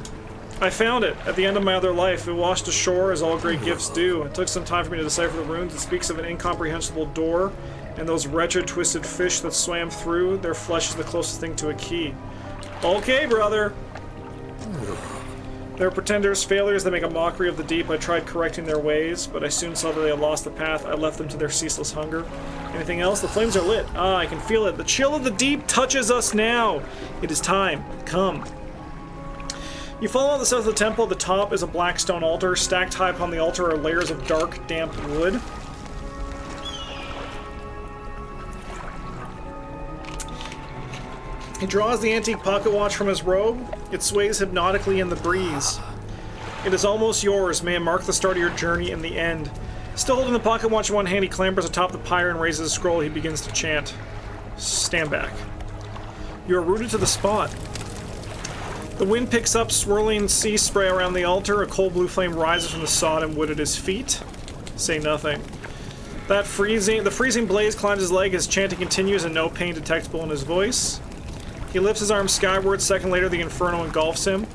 I found it at the end of my other life. It washed ashore as all great gifts do. It took some time for me to decipher the runes. It speaks of an incomprehensible door and those wretched twisted fish that swam through. Their flesh is the closest thing to a key. Okay, brother. They're pretenders, failures that make a mockery of the deep. I tried correcting their ways, but I soon saw that they had lost the path. I left them to their ceaseless hunger. Anything else? The flames are lit. Ah, I can feel it. The chill of the deep touches us now. It is time. Come. You follow on the south of the temple. At the top is a black stone altar. Stacked high upon the altar are layers of dark, damp wood. He draws the antique pocket watch from his robe. It sways hypnotically in the breeze. It is almost yours. May it mark the start of your journey and the end. Still holding the pocket watch in one hand, he clambers atop the pyre and raises a scroll. He begins to chant. Stand back. You are rooted to the spot. The wind picks up swirling sea spray around the altar. A cold blue flame rises from the sod and wood at his feet. Say nothing. The freezing blaze climbs his leg as chanting continues and no pain detectable in his voice. He lifts his arm skyward. Second later, the inferno engulfs him.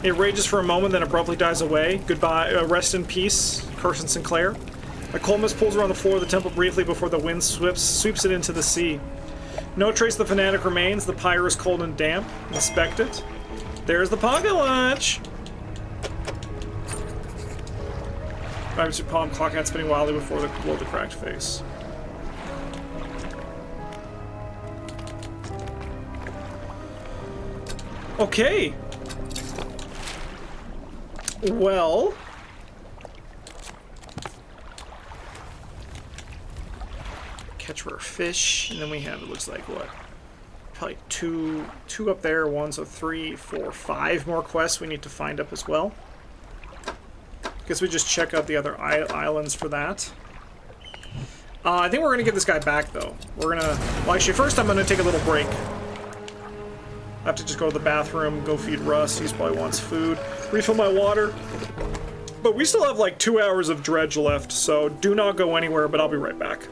It rages for a moment, then abruptly dies away. Goodbye, rest in peace, Carson Sinclair. A cold mist pulls around the floor of the temple briefly before the wind sweeps it into the sea. No trace of the fanatic remains. The pyre is cold and damp. Inspect it. There's the pocket watch! Vibes your palm, clock hand spinning wildly below the cracked face. Okay. Well. Catch rare fish, and then we have, it looks like, what? Probably two up there, one, so 3, 4, 5 more quests we need to find up as well. Guess we just check out the other islands for that. I think we're gonna get this guy back, though. We're gonna, well, actually, first I'm gonna take a little break. I have to just go to the bathroom, go feed Russ. He probably wants food. Refill my water. But we still have like 2 hours of Dredge left, so do not go anywhere, but I'll be right back.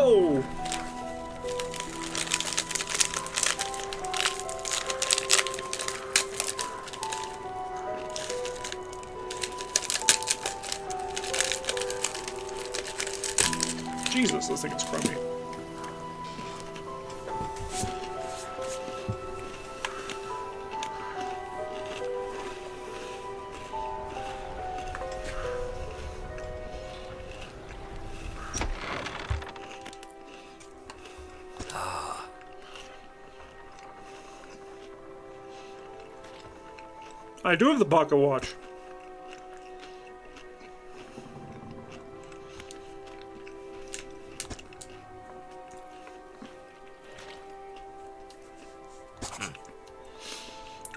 go! Jesus, this thing is crummy. I do have the pocket watch.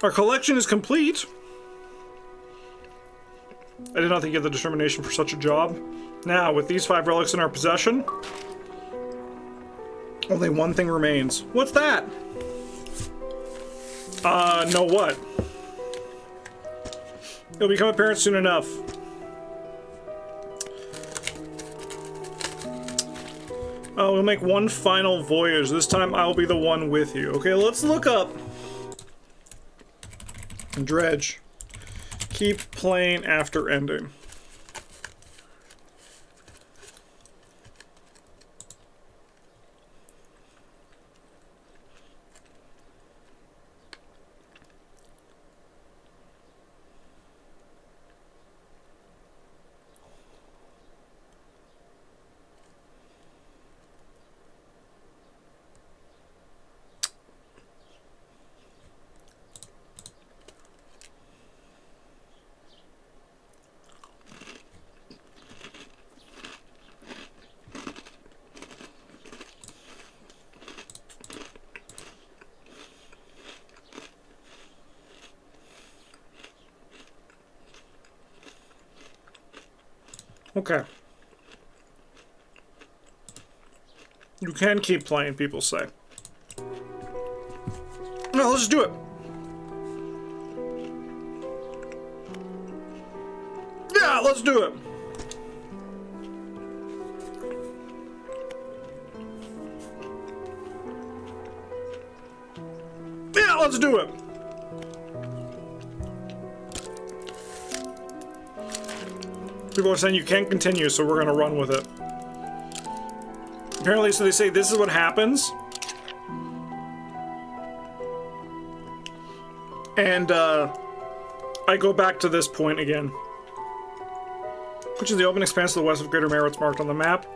Our collection is complete. I did not think you had the determination for such a job. Now, with these 5 relics in our possession, only one thing remains. What's that? No what? It'll become apparent soon enough. We'll make one final voyage. This time I'll be the one with you. Okay, let's look up. Dredge. Keep playing after ending. Okay. You can keep playing, people say. No, let's do it. Yeah, let's do it. Yeah, let's do it. People are saying you can't continue, so we're gonna run with it. Apparently, so they say this is what happens. And, I go back to this point again. Which is the open expanse to the west of Greater Marrow. It's marked on the map.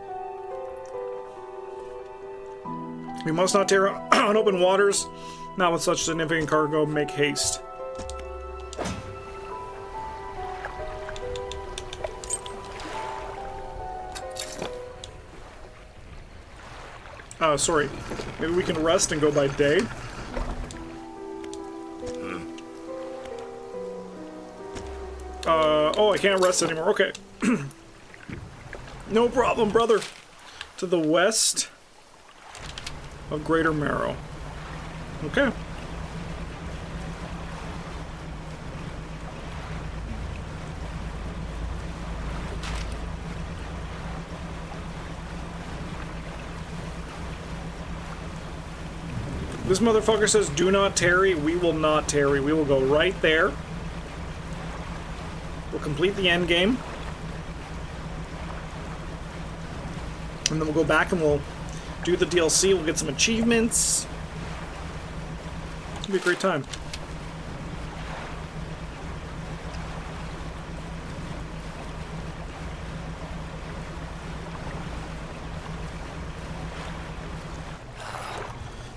We must not tear on open waters. Not with such significant cargo. Make haste. Sorry. Maybe we can rest and go by day? Oh, I can't rest anymore. Okay. No problem, brother. To the west of Greater Marrow. Okay. This motherfucker says, do not tarry. We will not tarry. We will go right there. We'll complete the end game. And then we'll go back and we'll do the DLC. We'll get some achievements. It'll be a great time.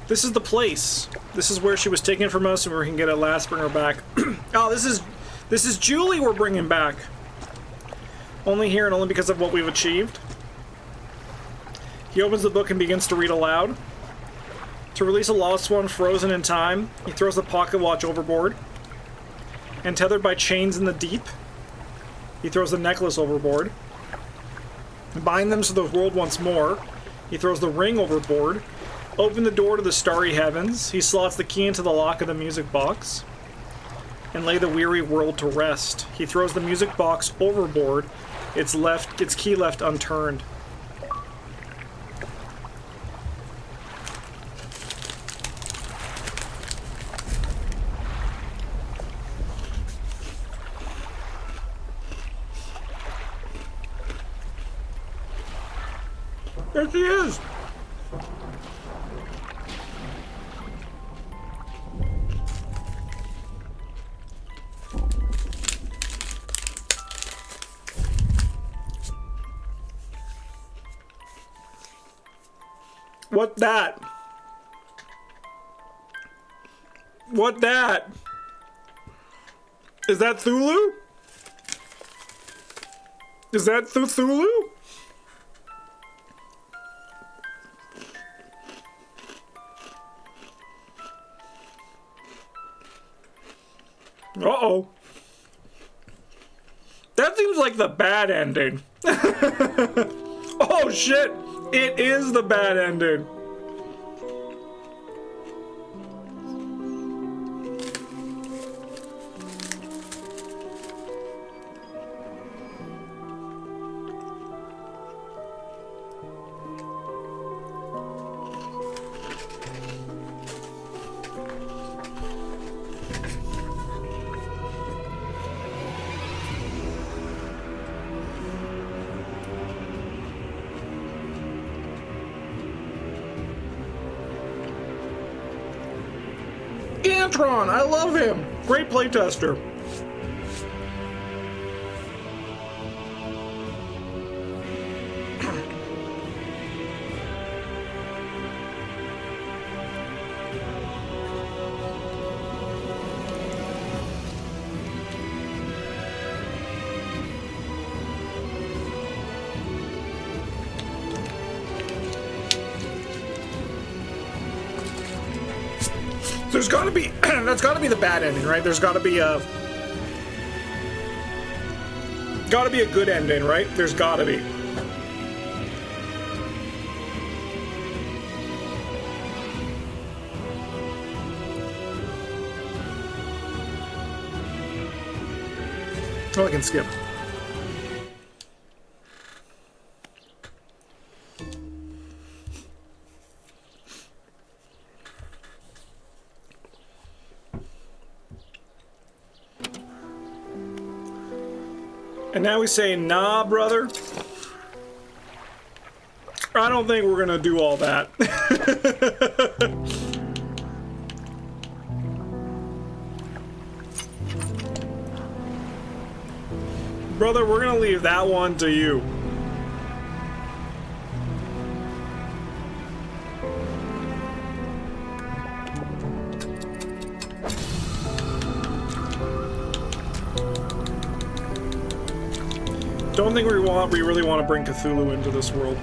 This is the place. This is where she was taken from us, and we can get at last bring her back. Oh, this is Julie we're bringing back. Only here and only because of what we've achieved. He opens the book and begins to read aloud. To release a lost one frozen in time, he throws the pocket watch overboard. And tethered by chains in the deep, he throws the necklace overboard. Bind them to the world once more, he throws the ring overboard. Open the door to the starry heavens, he slots the key into the lock of the music box. And lay the weary world to rest. He throws the music box overboard, its key left unturned. Yes, he is. What that? What that? Is that Thulu? Is that Thulu? Uh-oh. That seems like the bad ending. Oh shit! It is the bad ending. Antron, I love him. Great playtester. There's gotta be, that's gotta be the bad ending, right? There's gotta be a good ending, right? There's gotta be. Oh, I can skip. And now we say, nah, brother. I don't think we're gonna do all that. Brother, we're gonna leave that one to you. Don't think we really want to bring Cthulhu into this world.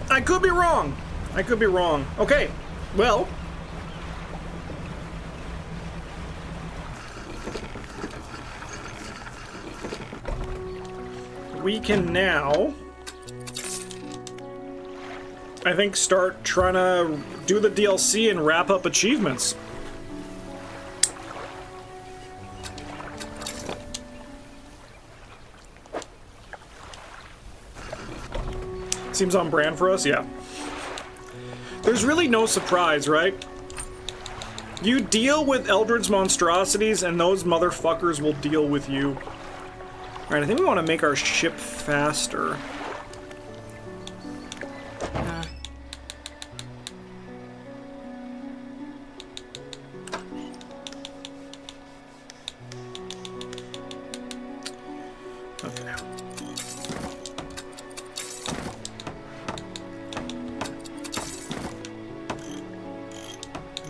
I could be wrong. I could be wrong. Okay, well. We can now, I think, start trying to do the DLC and wrap up achievements. Seems on brand for us, yeah. There's really no surprise, right? You deal with Eldred's monstrosities, and those motherfuckers will deal with you. Alright, I think we want to make our ship faster.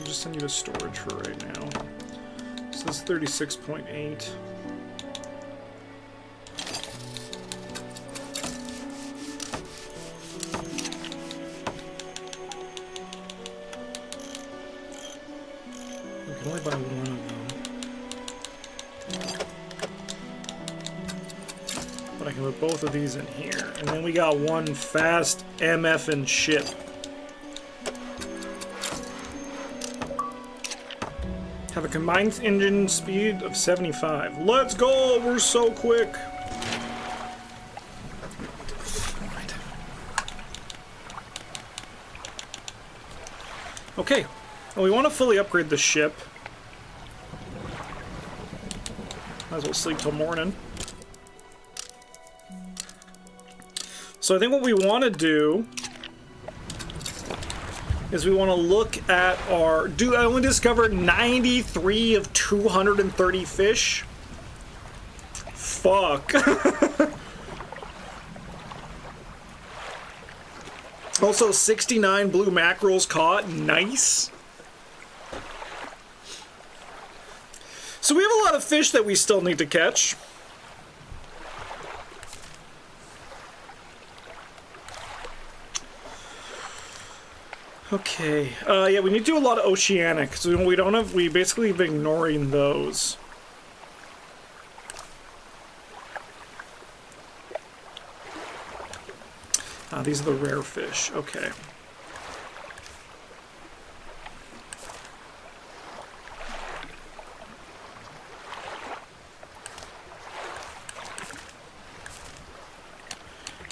Send you to storage for right now. So this is 36.8. We can only buy one of them. But I can put both of these in here. And then we got one fast MFing ship. Have a combined engine speed of 75. Let's go! We're so quick! Right. Okay. Well, we want to fully upgrade the ship. Might as well sleep till morning. So I think what we want to do is we want to look at our... Dude, I only discovered 93 of 230 fish. Fuck. Also, 69 blue mackerels caught. Nice. So we have a lot of fish that we still need to catch. Okay, yeah, we need to do a lot of oceanic, so we basically have been ignoring those. These are the rare fish, okay.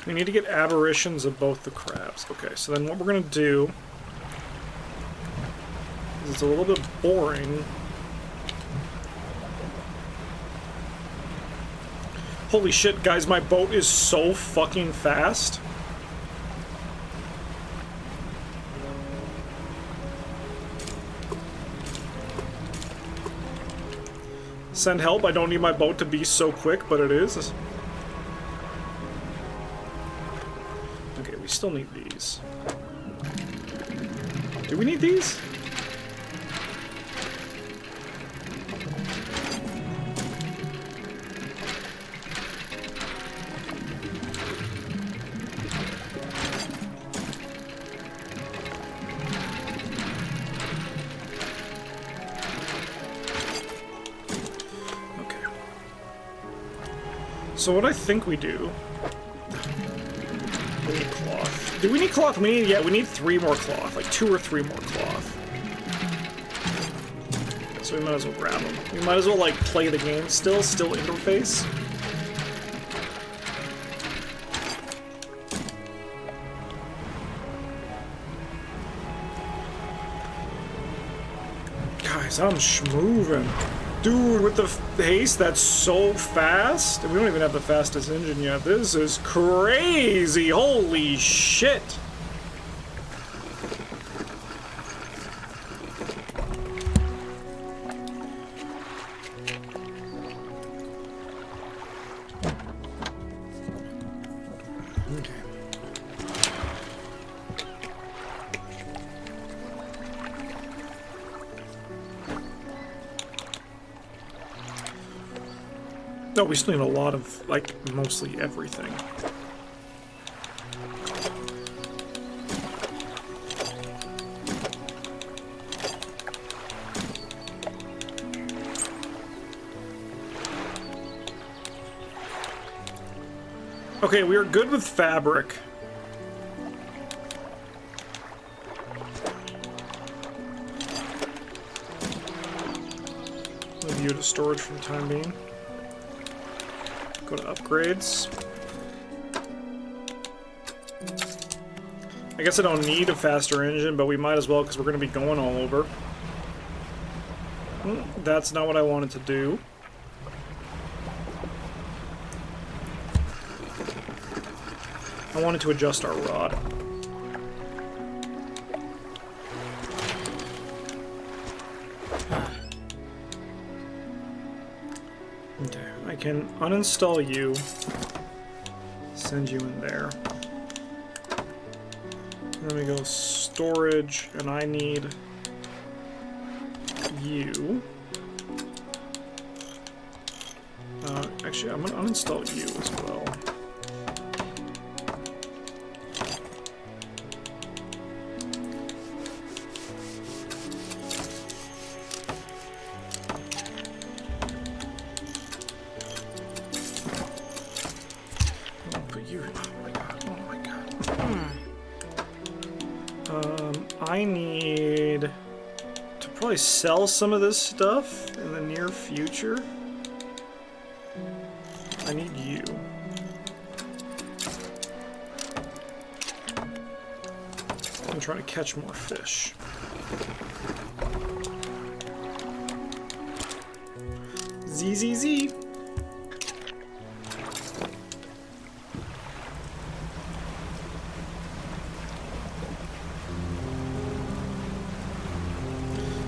We need to get aberrations of both the crabs. Okay, so then what we're gonna do... It's a little bit boring. Holy shit, guys, my boat is so fucking fast. Send help. I don't need my boat to be so quick, but it is. Okay, we still need these. Do we need these? So what I think we do... We need cloth. Do we need cloth? Yeah, we need 3 more cloth. Like 2 or 3 more cloth. So we might as well grab them. We might as well, like, play the game still interface. Guys, I'm schmoovin'. Dude, with the haste, that's so fast. And we don't even have the fastest engine yet. This is crazy. Holy shit. No, we still need a lot of, like, mostly everything. Okay, we are good with fabric. Move you to storage for the time being. Go to upgrades. I guess I don't need a faster engine, but we might as well because we're going to be going all over. That's not what I wanted to do. I wanted to adjust our rod. Okay, I can uninstall you, send you in there. And then we go storage, and I need you. Actually, I'm gonna uninstall you as well. I need to probably sell some of this stuff in the near future. I need you. I'm trying to catch more fish. Z.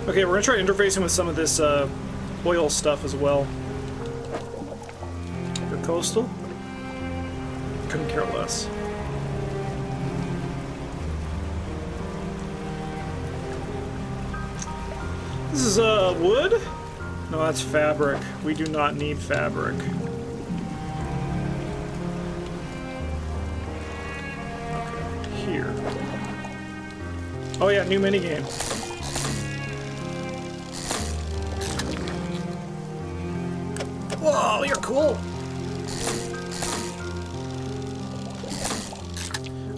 Okay, we're gonna try interfacing with some of this oil stuff as well. The coastal? Couldn't care less. This is wood? No, that's fabric. We do not need fabric. Okay, here. Oh yeah, new minigame. Whoa, you're cool.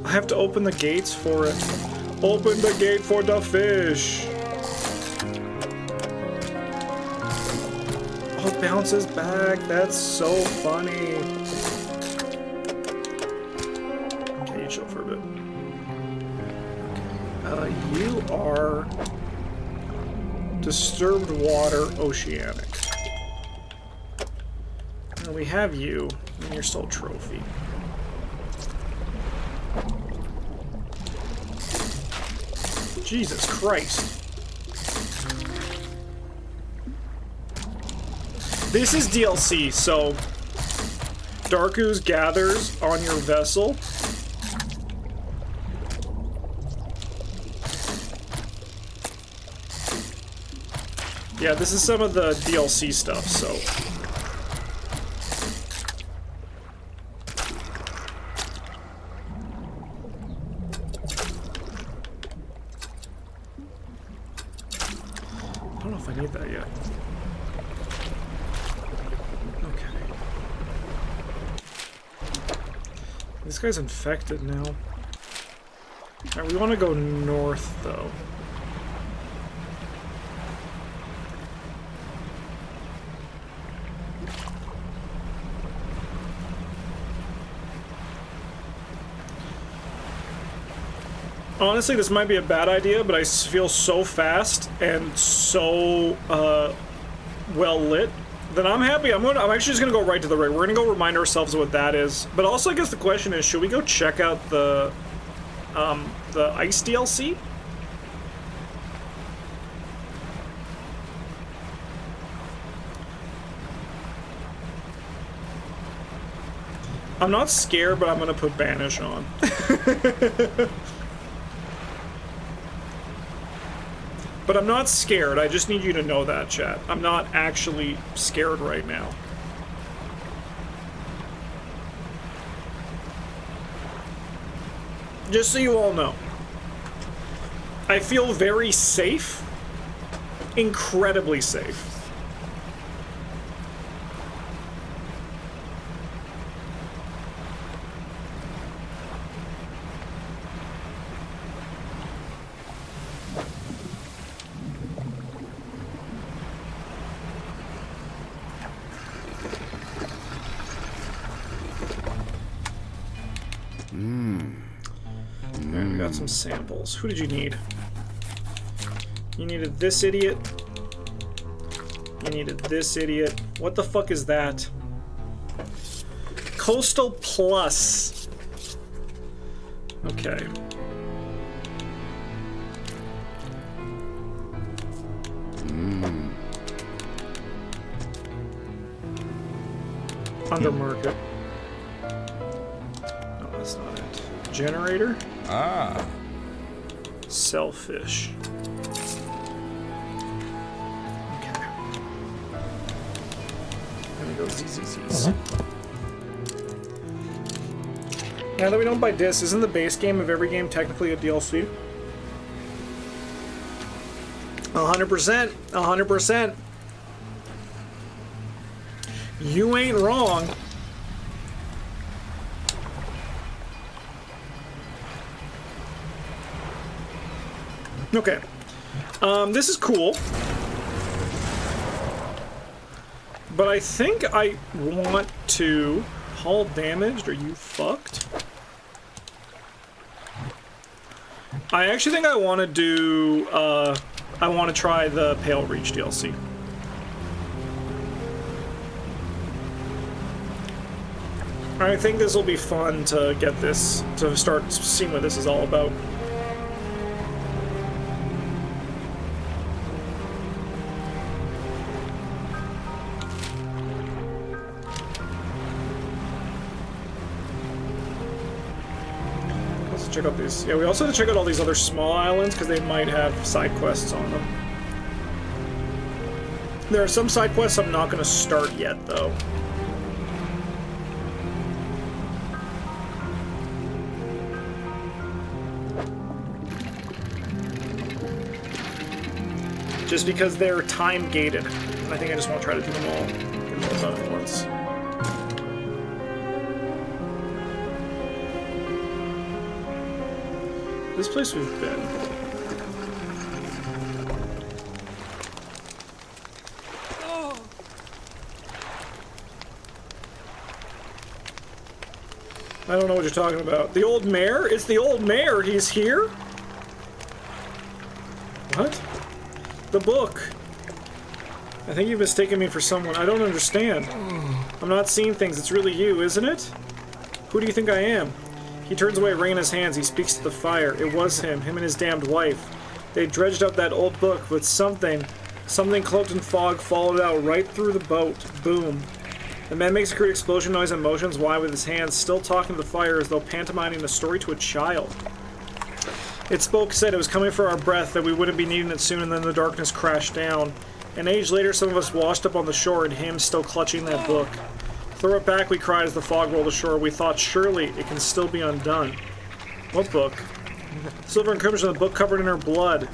I have to open the gates for it. Open the gate for the fish. Oh, it bounces back. That's so funny. Okay, you chill for a bit. Okay. You are disturbed water, oceanic. And we have you and your soul trophy. Jesus Christ. This is DLC, so Dark Ooze gathers on your vessel. Yeah, this is some of the DLC stuff, so. I don't know if I need that yet. Okay. This guy's infected now. Alright, we want to go north, though. Honestly, this might be a bad idea, but I feel so fast and so well lit that I'm happy. I'm actually just gonna go right to the rig. We're gonna go remind ourselves of what that is. But also, I guess the question is, should we go check out the ice DLC? I'm not scared, but I'm gonna put Banish on. But I'm not scared. I just need you to know that, chat. I'm not actually scared right now. Just so you all know. I feel very safe. Incredibly safe. We got some samples. Who did you need? You needed this idiot. You needed this idiot. What the fuck is that? Coastal Plus. Okay. Undermarket. No, that's not it. Generator? Ah. Selfish. Okay. Gonna go ZZZs. Now that we don't buy discs, isn't the base game of every game technically a DLC? 100%. 100%. You ain't wrong. Okay. This is cool. But I think I want to... Hull damaged? Are you fucked? I actually think I want to do... I want to try the Pale Reach DLC. I think this will be fun to get this, to start seeing what this is all about. check out these. Yeah, we also have to check out all these other small islands because they might have side quests on them. There are some side quests I'm not going to start yet, though. Just because they're time-gated. And I think I just want to try to do them all. Get them all done at once. This place we've been. I don't know what you're talking about. The old mayor? It's the old mayor. He's here? What? The book. I think you've mistaken me for someone. I don't understand. I'm not seeing things. It's really you, isn't it? Who do you think I am? He turns away, ring in his hands. He speaks to the fire. It was him and his damned wife. They dredged up that old book with something cloaked in fog followed out right through the boat. Boom. The man makes a crude explosion noise and motions wide with his hands, still talking to the fire as though pantomiming a story to a child. It spoke, said it was coming for our breath, that we wouldn't be needing it soon, and then the darkness crashed down. An age later, some of us washed up on the shore, and him still clutching that book. Throw it back, we cried as the fog rolled ashore. We thought, surely it can still be undone. What book? Silver and crimson, the book covered in her blood.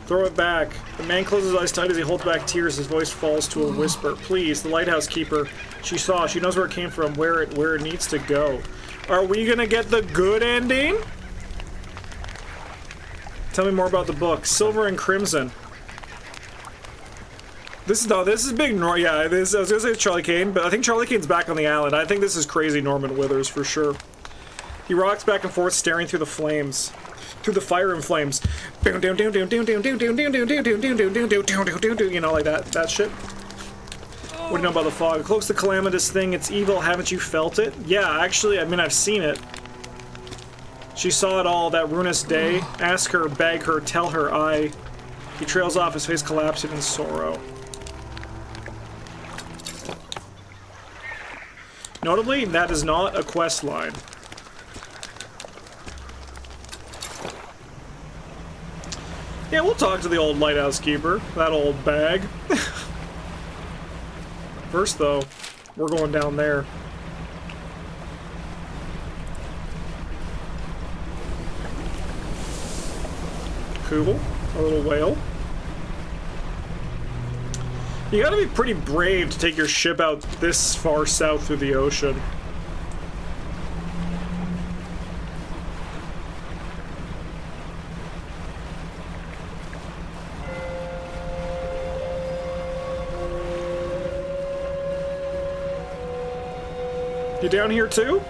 Throw it back. The man closes his eyes tight as he holds back tears. His voice falls to a whisper. Please, the lighthouse keeper. She saw. She knows where it came from, where it needs to go. Are we gonna get the good ending? Tell me more about the book. Silver and crimson. This is big. Yeah, I was gonna say it's Charlie Kane, but I think Charlie Kane's back on the island. I think this is crazy Norman Withers for sure. He rocks back and forth, staring through the flames. Through the fire and flames. You know, like that shit. What do you know about the fog? It cloaks the calamitous thing. It's evil. Haven't you felt it? Yeah, actually, I mean, I've seen it. She saw it all that ruinous day. Ask her, beg her, tell her I... He trails off, his face collapsing in sorrow. Notably, that is not a quest line. Yeah, we'll talk to the old lighthouse keeper. That old bag. First, though, we're going down there. Cool. A little whale. You gotta be pretty brave to take your ship out this far south through the ocean. You down here too?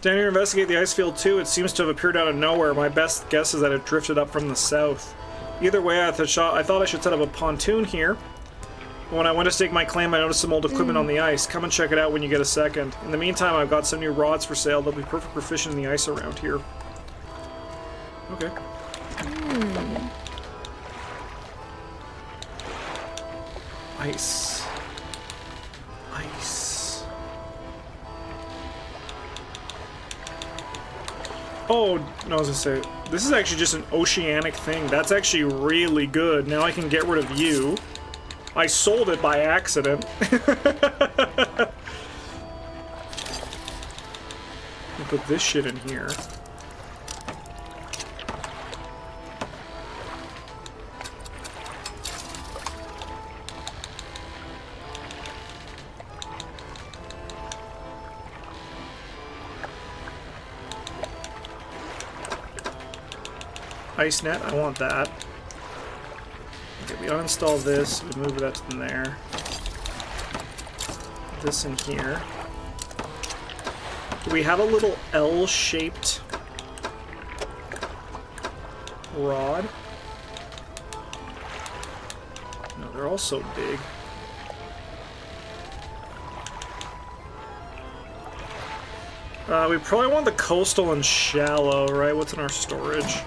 Down here, investigate the ice field too. It seems to have appeared out of nowhere. My best guess is that it drifted up from the south. Either way, I thought I should set up a pontoon here. When I went to stake my claim, I noticed some old equipment on the ice. Come and check it out when you get a second. In the meantime, I've got some new rods for sale. They'll be perfect for fishing in the ice around here. Okay. Ice. Ice. Oh, no, I was gonna say, this is actually just an oceanic thing. That's actually really good. Now I can get rid of you. I sold it by accident. Put this shit in here. Ice net, I want that. Okay, we uninstall this, we move that in there. This in here. Do we have a little L-shaped rod? No, they're all so big. We probably want the coastal and shallow, right? What's in our storage?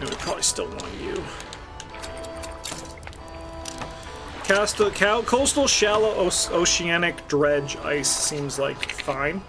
We probably still want you. Coastal shallow oceanic dredge ice seems like fine.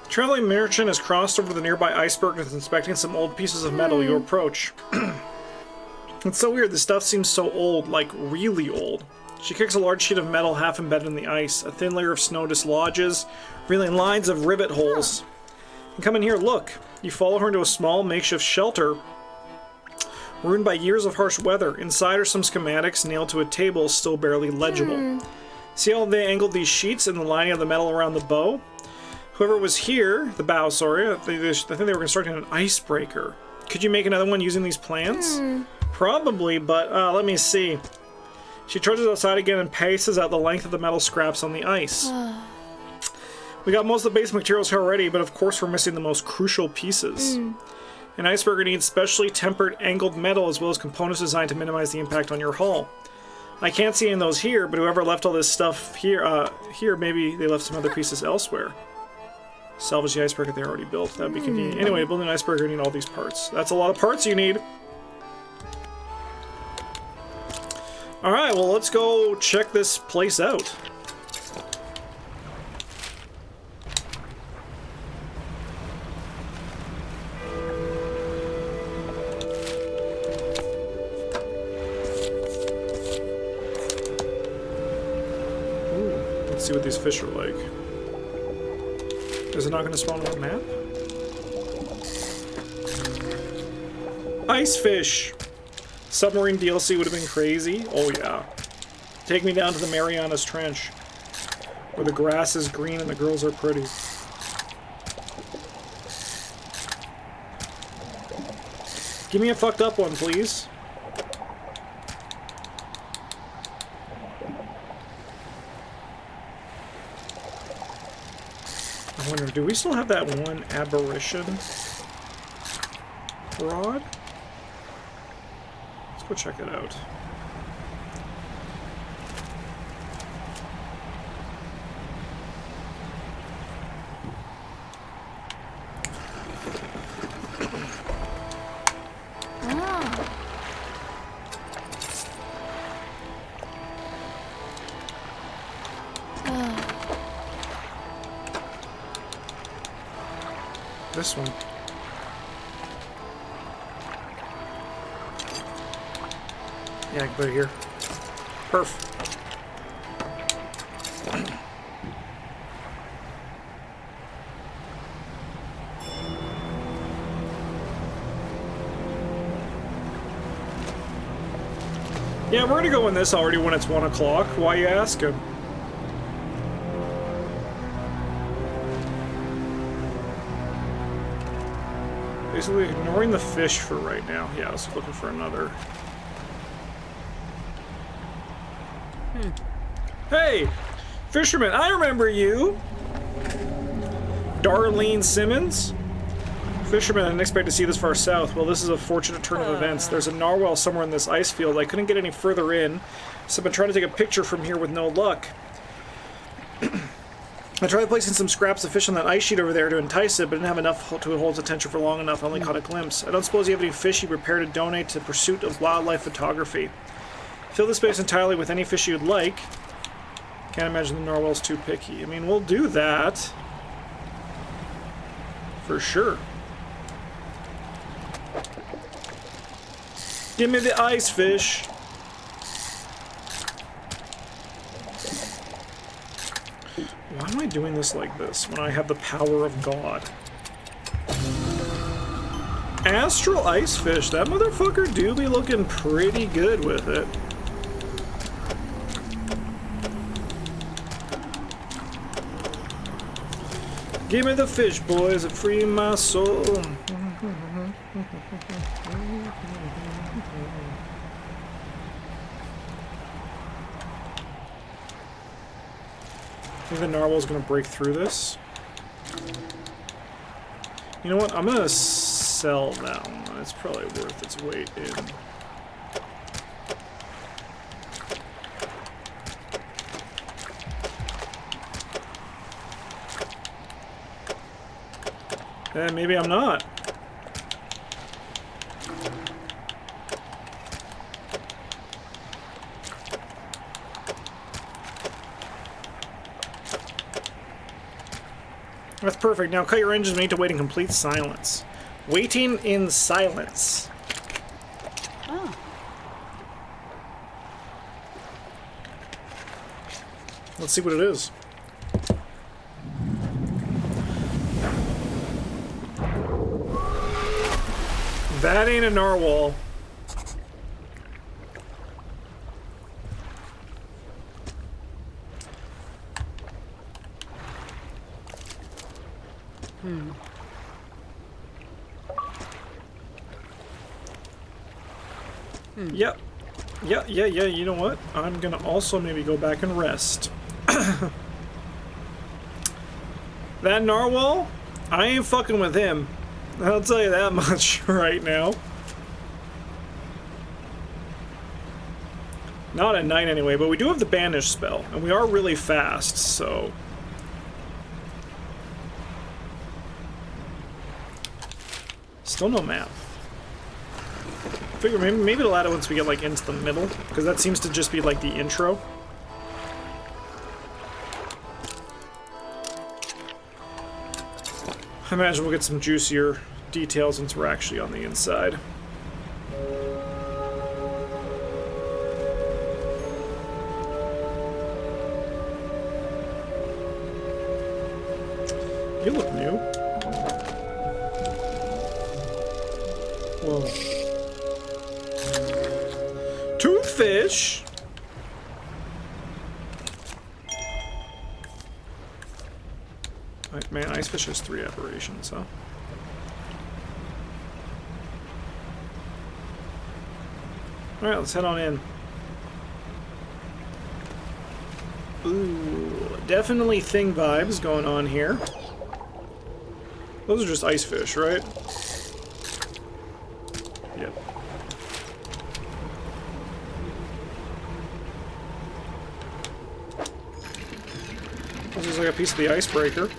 Traveling merchant has crossed over to the nearby iceberg and is inspecting some old pieces of metal. You approach. It's so weird, this stuff seems so old, like really old. She kicks a large sheet of metal half embedded in the ice. A thin layer of snow dislodges, revealing lines of rivet holes. And come in here, look. You follow her into a small makeshift shelter, ruined by years of harsh weather. Inside are some schematics nailed to a table, still barely legible. See how they angled these sheets and the lining of the metal around the bow? Whoever was here, the bow, sorry, I think they were constructing an icebreaker. Could you make another one using these plans? Probably, but let me see. She trudges outside again and paces out the length of the metal scraps on the ice. We got most of the basic materials here already, but of course we're missing the most crucial pieces. An icebreaker needs specially tempered angled metal as well as components designed to minimize the impact on your hull. I can't see any of those here, but whoever left all this stuff here, maybe they left some other pieces elsewhere. Salvage the icebreaker they already built. That'd be convenient. Anyway, to build an icebreaker, you need all these parts. That's a lot of parts you need. Alright, well, let's go check this place out. Ooh, let's see what these fish are like. Is it not going to spawn on the map? Ice fish! Submarine DLC would have been crazy. Oh yeah. Take me down to the Marianas Trench, where the grass is green and the girls are pretty. Give me a fucked up one, please. I wonder, do we still have that one aberration rod? Let's go check it out. This one. Yeah, I can put it here. Perf. Yeah, we're gonna go in this already when it's 1 o'clock. Why you asking? Basically ignoring the fish for right now. Yeah, I was looking for another. Hey! Fisherman, I remember you! Darlene Simmons? Fisherman, I didn't expect to see this far south. Well, this is a fortunate turn of events. There's a narwhal somewhere in this ice field. I couldn't get any further in, so I've been trying to take a picture from here with no luck. I tried placing some scraps of fish on that ice sheet over there to entice it, but didn't have enough to hold its attention for long enough. I only caught a glimpse. I don't suppose you have any fish you prepare to donate to Pursuit of Wildlife Photography. Fill the space entirely with any fish you'd like. Can't imagine the narwhal's too picky. I mean, we'll do that. For sure. Give me the ice fish. Why am I doing this like this when I have the power of God? Astral ice fish. That motherfucker do be looking pretty good with it. Give me the fish, boys, and free my soul. I think the narwhal's gonna break through this. You know what? I'm gonna sell that one. It's probably worth its weight in. Maybe I'm not. That's perfect. Now cut your engines. We need to wait in complete silence. Waiting in silence. Oh. Let's see what it is. That ain't a narwhal. Yep. Yeah, you know what? I'm gonna also maybe go back and rest. That narwhal, I ain't fucking with him. I'll tell you that much right now. Not at night anyway, but we do have the banish spell, and we are really fast, so... Still no map. Figure maybe it'll add it once we get like into the middle, because that seems to just be like the intro. I imagine we'll get some juicier details once we're actually on the inside. You look new. Whoa. Toothfish? Man, Icefish has 3 aberrations, huh? Alright, let's head on in. Ooh, definitely thing vibes going on here. Those are just Icefish, right? Yep. This is like a piece of the icebreaker.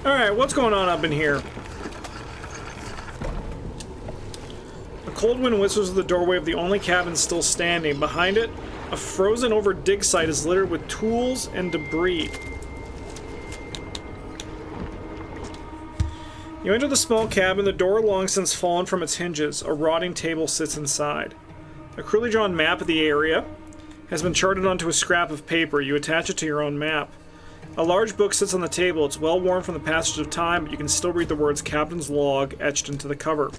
Alright, what's going on up in here? A cold wind whistles at the doorway of the only cabin still standing. Behind it, a frozen-over dig site is littered with tools and debris. You enter the small cabin, the door long since fallen from its hinges. A rotting table sits inside. A crudely drawn map of the area has been charted onto a scrap of paper. You attach it to your own map. A large book sits on the table. It's well worn from the passage of time, but you can still read the words Captain's Log etched into the cover.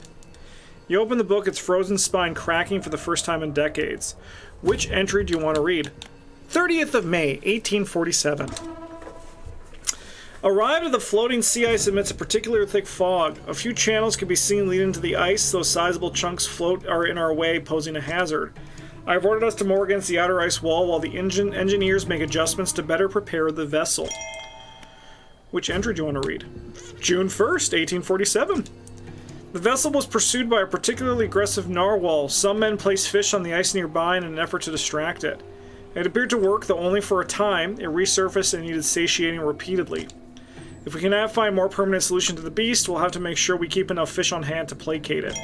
You open the book, its frozen spine cracking for the first time in decades. Which entry do you want to read? 30th of May, 1847. Arrived at the floating sea ice amidst a particularly thick fog. A few channels can be seen leading into the ice, though sizable chunks are in our way, posing a hazard. I have ordered us to moor against the outer ice wall while the engineers make adjustments to better prepare the vessel. Which entry do you want to read? June 1st, 1847. The vessel was pursued by a particularly aggressive narwhal. Some men placed fish on the ice nearby in an effort to distract it. It appeared to work, though only for a time. It resurfaced and needed satiating repeatedly. If we cannot find more permanent solution to the beast, we'll have to make sure we keep enough fish on hand to placate it.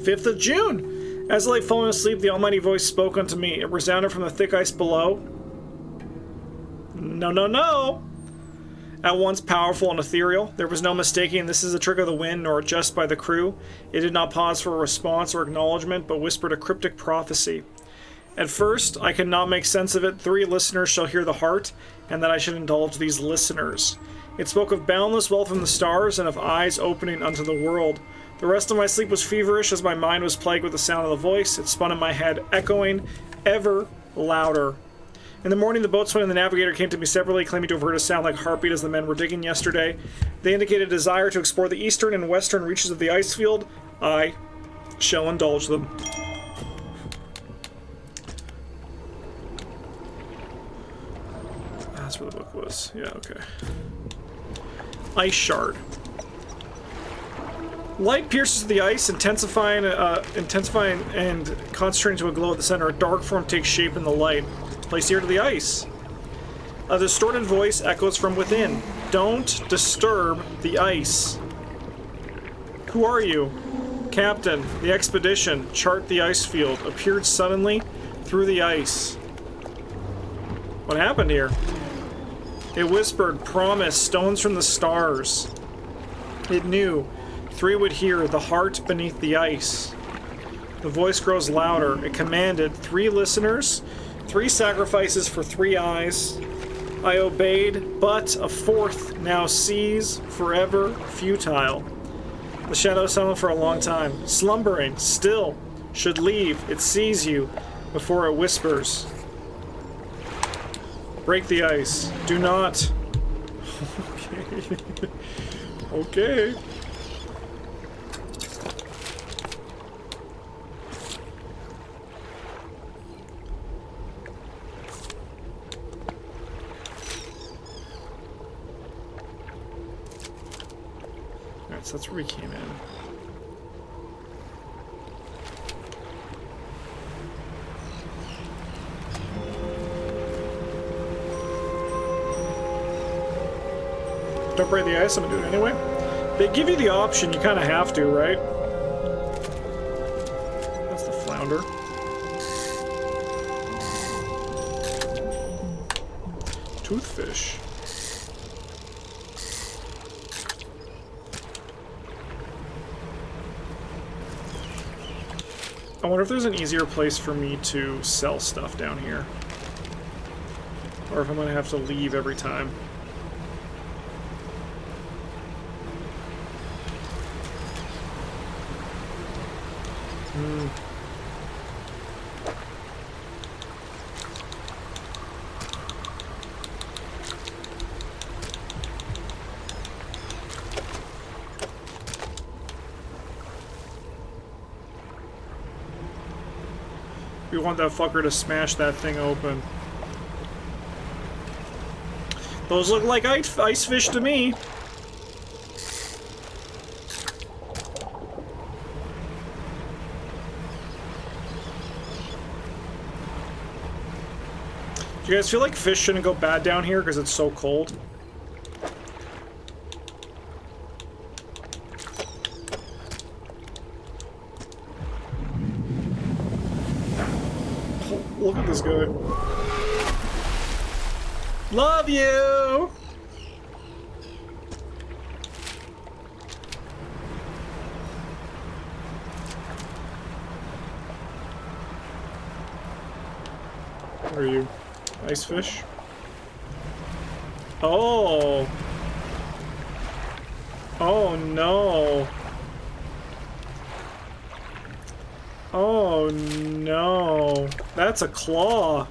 5th of June. As I lay falling asleep, the almighty voice spoke unto me. It resounded from the thick ice below. No, no, no! At once powerful and ethereal, there was no mistaking this is a trick of the wind, nor just by the crew. It did not pause for a response or acknowledgement, but whispered a cryptic prophecy. At first, I could not make sense of it. 3 listeners shall hear the heart, and that I should indulge these listeners. It spoke of boundless wealth from the stars, and of eyes opening unto the world. The rest of my sleep was feverish, as my mind was plagued with the sound of the voice. It spun in my head, echoing ever louder. In the morning, the boatswain and the navigator came to me separately, claiming to have heard a sound like heartbeat as the men were digging yesterday. They indicated a desire to explore the eastern and western reaches of the ice field. I shall indulge them. That's where the book was. Yeah, okay. Ice Shard. Light pierces the ice, intensifying and concentrating to a glow at the center. A dark form takes shape in the light. Place ear to the ice. A distorted voice echoes from within. Don't disturb the ice. Who are you? Captain, the expedition. Chart the ice field. Appeared suddenly through the ice. What happened here? It whispered, promise, stones from the stars. It knew. 3 would hear, the heart beneath the ice. The voice grows louder. It commanded 3 listeners, 3 sacrifices for 3 eyes. I obeyed, but a 4th now sees, forever futile. The shadow silent for a long time, slumbering, still, should leave. It sees you before it whispers. Break the ice. Do not. Okay. Okay. Alright, so that's where we came in. Don't break the ice, I'm gonna do it anyway. They give you the option, you kind of have to, right? That's the flounder. Toothfish. I wonder if there's an easier place for me to sell stuff down here. Or if I'm gonna have to leave every time. We want that fucker to smash that thing open. Those look like ice fish to me. Do you guys feel like fish shouldn't go bad down here because it's so cold? Look at this guy. Love you! Where are you? Ice fish? Oh! Oh no! Oh no! That's a claw!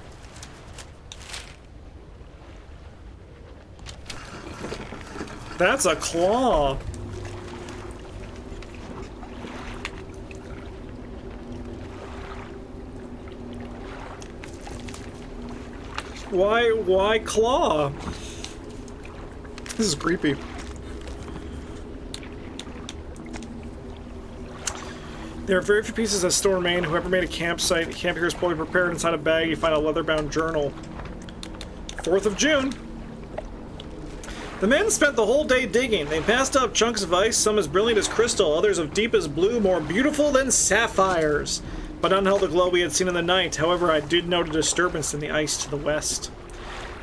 That's a claw! Why claw? This is creepy. There are very few pieces that still remain. Whoever made a campsite, camp here is fully prepared. Inside a bag, you find a leather-bound journal. 4th of June. The men spent the whole day digging. They passed up chunks of ice, some as brilliant as crystal, others of deep as blue, more beautiful than sapphires. But none held the glow we had seen in the night. However, I did note a disturbance in the ice to the west.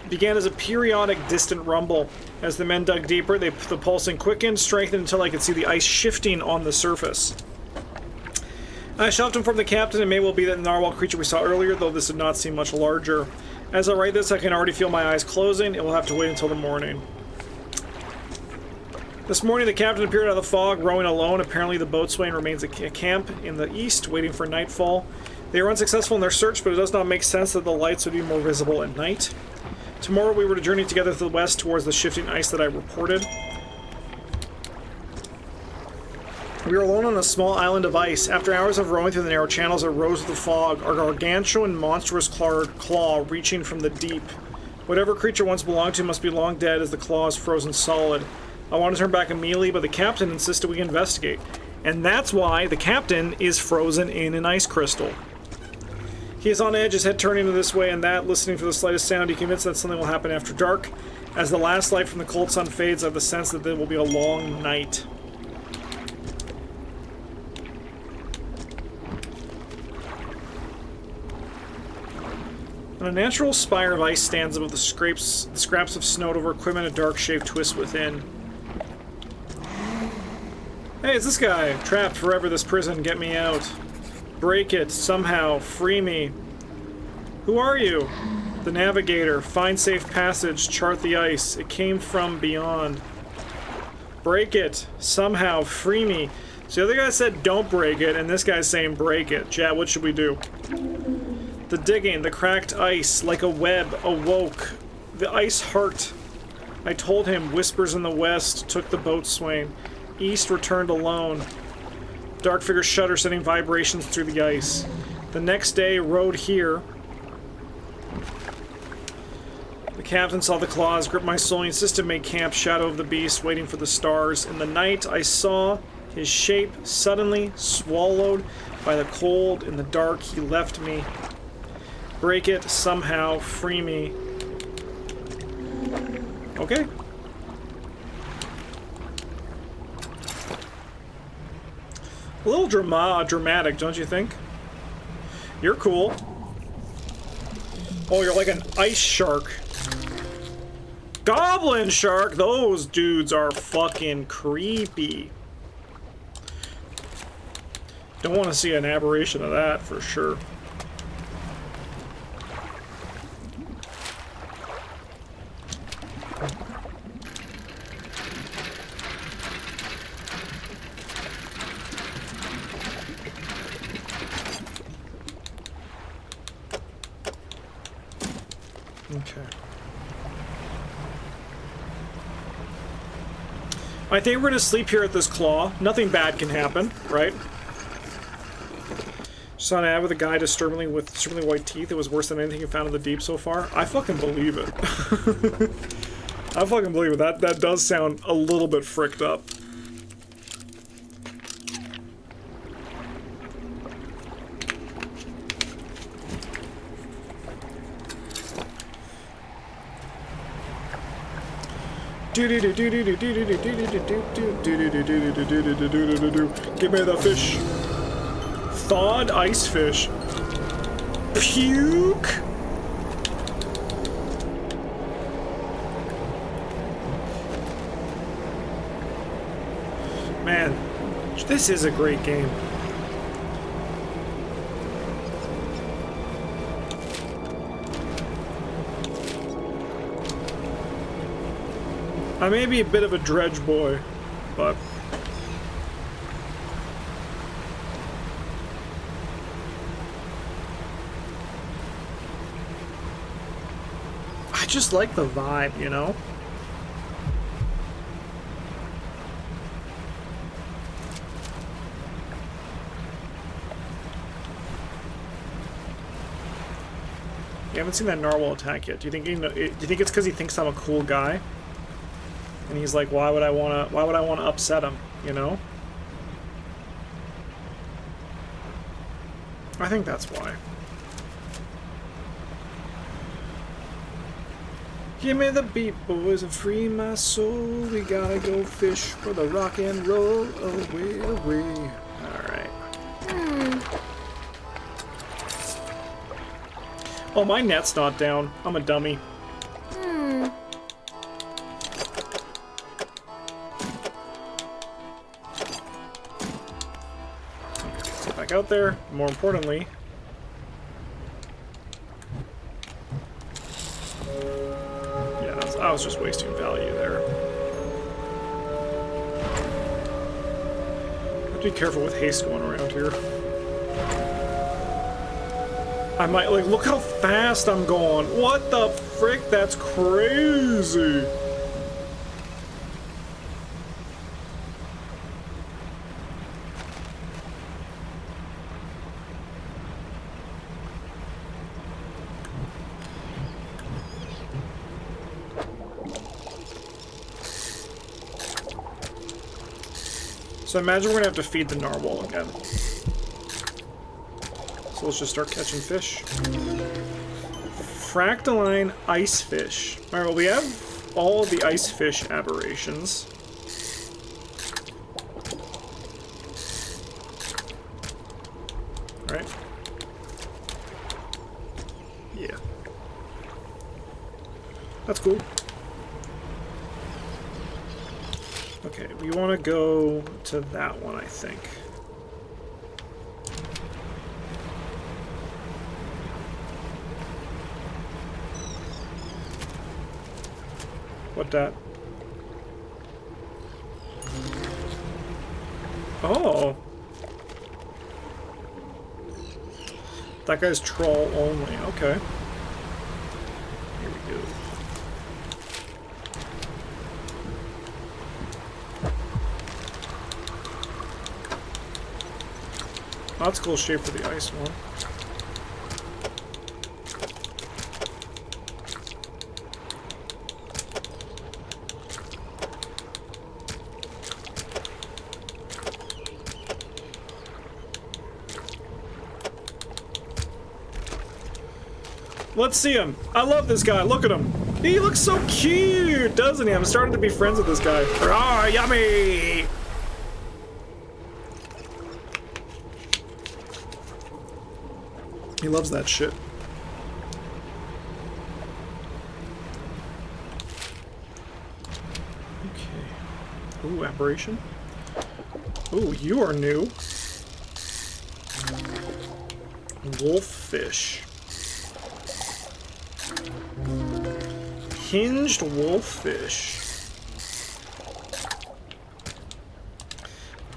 It began as a periodic, distant rumble. As the men dug deeper, the pulsing quickened, strengthened until I could see the ice shifting on the surface. I shoved him from the captain. It may well be that narwhal creature we saw earlier, though this did not seem much larger. As I write this, I can already feel my eyes closing. It will have to wait until the morning. This morning, the captain appeared out of the fog, rowing alone. Apparently, the boatswain remains at camp in the east, waiting for nightfall. They were unsuccessful in their search, but it does not make sense that the lights would be more visible at night. Tomorrow, we were to journey together to the west towards the shifting ice that I reported. We were alone on a small island of ice. After hours of rowing through the narrow channels that rose with the fog, a gargantuan, monstrous claw reaching from the deep. Whatever creature once belonged to must be long dead, as the claw is frozen solid. I wanted to turn back immediately, but the captain insisted we investigate. And that's why the captain is frozen in an ice crystal. He is on edge, his head turning to this way and that, listening for the slightest sound. He convinced that something will happen after dark. As the last light from the cold sun fades, I have the sense that there will be a long night. And a natural spire of ice stands above the scraps of snowed over equipment, a dark shape twists within. Hey, it's this guy. Trapped forever this prison. Get me out. Break it. Somehow. Free me. Who are you? The navigator. Find safe passage. Chart the ice. It came from beyond. Break it. Somehow. Free me. So the other guy said don't break it, and this guy's saying break it. Chat, what should we do? The digging. The cracked ice. Like a web. Awoke. The ice heart. I told him. Whispers in the west. Took the boatswain. East returned alone. Dark figure shudder, sending vibrations through the ice. The next day, rode here. The captain saw the claws grip my soul. He insisted to make camp, shadow of the beast, waiting for the stars. In the night, I saw his shape suddenly swallowed by the cold. In the dark, he left me. Break it, somehow, free me. Okay. A little dramatic, don't you think? You're cool. Oh, you're like an ice shark. Goblin shark! Those dudes are fucking creepy. Don't want to see an aberration of that, for sure. Okay. I think we're gonna sleep here at this claw. Nothing bad can happen, right? Just on ad with a guy disturbingly white teeth. It was worse than anything you found in the deep so far. I fucking believe it. I fucking believe it. That does sound a little bit fricked up. Give me the fish. Thawed ice fish. Puke. Man, this is a great game. I may be a bit of a Dredge boy, but I just like the vibe, you know? You haven't seen that narwhal attack yet. Do you think it's because he thinks I'm a cool guy? And he's like, why would I wanna upset him, you know? I think that's why. Give me the beat, boys, and free my soul. We gotta go fish for the rock and roll. Away, away. Alright. Oh, my net's not down. I'm a dummy. Out there, more importantly. Yeah, I was just wasting value there. Have to be careful with haste going around here. I might, like, look how fast I'm going. What the frick? That's crazy. So I imagine we're gonna have to feed the narwhal again. So let's just start catching fish. Fractaline ice fish. Alright, well we have all of the ice fish aberrations. Right? Yeah. That's cool. Okay, we want to go to that one, I think. What that? Oh! That guy's troll only, okay. Here we go. That's a cool shape for the ice one. Let's see him. I love this guy. Look at him. He looks so cute, doesn't he? I'm starting to be friends with this guy. Ah, yummy! He loves that shit. Okay. Ooh, aberration. Ooh, you are new. Wolffish. Hinged wolffish.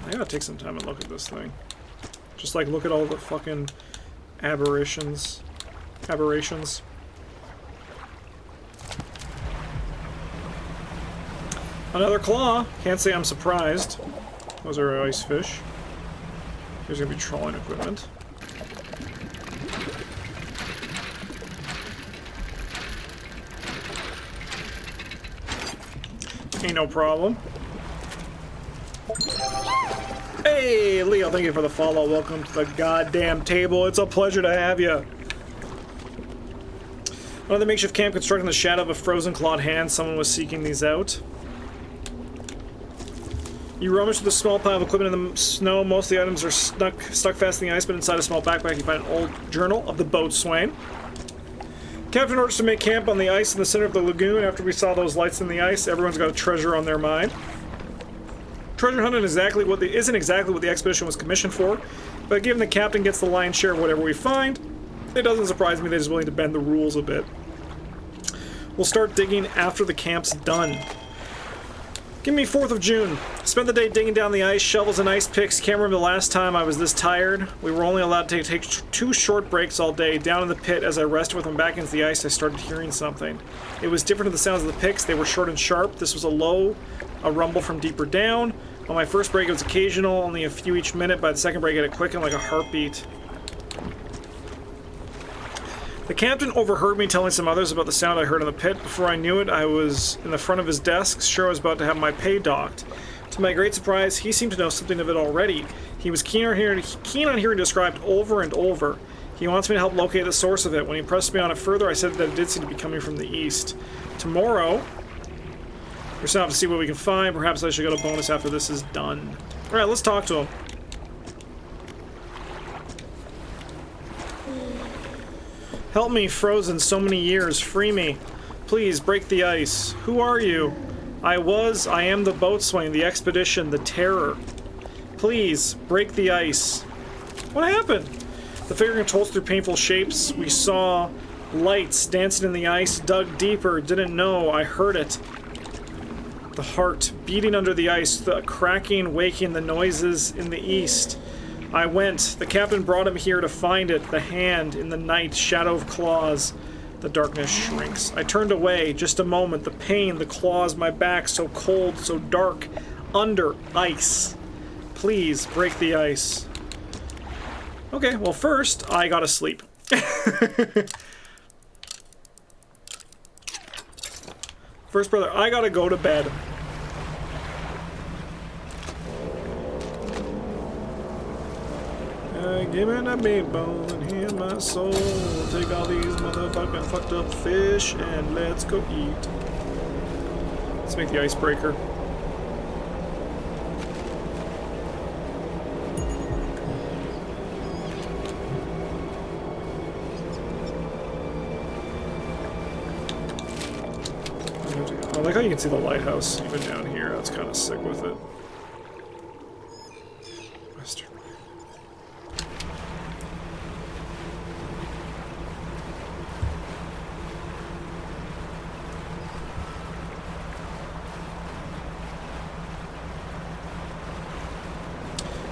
I gotta take some time and look at this thing. Just like look at all the fucking aberrations. Another claw. Can't say I'm surprised. Those are ice fish. Here's gonna be trawling equipment. Ain't no problem. Hey, Leo, thank you for the follow. Welcome to the goddamn table. It's a pleasure to have you. Another makeshift camp constructed in the shadow of a frozen clawed hand. Someone was seeking these out. You rummage through the small pile of equipment in the snow. Most of the items are stuck fast in the ice, but inside a small backpack you find an old journal of the boatswain. Captain orders to make camp on the ice in the center of the lagoon. After we saw those lights in the ice, everyone's got a treasure on their mind. Treasure hunting isn't exactly what the expedition was commissioned for, but given the captain gets the lion's share of whatever we find, it doesn't surprise me that he's willing to bend the rules a bit. We'll start digging after the camp's done. Give me 4th of June. Spent the day digging down the ice, shovels and ice picks. Can't remember the last time I was this tired. We were only allowed to take 2 short breaks all day. Down in the pit, as I rested with my back into the ice, I started hearing something. It was different to the sounds of the picks. They were short and sharp. This was a rumble from deeper down. On my first break, it was occasional, only a few each minute. By the second break, it quickened like a heartbeat. The captain overheard me telling some others about the sound I heard in the pit. Before I knew it, I was in the front of his desk, sure I was about to have my pay docked. To my great surprise, he seemed to know something of it already. He was keen on hearing described over and over. He wants me to help locate the source of it. When he pressed me on it further, I said that it did seem to be coming from the east. Tomorrow, we're still have to see what we can find. Perhaps I should get a bonus after this is done. Alright, let's talk to him. Help me, frozen so many years. Free me. Please, break the ice. Who are you? I am the boatswain, the expedition, the terror. Please, break the ice. What happened? The figure controls through painful shapes. We saw lights dancing in the ice, dug deeper, didn't know, I heard it. The heart beating under the ice, the cracking, waking, the noises in the east. I went. The captain brought him here to find it. The hand in the night, shadow of claws. The darkness shrinks. I turned away. Just a moment. The pain, the claws, my back, so cold, so dark. Under ice. Please, break the ice. Okay, well first, I gotta sleep. First, brother, I gotta go to bed. Give me that meatball and hear my soul. Take all these motherfucking fucked up fish and let's go eat. Let's make the icebreaker. I like how you can see the lighthouse even down here. That's kind of sick with it. Western.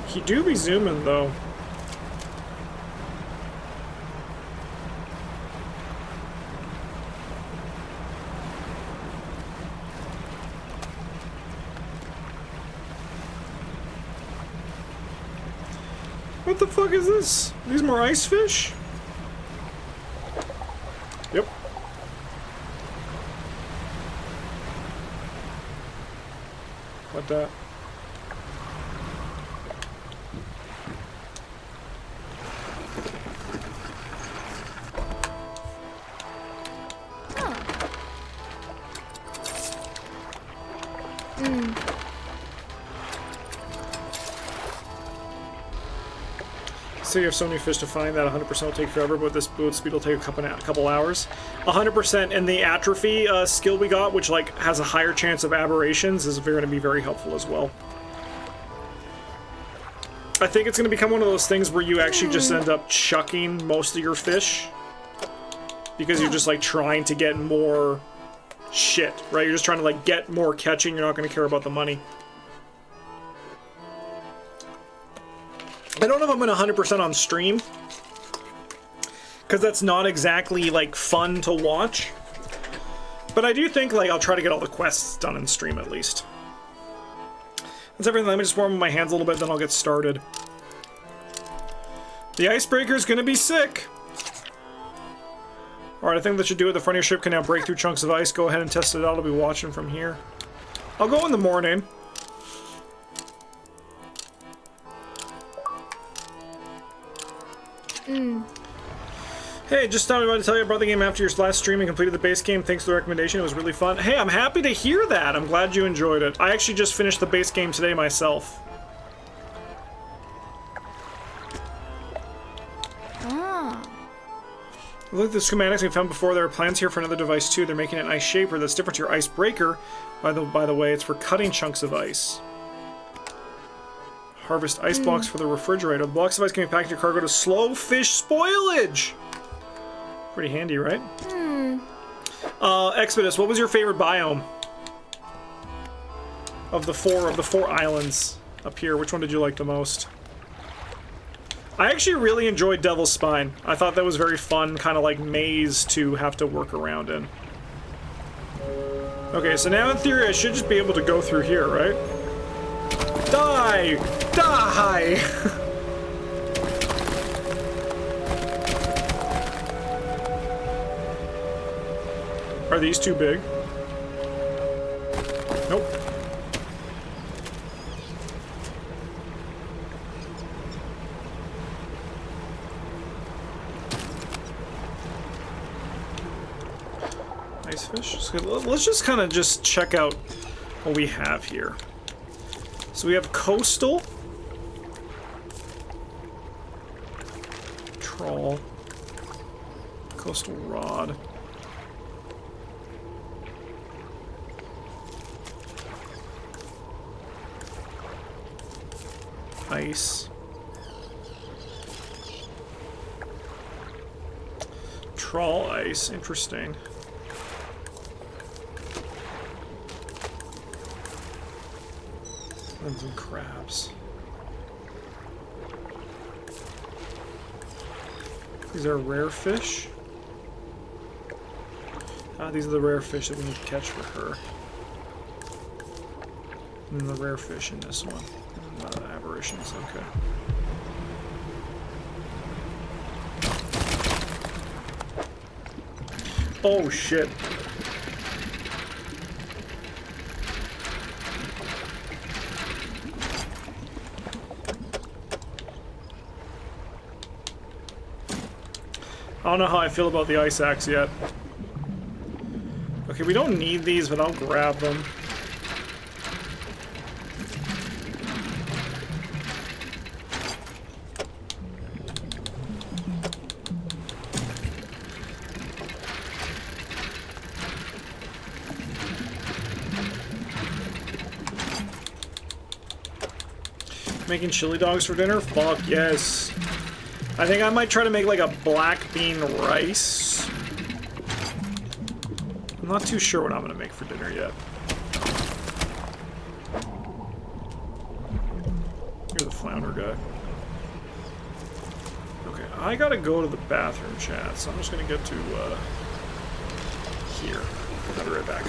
He do be zooming though. What the fuck is this? These more ice fish? Yep. What that? So you have so many fish to find that 100% will take forever, but this boat speed will take a couple hours. 100%, and the atrophy skill we got, which like has a higher chance of aberrations, is going to be very helpful as well. I think it's going to become one of those things where you actually just end up chucking most of your fish because you're just like trying to get more shit, right? You're just trying to like get more catching. You're not going to care about the money. I don't know if I'm going to 100% on stream, because that's not exactly, like, fun to watch. But I do think, like, I'll try to get all the quests done in stream, at least. That's everything. Let me just warm my hands a little bit, then I'll get started. The icebreaker is going to be sick. Alright, I think that should do it. The front of your ship can now break through chunks of ice. Go ahead and test it out. I'll be watching from here. I'll go in the morning. Hey, just stopping by to tell you about the game after your last stream and completed the base game. Thanks for the recommendation. It was really fun. Hey, I'm happy to hear that. I'm glad you enjoyed it. I actually just finished the base game today myself. Look at the schematics we found before. There are plans here for another device too. They're making an ice shaper that's different to your icebreaker. By the way, it's for cutting chunks of ice. Harvest ice blocks for the refrigerator. The blocks of ice can be packed in your cargo to slow fish spoilage. Pretty handy, right? Expedus, what was your favorite biome of the four islands up here? Which one did you like the most? I actually really enjoyed Devil's Spine. I thought that was very fun, kind of like maze to have to work around in. Okay, so now in theory I should just be able to go through here, right? Die! Die! Are these too big? Nope. Ice fish? Let's just kind of just check out what we have here. So we have coastal, trawl, coastal rod, ice, trawl ice, interesting. And some crabs. These are rare fish. These are the rare fish that we need to catch for her. And the rare fish in this one. Aberrations, okay. Oh shit. I don't know how I feel about the ice axe yet. Okay, we don't need these, but I'll grab them. Making chili dogs for dinner? Fuck yes. I think I might try to make like a black bean rice. I'm not too sure what I'm gonna make for dinner yet. You're the flounder guy. Okay, I gotta go to the bathroom, chat, so I'm just gonna get to here. I'll be right back.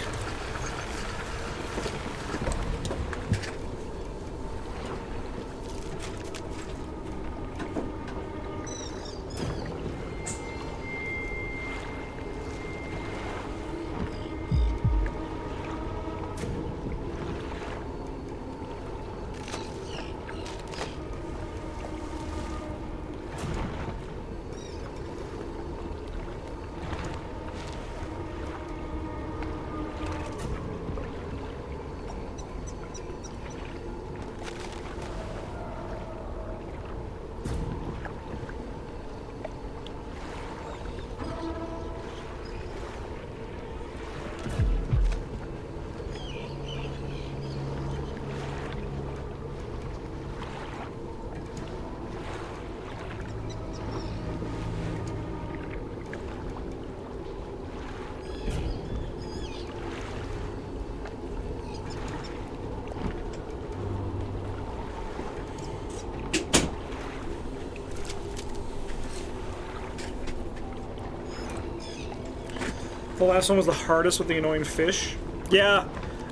The last one was the hardest with the annoying fish. Yeah,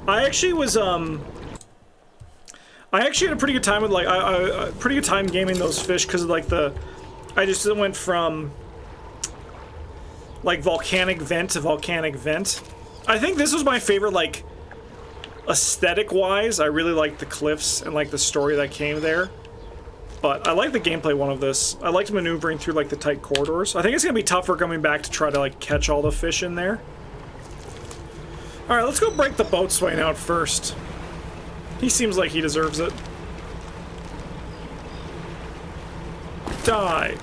I actually was, I actually had a pretty good time with, like, pretty good time gaming those fish, because, like, I just went from, like, volcanic vent to volcanic vent. I think this was my favorite, like, aesthetic-wise. I really liked the cliffs and, like, the story that came there. But I like the gameplay one of this. I liked maneuvering through, like, the tight corridors. I think it's gonna be tougher coming back to try to, like, catch all the fish in there. Alright, let's go break the boatswain out first. He seems like he deserves it. Die.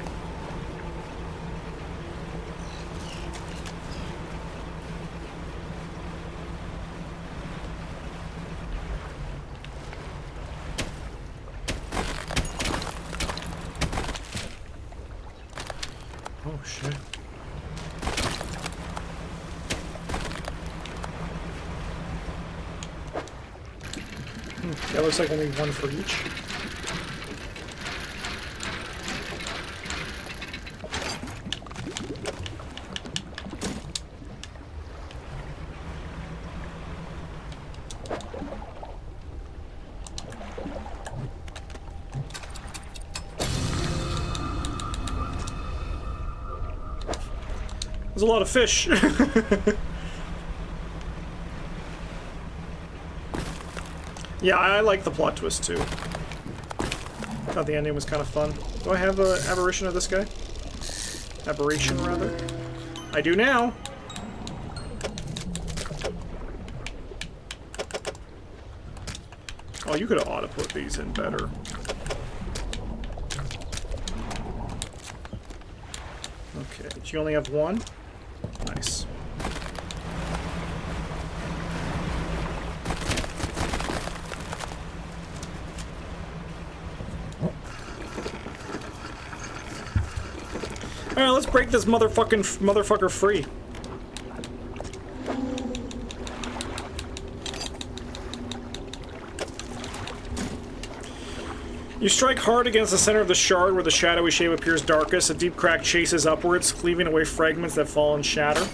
Oh, shit. That looks like only one for each. There's a lot of fish. Yeah, I like the plot twist too. Thought the ending was kind of fun. Do I have an aberration of this guy? Aberration, rather. I do now. Oh, you could have ought to put these in better. Okay, but you only have one? Nice. Alright, let's break this motherfucker free. You strike hard against the center of the shard where the shadowy shape appears darkest. A deep crack chases upwards, cleaving away fragments that fall and shatter.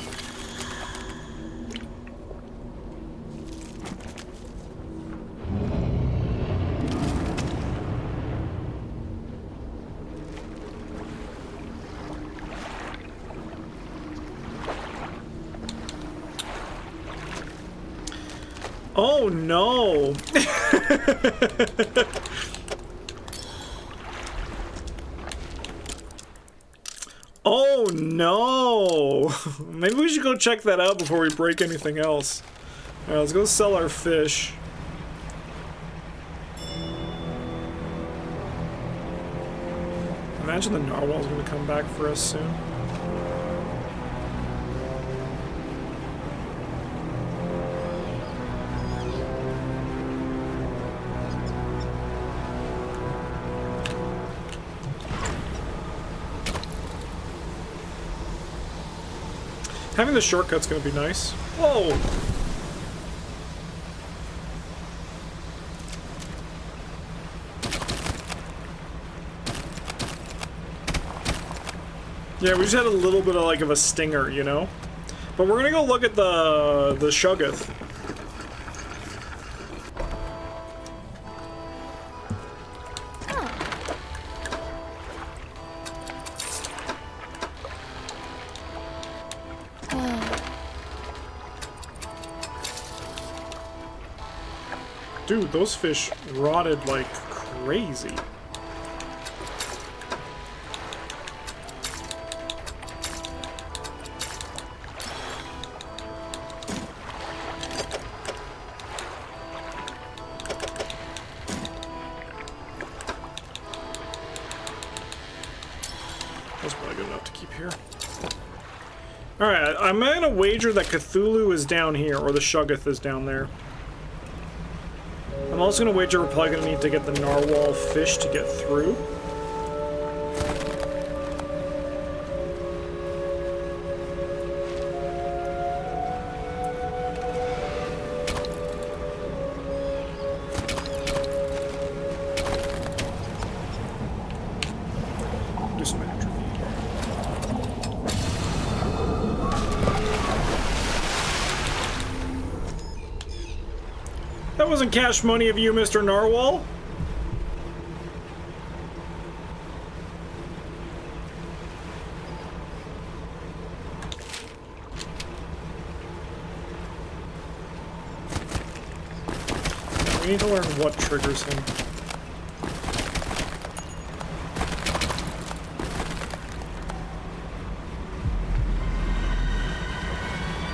Oh no! Oh no! Maybe we should go check that out before we break anything else. Alright, let's go sell our fish. Imagine the narwhal's gonna come back for us soon. Having the shortcut's gonna be nice. Whoa! Yeah, we just had a little bit of like a stinger, you know? But we're gonna go look at the Shuggoth. Dude, those fish rotted like crazy. That's probably good enough to keep here. Alright, I'm gonna wager that Cthulhu is down here, or the Shuggoth is down there. I'm also gonna wager we're probably gonna need to get the narwhal fish to get through. Do some atrophy. That wasn't cash money of you, Mr. Narwhal. We need to learn what triggers him.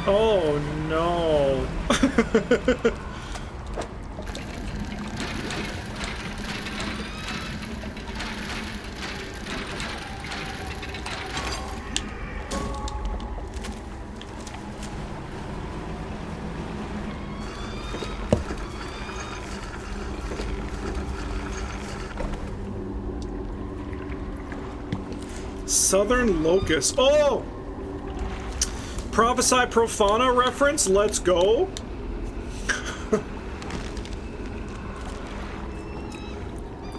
Oh no. Southern Locust. Oh! Prophesy Profana reference? Let's go.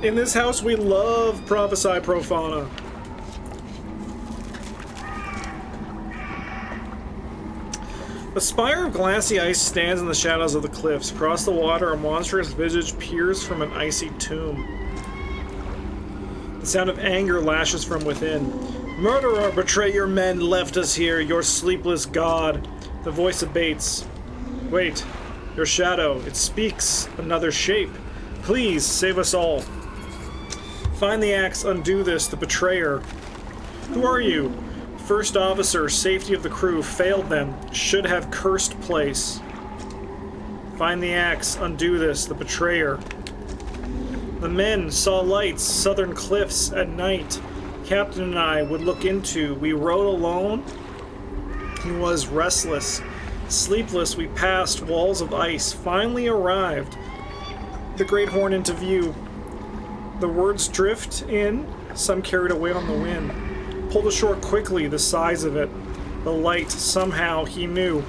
In this house, we love Prophesy Profana. A spire of glassy ice stands in the shadows of the cliffs. Across the water, a monstrous visage peers from an icy tomb. The sound of anger lashes from within. Murderer, betray your men, left us here, your sleepless god. The voice abates. Wait, your shadow, it speaks another shape. Please, save us all. Find the axe, undo this, the betrayer. Who are you? First officer, safety of the crew, failed them, should have cursed place. Find the axe, undo this, the betrayer. The men saw lights, southern cliffs at night. Captain and I would look into. We rode alone. He was restless. Sleepless, we passed walls of ice, finally arrived. The Great Horn into view. The words drift in, some carried away on the wind. Pulled ashore quickly, the size of it. The light, somehow, he knew.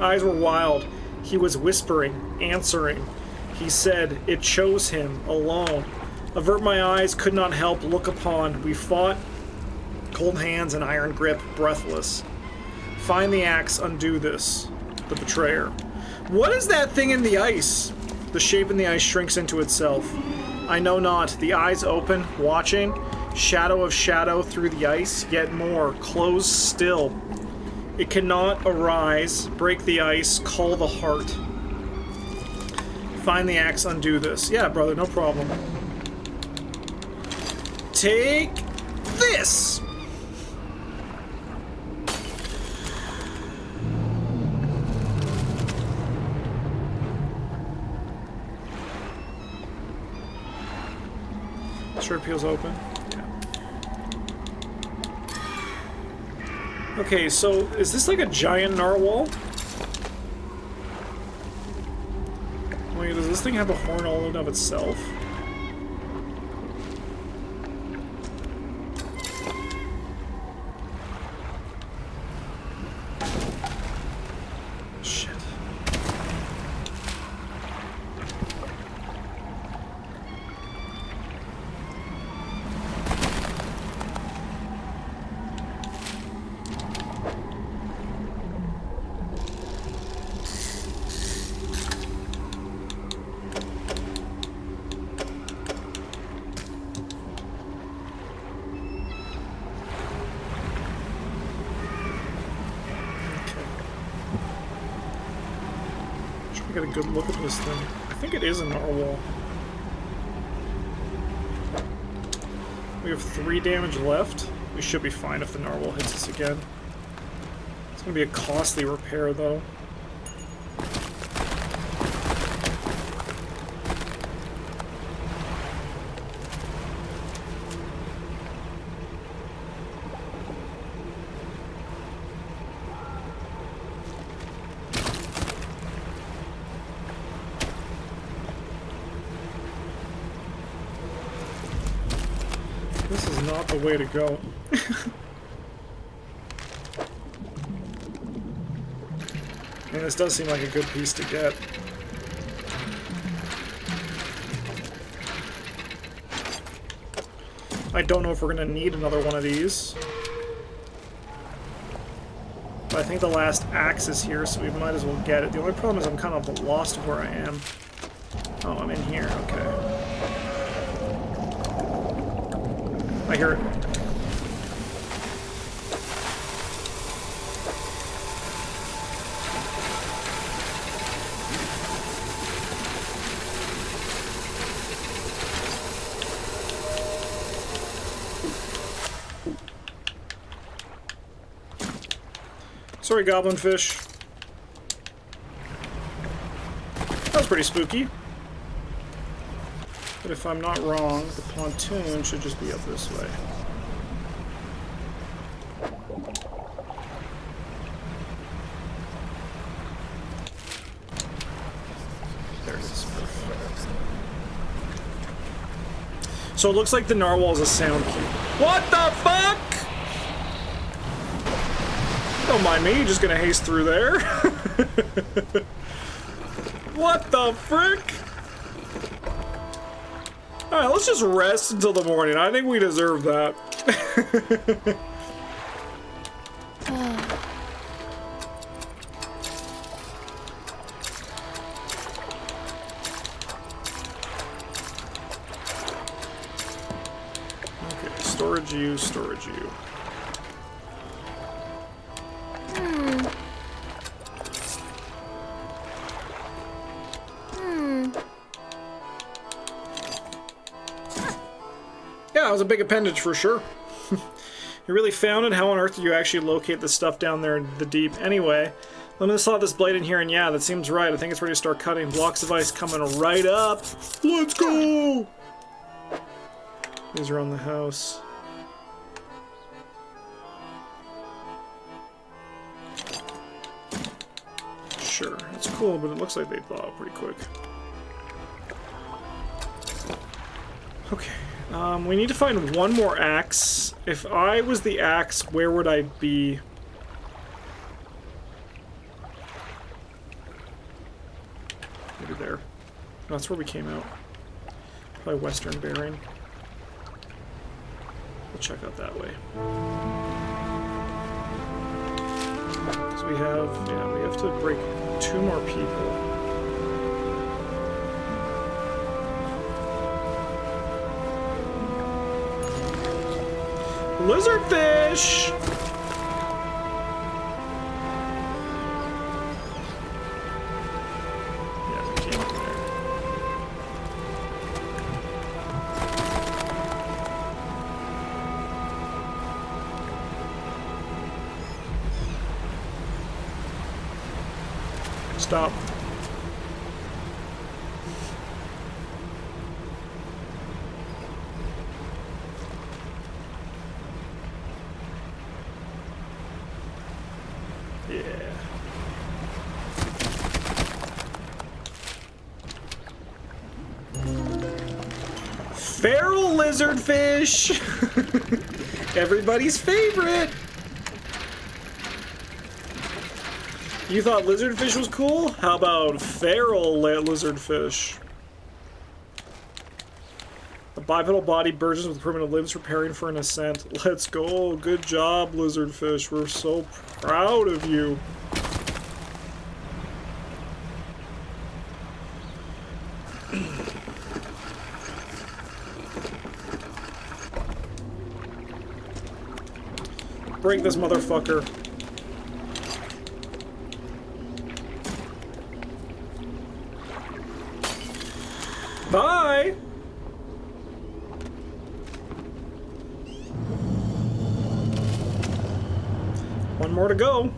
Eyes were wild. He was whispering, answering. He said, it chose him, alone. Avert my eyes, could not help, look upon. We fought, cold hands and iron grip, breathless. Find the axe, undo this. The betrayer. What is that thing in the ice? The shape in the ice shrinks into itself. I know not. The eyes open, watching. Shadow of shadow through the ice, yet more. Closed still. It cannot arise. Break the ice. Call the heart. Find the axe, undo this. Yeah, brother, no problem. Take this! Sure it peels open. Yeah. Okay, so is this like a giant narwhal? Wait, does this thing have a horn all in and of itself? Shit. Get a good look at this thing. I think it is a narwhal. We have 3 damage left. We should be fine if the narwhal hits us again. It's gonna be a costly repair though. This is not the way to go. And this does seem like a good piece to get. I don't know if we're going to need another one of these. But I think the last axe is here, so we might as well get it. The only problem is I'm kind of lost where I am. Oh, I'm in here. Okay. I hear it. Sorry, goblin fish. That was pretty spooky. But if I'm not wrong, the pontoon should just be up this way. There it is. Perfect. So it looks like the narwhal is a sound cue. What the fuck? Don't mind me, just gonna haste through there. What the frick? Alright, let's just rest until the morning. I think we deserve that. Okay, storage you, storage you. Yeah, it was a big appendage for sure. You really found it? How on earth did you actually locate the stuff down there in the deep? Anyway, let me slot this blade in here, and yeah, that seems right. I think it's ready to start cutting. Blocks of ice coming right up. Let's go! These are on the house. Sure, it's cool, but it looks like they thaw out pretty quick. Okay. We need to find one more axe. If I was the axe, where would I be? Maybe there. No, that's where we came out. Probably western bearing. We'll check out that way. So we have to break 2 more people. Lizard fish! Yeah, we came up there. Stop. Yeah. Feral lizardfish! Everybody's favorite! You thought lizardfish was cool? How about feral lizardfish? The bipedal body burgeons with primitive limbs preparing for an ascent. Let's go. Good job, lizardfish. We're so proud of you. Break this motherfucker. Bye! One more to go.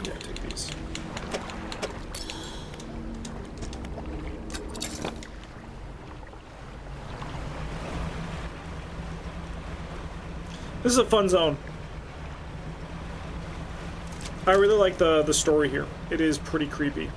Yeah, take these. This is a fun zone. I really like the story here. It is pretty creepy.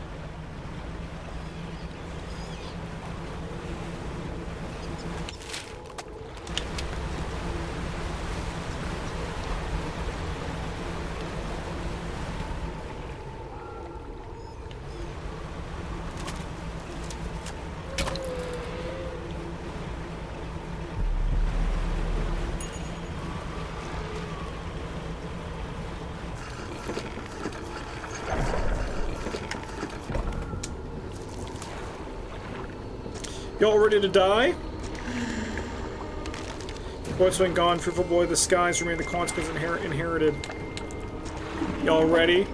Y'all ready to die? Boy's been gone, fruitful boy, the skies remain the consequence inherited. Y'all ready?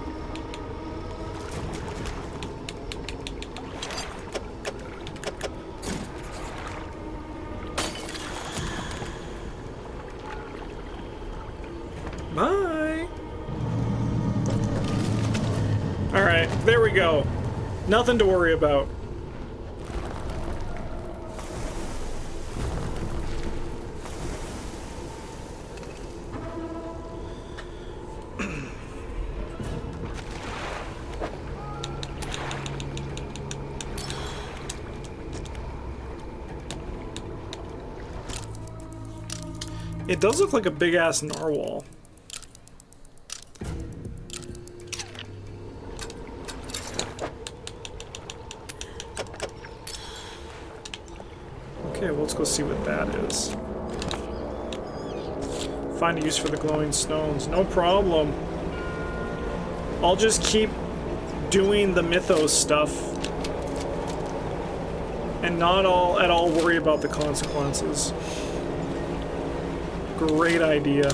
Bye! Alright, there we go. Nothing to worry about. It does look like a big-ass narwhal. Okay, well, let's go see what that is. Find a use for the glowing stones. No problem. I'll just keep doing the mythos stuff and not at all worry about the consequences. Great idea.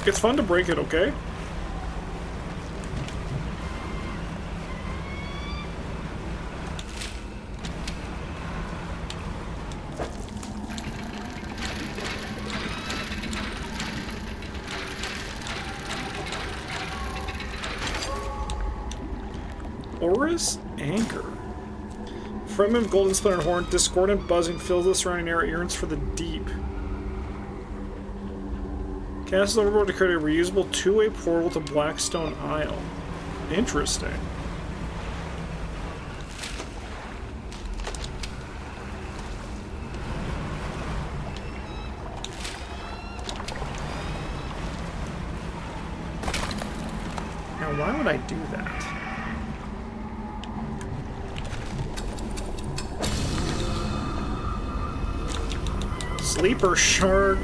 It's fun to break it, okay? Oris Anchor. Fragment of golden splintered horn, discordant buzzing fills the surrounding air, yearns for the deep. Cast overboard to create a reusable two-way portal to Blackstone Isle. Interesting. Now, why would I do that? Sleeper shark.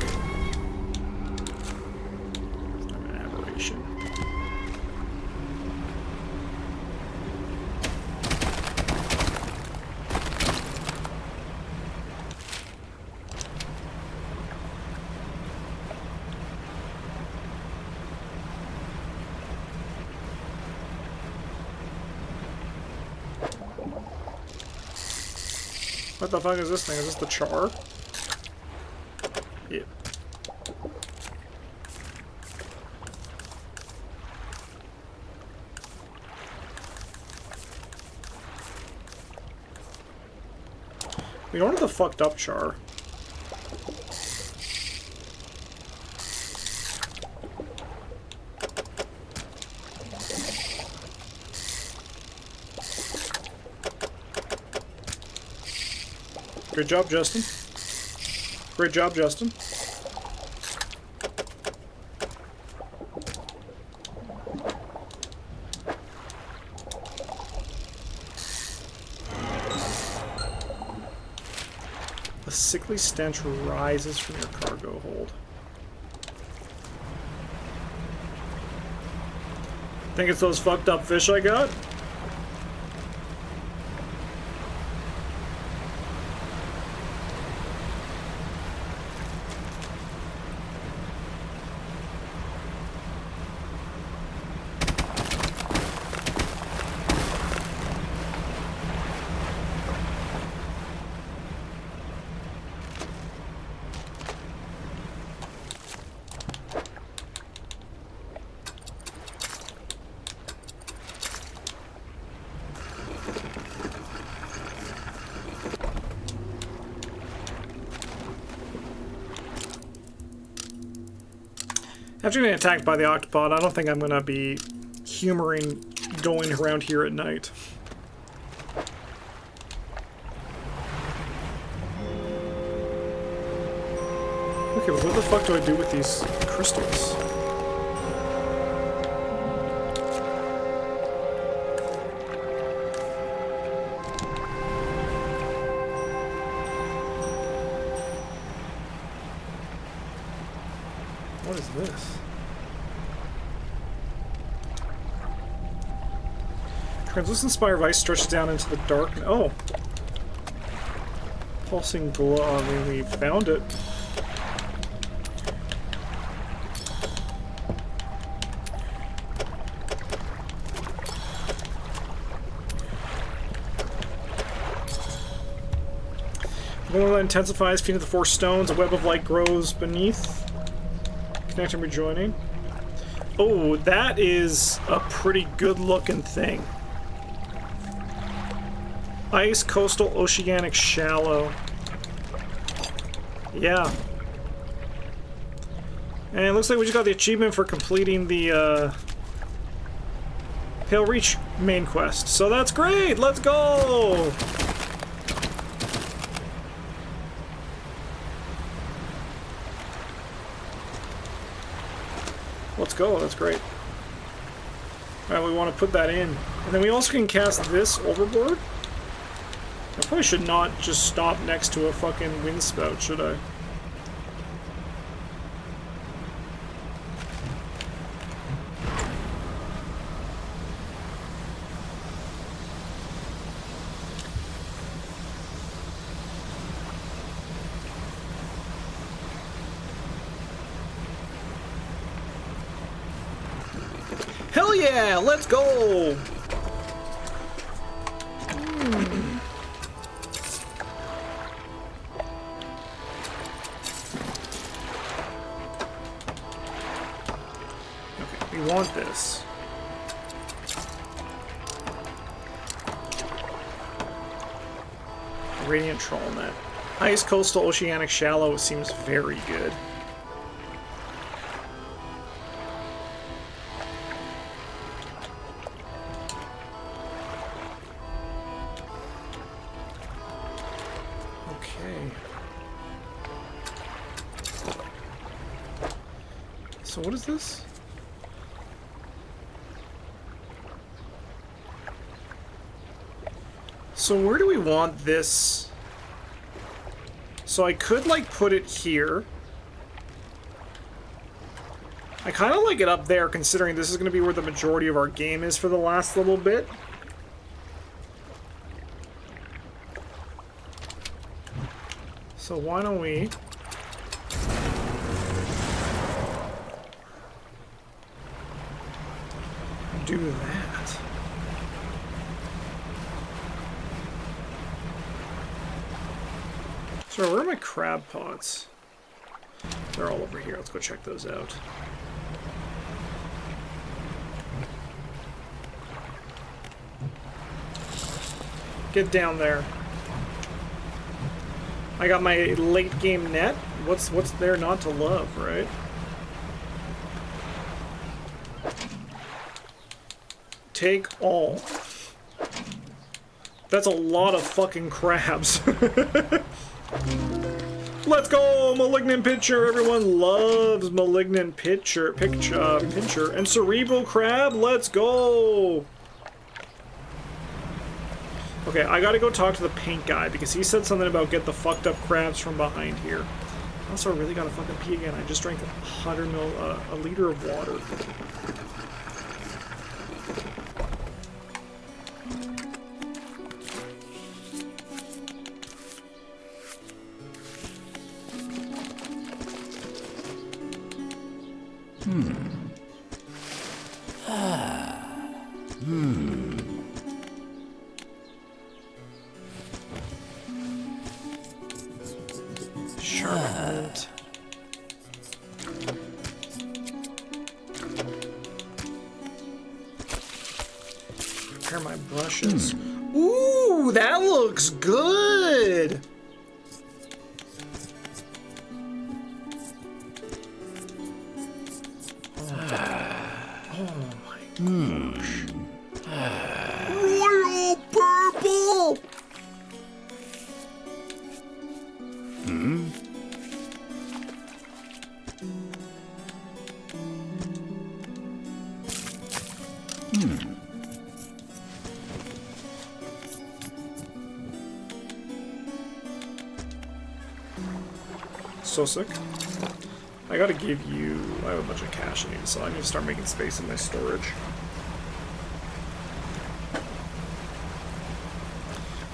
An aberration. What the fuck is this thing? Is this the char? Yeah. We don't have the fucked up char. Great job, Justin. Great job, Justin. A sickly stench rises from your cargo hold. Think it's those fucked up fish I got? After getting attacked by the octopod, I don't think I'm gonna be humoring going around here at night. Okay, but what the fuck do I do with these crystals? What is this? Translucent spire of ice stretches down into the dark. Oh! Pulsing glow. I mean, we found it. Glow intensifies, feeding the four stones. A web of light grows beneath. Connect and rejoining. Oh, that is a pretty good looking thing. Ice, coastal, oceanic, shallow. Yeah. And it looks like we just got the achievement for completing the Pale Reach main quest. So that's great! Let's go! Let's go, that's great. Alright, we want to put that in. And then we also can cast this overboard. I probably should not just stop next to a fucking wind spout, should I? Hell yeah! Let's go! Okay, we want this. Radiant Troll Net. Ice, coastal, oceanic, shallow seems very good. So what is this? So where do we want this? So I could like put it here. I kind of like it up there considering this is going to be where the majority of our game is for the last little bit. So why don't we... do that. So where are my crab pots? They're all over here. Let's go check those out. Get down there. I got my late game net. What's there not to love, right? Take all. That's a lot of fucking crabs. Let's go! Malignant Pitcher! Everyone loves Malignant Pitcher. Pincher. And Cerebral Crab, let's go! Okay, I gotta go talk to the paint guy because he said something about get the fucked up crabs from behind here. Also, I really gotta fucking pee again. I just drank a liter of water. Sharp. Prepare my brushes. Ooh, that looks good. Oh my gosh. Royal purple. So sick. I gotta give you... I have a bunch of cash I need, so I need to start making space in my storage.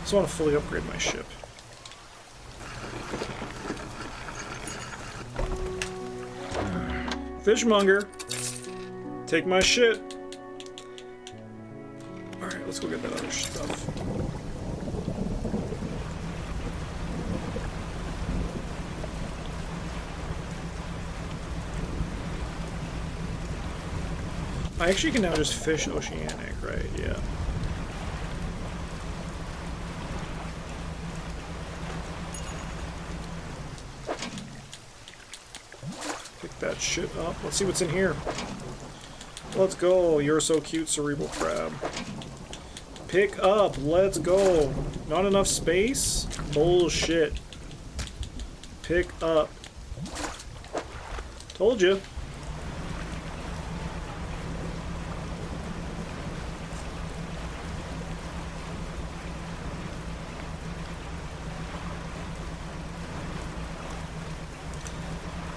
Just want to fully upgrade my ship. Fishmonger! Take my shit! Alright, let's go get that other stuff. I actually can now just fish oceanic, right? Yeah. Pick that shit up. Let's see what's in here. Let's go. You're so cute, cerebral crab. Pick up. Let's go. Not enough space? Bullshit. Pick up. Told you.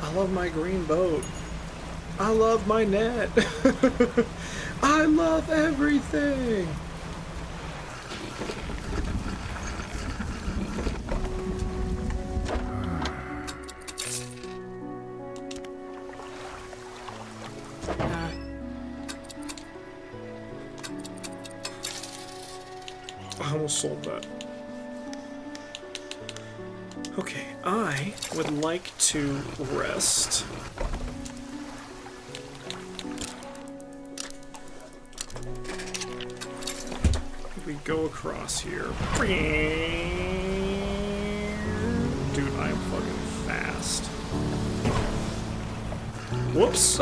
I love my green boat. I love my net. I love everything. I almost sold that. Okay, I would like to rest. If we go across here. Dude, I am fucking fast. Whoops!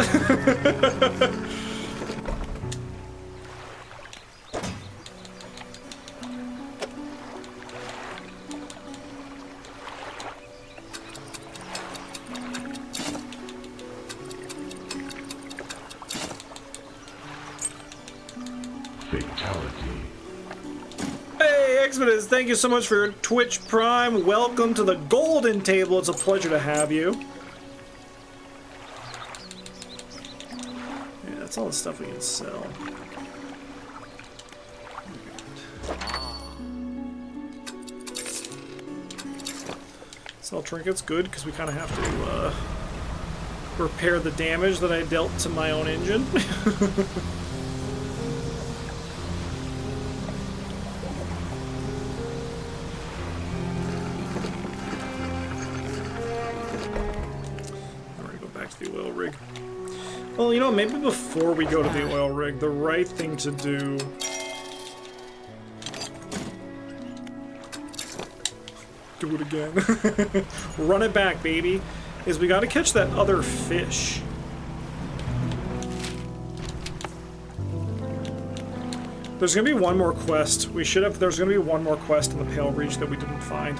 Thank you so much for your Twitch Prime. Welcome to the Golden Table. It's a pleasure to have you. Yeah, that's all the stuff we can sell. Sell trinkets, good, because we kind of have to repair the damage that I dealt to my own engine. Well, you know, maybe before we go to the oil rig, the right thing to do... Do it again. Run it back, baby. Is we gotta catch that other fish. There's gonna be one more quest. There's gonna be one more quest in the Pale Reach that we didn't find.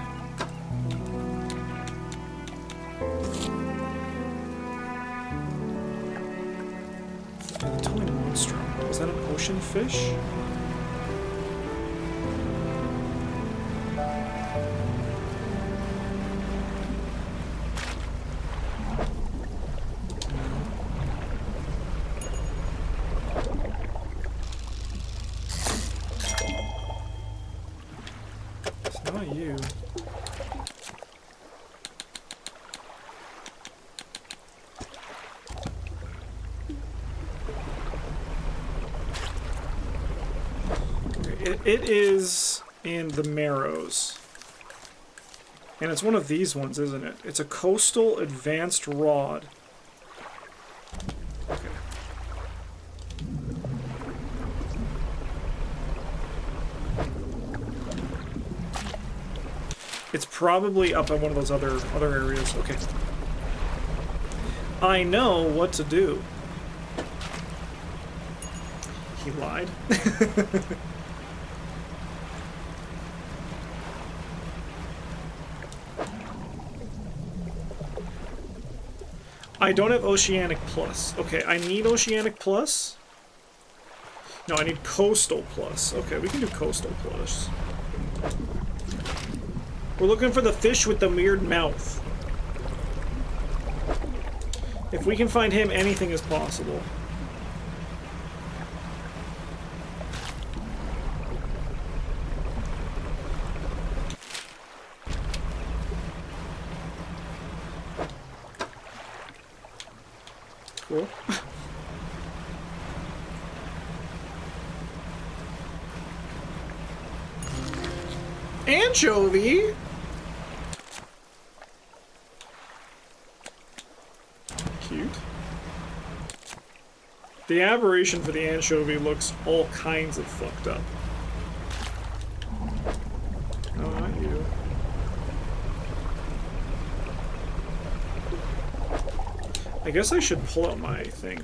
Yeah, the towing monstrum. Is that an ocean fish? Not you. It is in the Marrows. And it's one of these ones, isn't it? It's a coastal advanced rod. Okay. It's probably up in one of those other areas. Okay. I know what to do. He lied. I don't have Oceanic Plus. Okay, I need Oceanic Plus. No, I need Coastal Plus. Okay, we can do Coastal Plus. We're looking for the fish with the weird mouth. If we can find him, anything is possible. Cool. Anchovy? Cute. The aberration for the anchovy looks all kinds of fucked up. No, not you. I guess I should pull out my thing.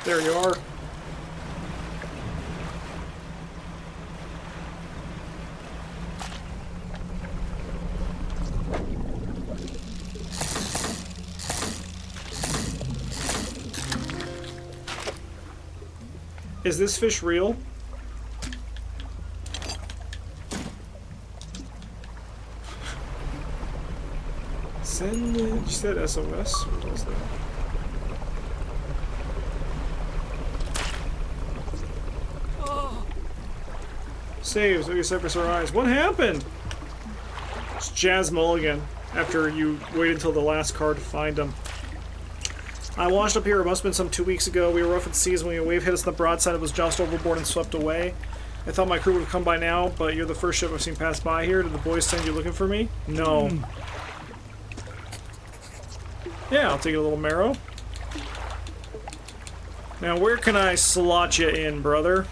There you are. Is this fish real? Send it. You said SOS? What was that? Saves, maybe surface our eyes. What happened? It's Jazz Mulligan, after you wait until the last card to find him. I washed up here, it must have been some 2 weeks ago. We were rough at the seas when a wave hit us on the broadside. It was just overboard and swept away. I thought my crew would have come by now, but you're the first ship I've seen pass by here. Did the boys send you looking for me? No. Yeah, I'll take a little marrow. Now, where can I slot you in, brother?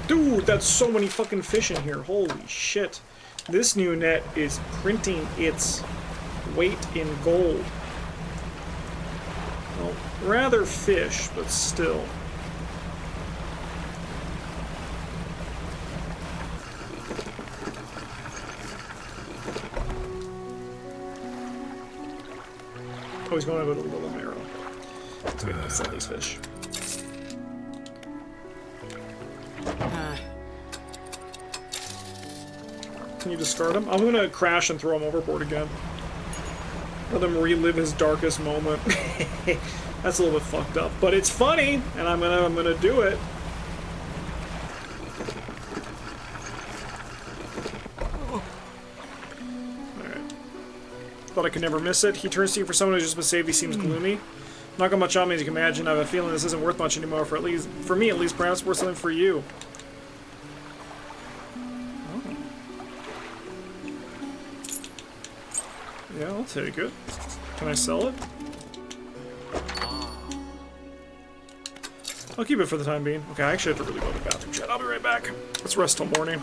Dude, that's so many fucking fish in here. Holy shit. This new net is printing its weight in gold. Well, rather fish, but still. Oh, he's going to go to the little marrow. Let's go sell these fish. Can you discard him? I'm gonna crash and throw him overboard again. Let him relive his darkest moment. That's a little bit fucked up, but it's funny, and I'm gonna do it. Alright. Thought I could never miss it. He turns to you for someone who's just been saved. He seems gloomy. Not got much on me, as you can imagine. I have a feeling this isn't worth much anymore, for me at least, perhaps worth something for you. Oh. Yeah, I'll take it. Can I sell it? I'll keep it for the time being. Okay, I actually have to really go to the bathroom chat. I'll be right back. Let's rest till morning.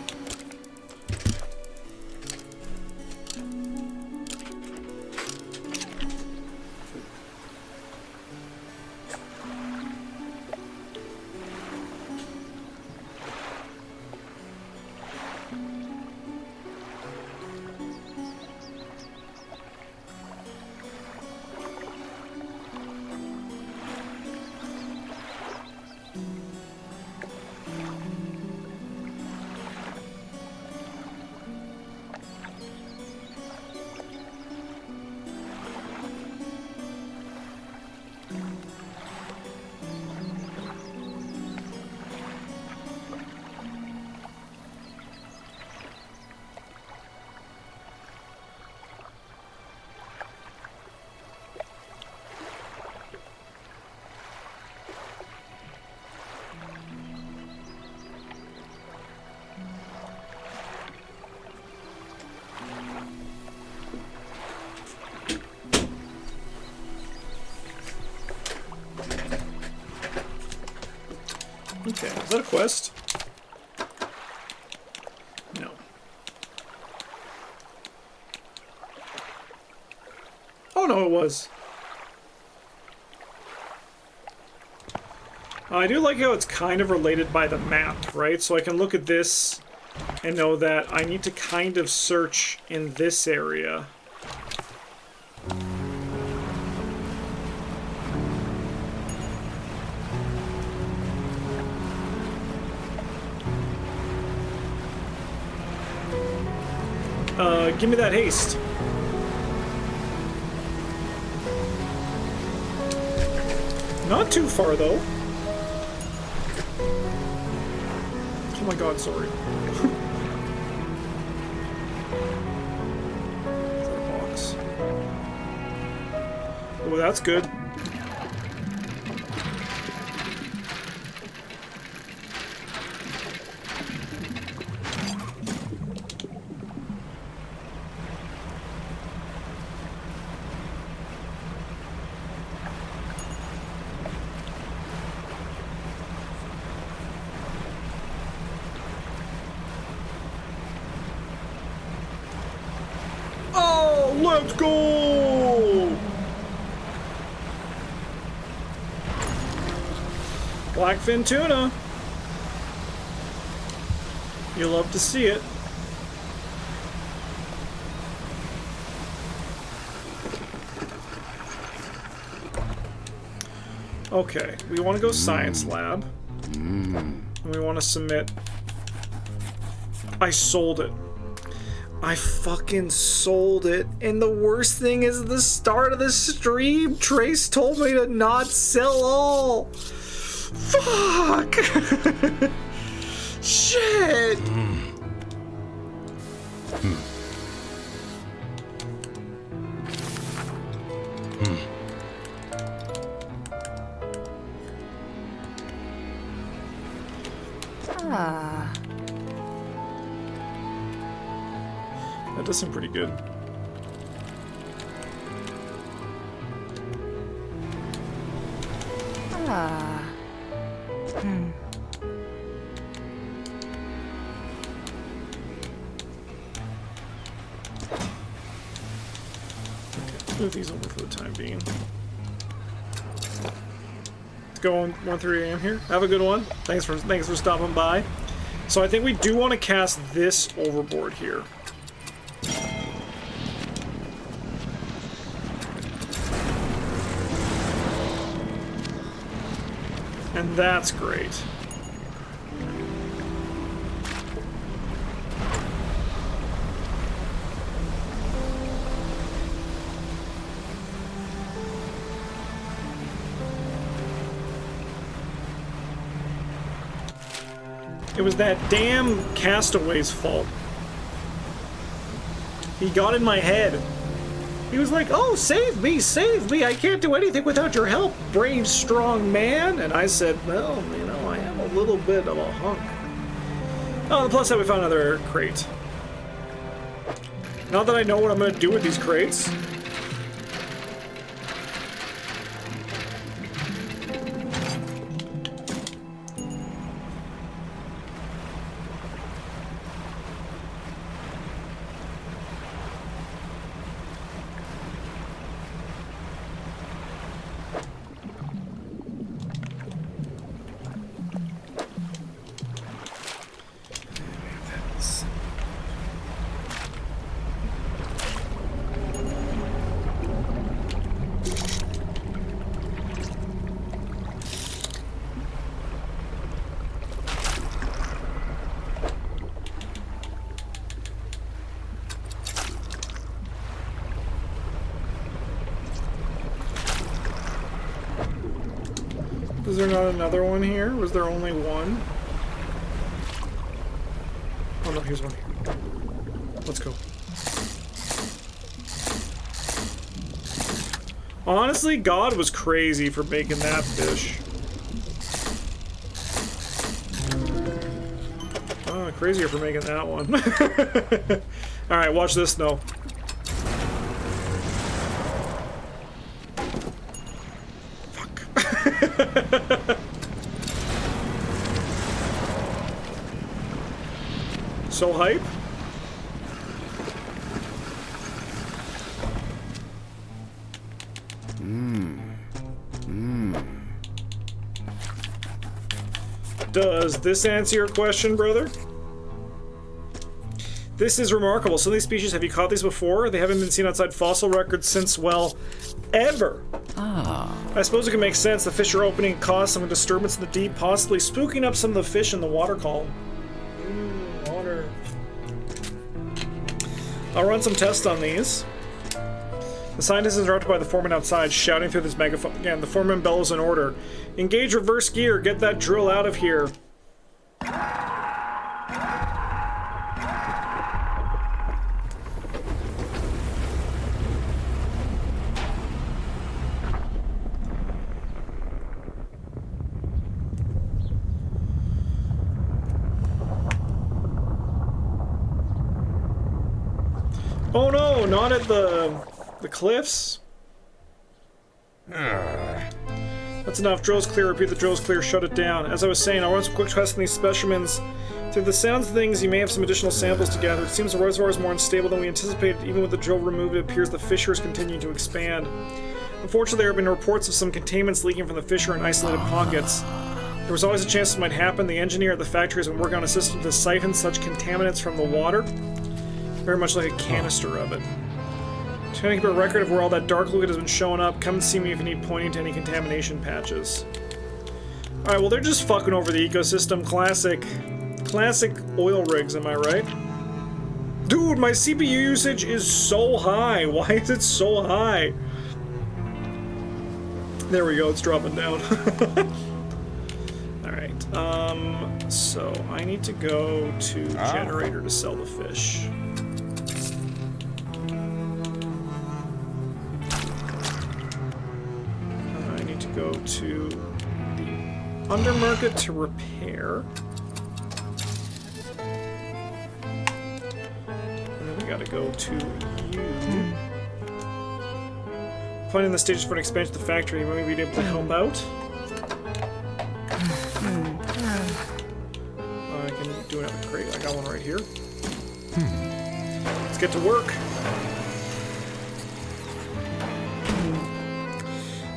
Okay, is that a quest? No. Oh no, it was. I do like how it's kind of related by the map, right? So I can look at this and know that I need to kind of search in this area. Give me that haste. Not too far, though. Oh my god, sorry. Is that a box? Oh, that's good. Let's go! Blackfin tuna. You'll love to see it. Okay, we want to go science lab. And we want to submit. I sold it. I fucking sold it, and the worst thing is at the start of the stream, Trace told me to not sell all. Fuck! Shit! That does seem pretty good. Okay, move these over for the time being. Let's go on 1-3 a.m. here. Have a good one. Thanks for stopping by. So I think we do want to cast this overboard here. And that's great. It was that damn castaway's fault. He got in my head. He was like, oh, save me, I can't do anything without your help, brave, strong man. And I said, well, you know, I am a little bit of a hunk. Oh, on the plus side, we found another crate. Not that I know what I'm going to do with these crates. Is there not another one here? Was there only one? Oh no, here's one here. Let's go. Honestly, God was crazy for making that fish. Oh, crazier for making that one. Alright, watch this though. So hype? Does this answer your question, brother? This is remarkable. Some of these species, have you caught these before? They haven't been seen outside fossil records since, well, ever. I suppose it can make sense. The fish are opening and cause some disturbance in the deep, possibly spooking up some of the fish in the water column. Water. I'll run some tests on these. The scientist is interrupted by the foreman outside, shouting through this megaphone. Again, the foreman bellows an order. Engage reverse gear. Get that drill out of here. Oh no, not at the cliffs. That's enough. Drill's clear. Repeat, the drill's clear. Shut it down. As I was saying, I'll run some quick tests on these specimens. Through the sounds of things, you may have some additional samples to gather. It seems the reservoir is more unstable than we anticipated. Even with the drill removed, it appears the fissures continue to expand. Unfortunately, there have been reports of some contaminants leaking from the fissure in isolated pockets. There was always a chance this might happen. The engineer at the factory has been working on a system to siphon such contaminants from the water. Very much like a canister of it. Trying to keep a record of where all that dark liquid has been showing up. Come and see me if you need pointing to any contamination patches. Alright, well they're just fucking over the ecosystem. Classic oil rigs, am I right? Dude, my CPU usage is so high. Why is it so high? There we go, it's dropping down. Alright, so I need to go to generator to sell the fish. Go to the undermarket to repair. And then we gotta go to you. Finding the stages for an expansion of the factory, will we be able to help out? I can do another crate. I got one right here. Let's get to work.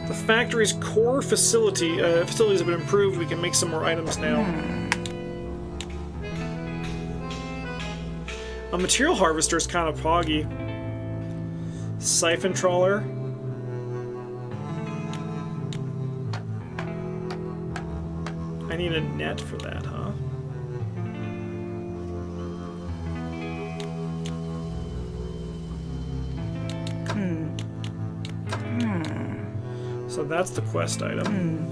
The factory's core facilities have been improved. We can make some more items now. A material harvester is kind of poggy. Siphon trawler. I need a net for that, huh? So that's the quest item.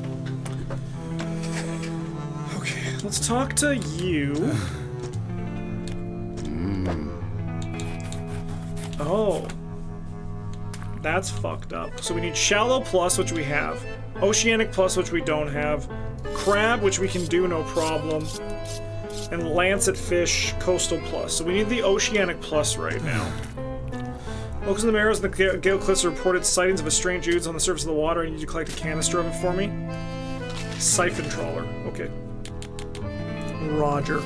Okay, Let's talk to you. Oh. That's fucked up. So we need Shallow Plus, which we have. Oceanic Plus, which we don't have. Crab, which we can do no problem. And Lancet Fish, Coastal Plus. So we need the Oceanic Plus right now. Locals in the Marrows and the Gale Cliffs reported sightings of a strange ooze on the surface of the water. I need you to collect a canister of it for me. Siphon Trawler. Okay. Roger.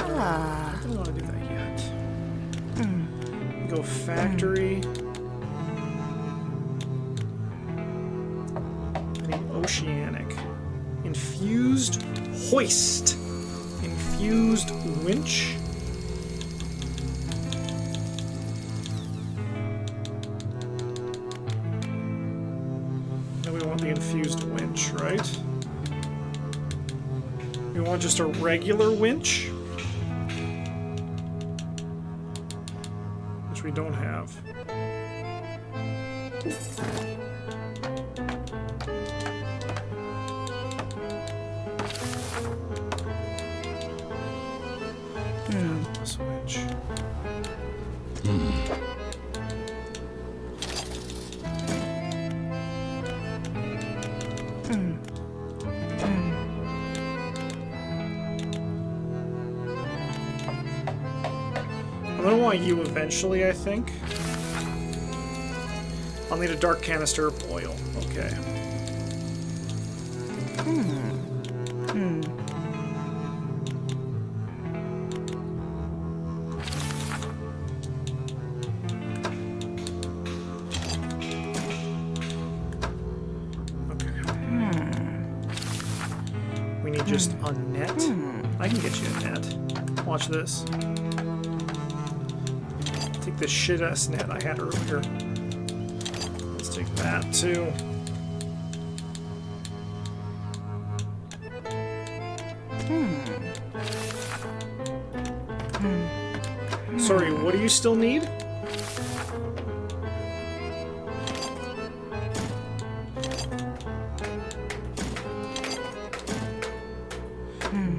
I don't want to do that yet. Go factory. I need oceanic. Infused hoist. Infused winch. No, we want the infused winch, right? We want just a regular winch? Which we don't have. This winch. I'm gonna want you eventually, I think. I'll need a dark canister of oil. Okay. We need just a net. I can get you a net. Watch this. Take this shit-ass net I had earlier. Let's take that, too. Sorry, what do you still need?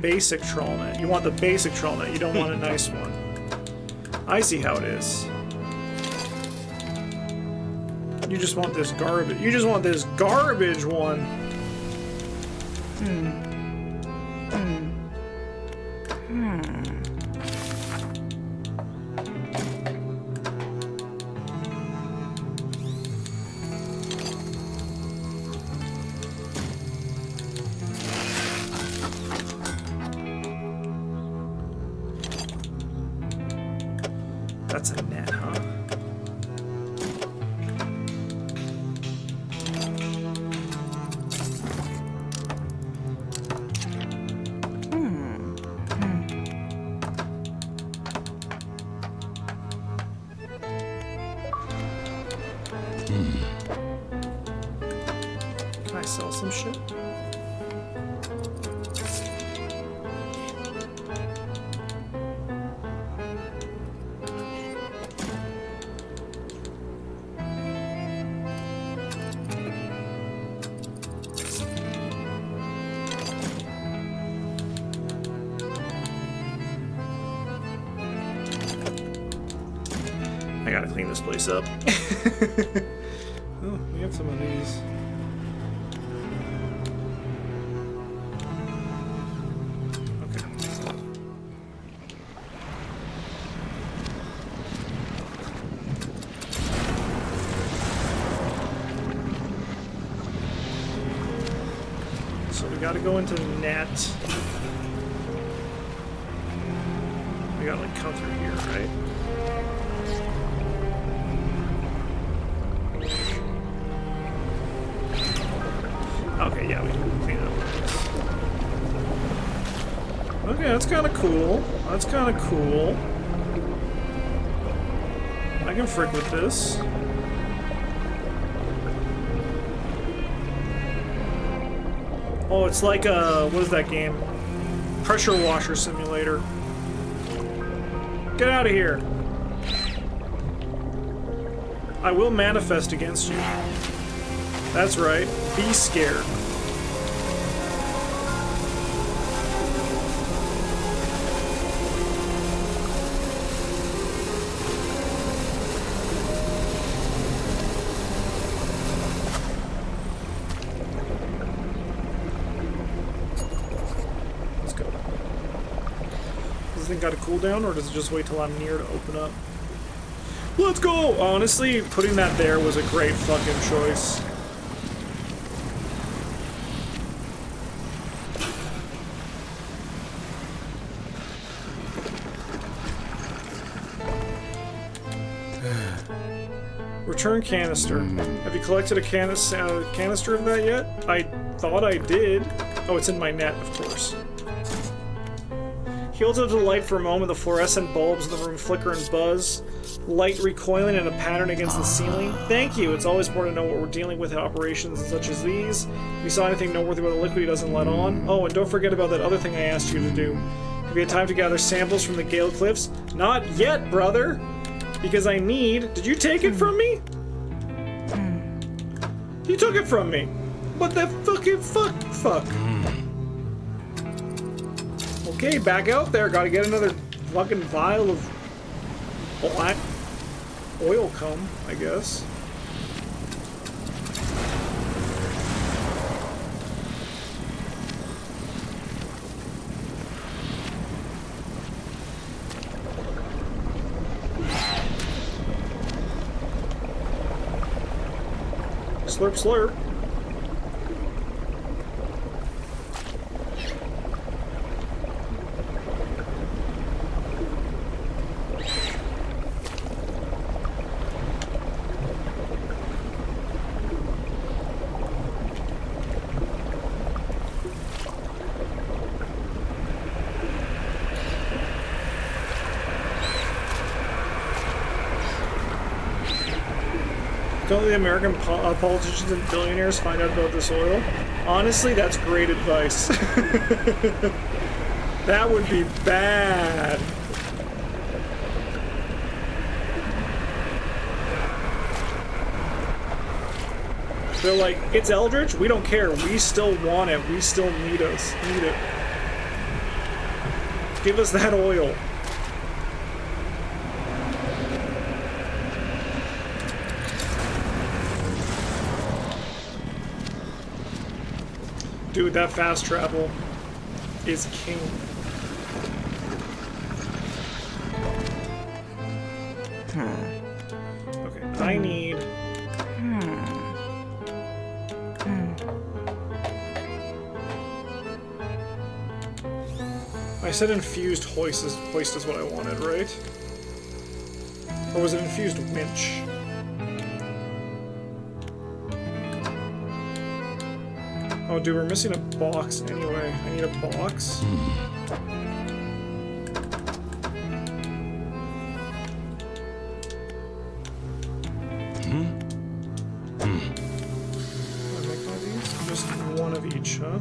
Basic trawl net. You want the basic trawl net. You don't want a nice one. I see how it is. You just want this garbage. You just want this garbage one. That's a net, huh? Can I sell some shit? I gotta clean this place up. Oh, we have some of these. Okay. So we gotta go into net. We gotta like come through here, right? Okay, yeah, we can clean it up. Okay, that's kind of cool. That's kind of cool. I can frick with this. Oh, it's like a... what is that game? Pressure washer simulator. Get out of here. I will manifest against you. That's right. Be scared. Let's go. Does this thing got a cooldown, or does it just wait till I'm near to open up? Let's go! Honestly, putting that there was a great fucking choice. Return canister. Have you collected a canister of that yet? I thought I did. Oh, it's in my net, of course. Heal to the light for a moment. The fluorescent bulbs in the room flicker and buzz. Light recoiling in a pattern against the ceiling. Thank you. It's always important to know what we're dealing with in operations such as these. If you saw anything noteworthy about the liquid he doesn't let on. Oh, and don't forget about that other thing I asked you to do. Have you had time to gather samples from the Gale Cliffs? Not yet, brother. Because I need... Did you take it from me? You took it from me. What the fucking fuck? Okay, back out there. Gotta get another fucking vial of black oil cum, I guess. Slurp, slurp. Don't the American politicians and billionaires find out about this oil? Honestly, that's great advice. That would be bad. They're like, it's Eldritch? We don't care. We still want it. We still need it. Give us that oil. Dude, that fast travel is king. Okay, I need... I said infused hoist is what I wanted, right? Or was it infused winch? Oh, dude, we're missing a box anyway. I need a box. I'll make one of these? Just one of each, huh?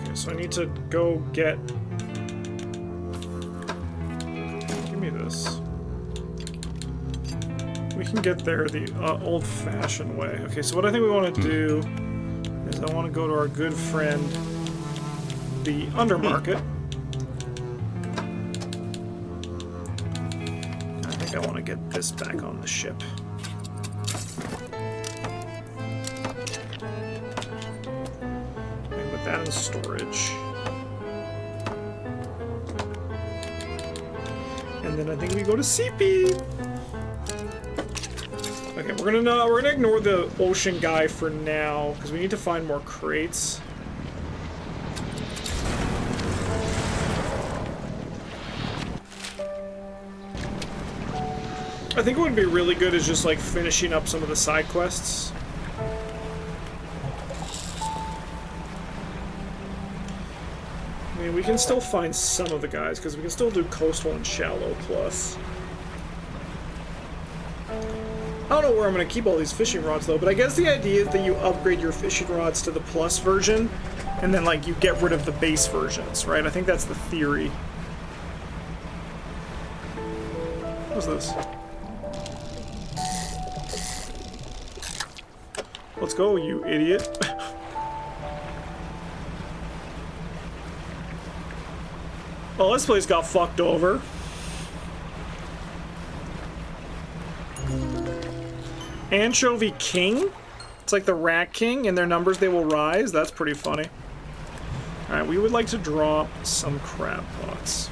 Okay, so I need to go get... Give me this. We can get there the old-fashioned way. Okay, so what I think we want to do is I want to go to our good friend, the Undermarket. I think I want to get this back on the ship. And put that in storage. And then I think we go to CP. Okay, we're gonna ignore the ocean guy for now because we need to find more crates. I think what would be really good is just like finishing up some of the side quests. I mean, we can still find some of the guys because we can still do coastal and shallow plus. I don't know where I'm going to keep all these fishing rods, though, but I guess the idea is that you upgrade your fishing rods to the plus version, and then, like, you get rid of the base versions, right? I think that's the theory. What's this? Let's go, you idiot. Oh, this place got fucked over. Anchovy King? It's like the Rat King. In their numbers, they will rise. That's pretty funny. Alright, we would like to drop some crab pots.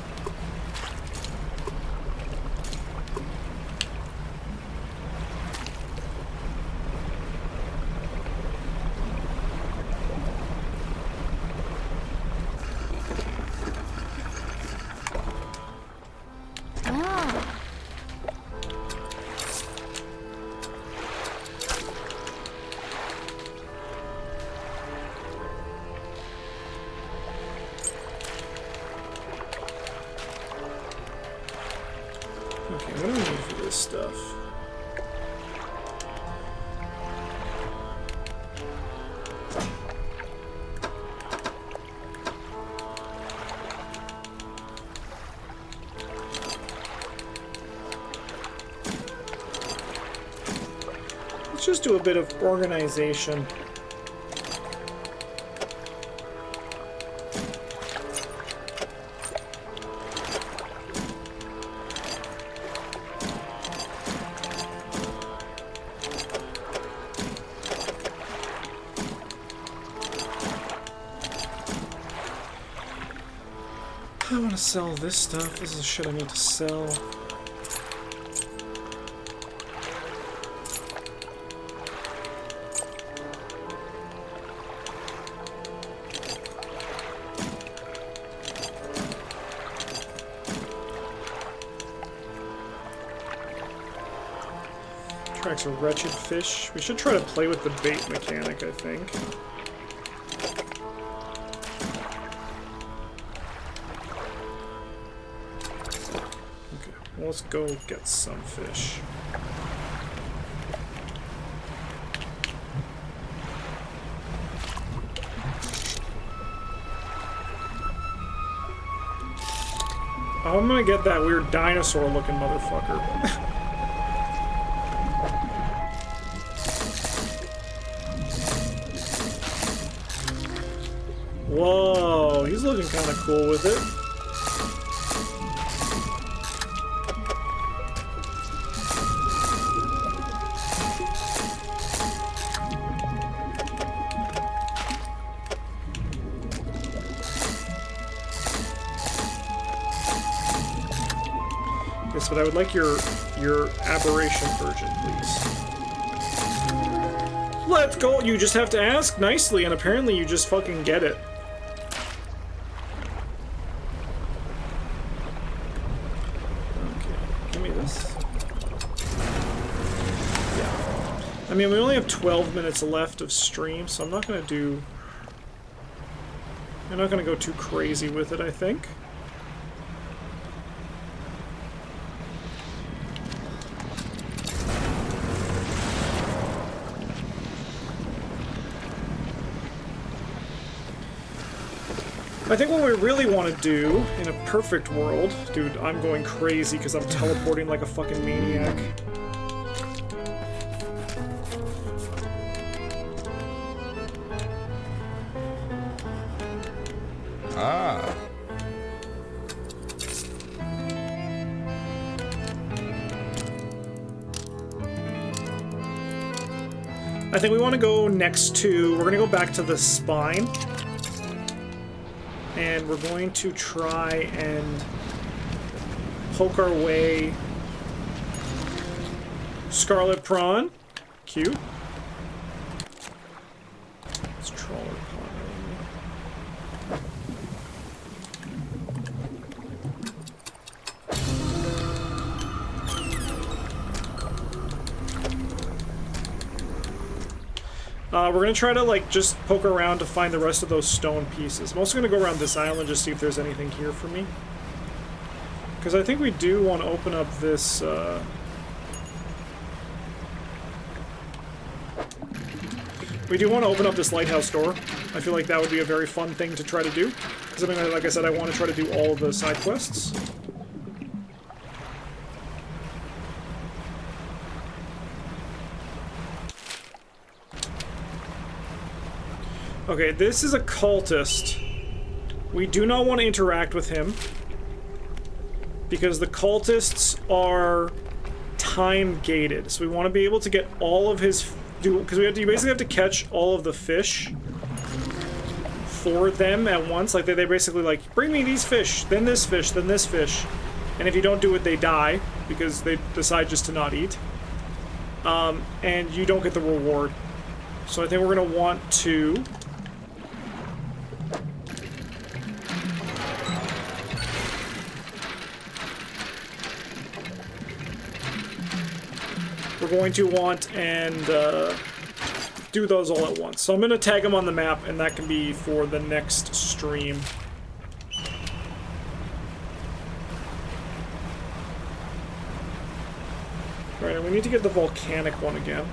Okay, what do we need for this stuff? Let's just do a bit of organization. I want to sell this stuff. This is shit I need to sell. Tracks a wretched fish. We should try to play with the bait mechanic, I think. Let's go get some fish. I'm gonna get that weird dinosaur-looking motherfucker. Whoa, he's looking kind of cool with it. But I would like your aberration version, please. Let's go! You just have to ask nicely, and apparently you just fucking get it. Okay, give me this. Yeah. I mean, we only have 12 minutes left of stream, so I'm not gonna do... I'm not gonna go too crazy with it, I think. I think what we really want to do, in a perfect world... Dude, I'm going crazy because I'm teleporting like a fucking maniac. Ah. I think we want to go next to... We're going to go back to the spine. And we're going to try and poke our way. Scarlet Prawn. Cute. It's Trawler Prawn. We're gonna try to, like, just poke around to find the rest of those stone pieces. I'm also gonna go around this island just see if there's anything here for me. Because I think we do want to open up this, we do want to open up this lighthouse door. I feel like that would be a very fun thing to try to do. Because, I mean, like I said, I want to try to do all of the side quests. Okay, this is a cultist. We do not want to interact with him. Because the cultists are time-gated. So we want to be able to get all of his... Because you basically have to catch all of the fish for them at once. Like, they basically, like, bring me these fish, then this fish, then this fish. And if you don't do it, they die. Because they decide just to not eat. And you don't get the reward. So I think we're going to want to... We're going to want and do those all at once. So I'm going to tag them on the map, and that can be for the next stream. Alright, and we need to get the volcanic one again.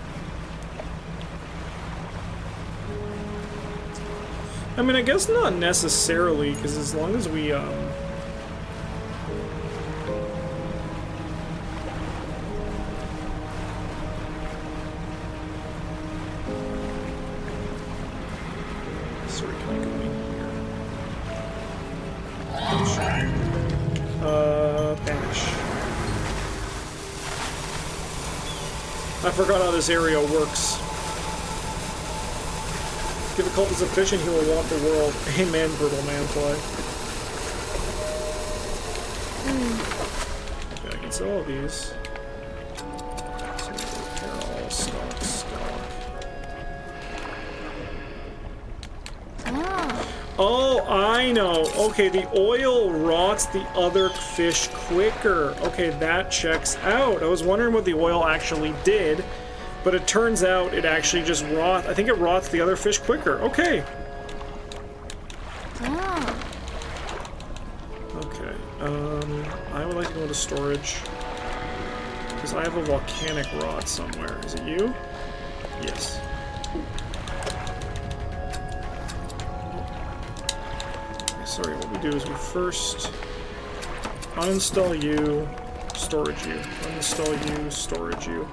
I mean, I guess not necessarily, because as long as we, sorry, can I go in here? Banish. I forgot how this area works. Give a cultist a fish and he will want the world. Amen, Brutal Manfly. Okay, I can sell all these. So repair all stock. Oh, I know. Okay, the oil rots the other fish quicker. Okay, that checks out. I was wondering what the oil actually did. But it turns out it actually just rots. I think it rots the other fish quicker. Okay. Okay. I would like to go into storage. Because I have a volcanic rod somewhere. Is it you? Yes. Okay, sorry, what we do is we first uninstall you, storage you. Uninstall you, storage you.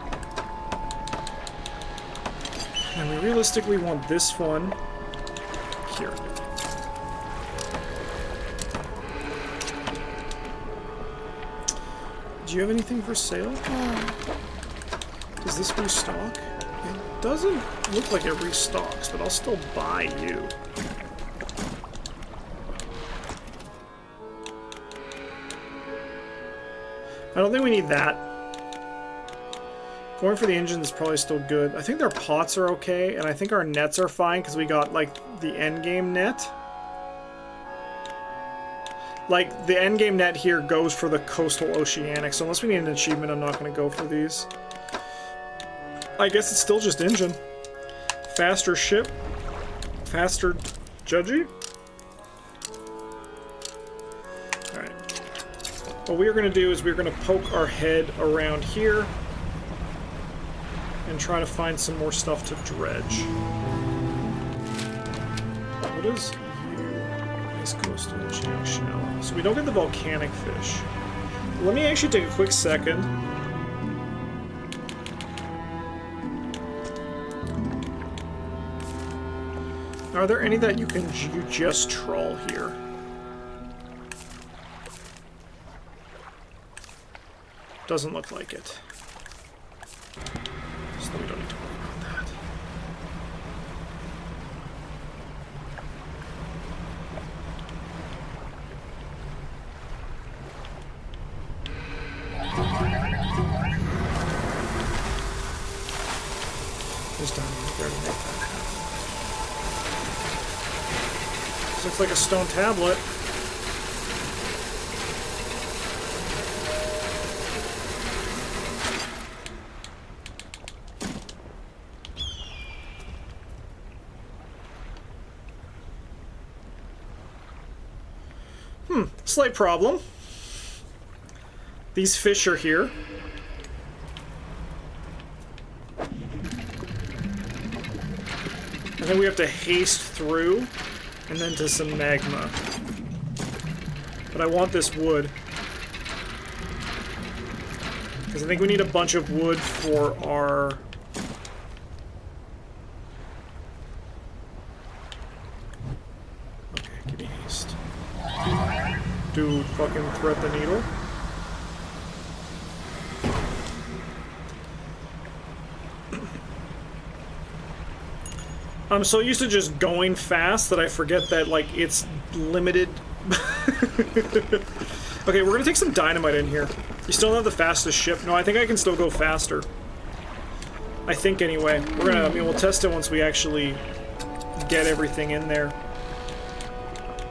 And we realistically want this one here. Do you have anything for sale? Does this restock? It doesn't look like it restocks, but I'll still buy you. I don't think we need that. Going for the engine is probably still good. I think their pots are okay, and I think our nets are fine because we got, like, the endgame net. Like, the endgame net here goes for the coastal oceanic, so unless we need an achievement, I'm not going to go for these. I guess it's still just engine. Faster ship. Faster judgy. Alright. What we're going to do is we're going to poke our head around here and try to find some more stuff to dredge. What is you? Ice coastal oceanic shell. So we don't get the volcanic fish. Let me actually take a quick second. Are there any that you just trawl here? Doesn't look like it. So we don't need to worry about that. Just down there to make that happen. This looks like a stone tablet. Slight problem. These fish are here. I think we have to haste through and then to some magma. But I want this wood. Because I think we need a bunch of wood for our... Dude, fucking thread the needle. I'm so used to just going fast that I forget that, like, it's limited. Okay, we're gonna take some dynamite in here. You still don't have the fastest ship. No, I think I can still go faster. I think, anyway. We're gonna, I mean, we'll test it once we actually get everything in there.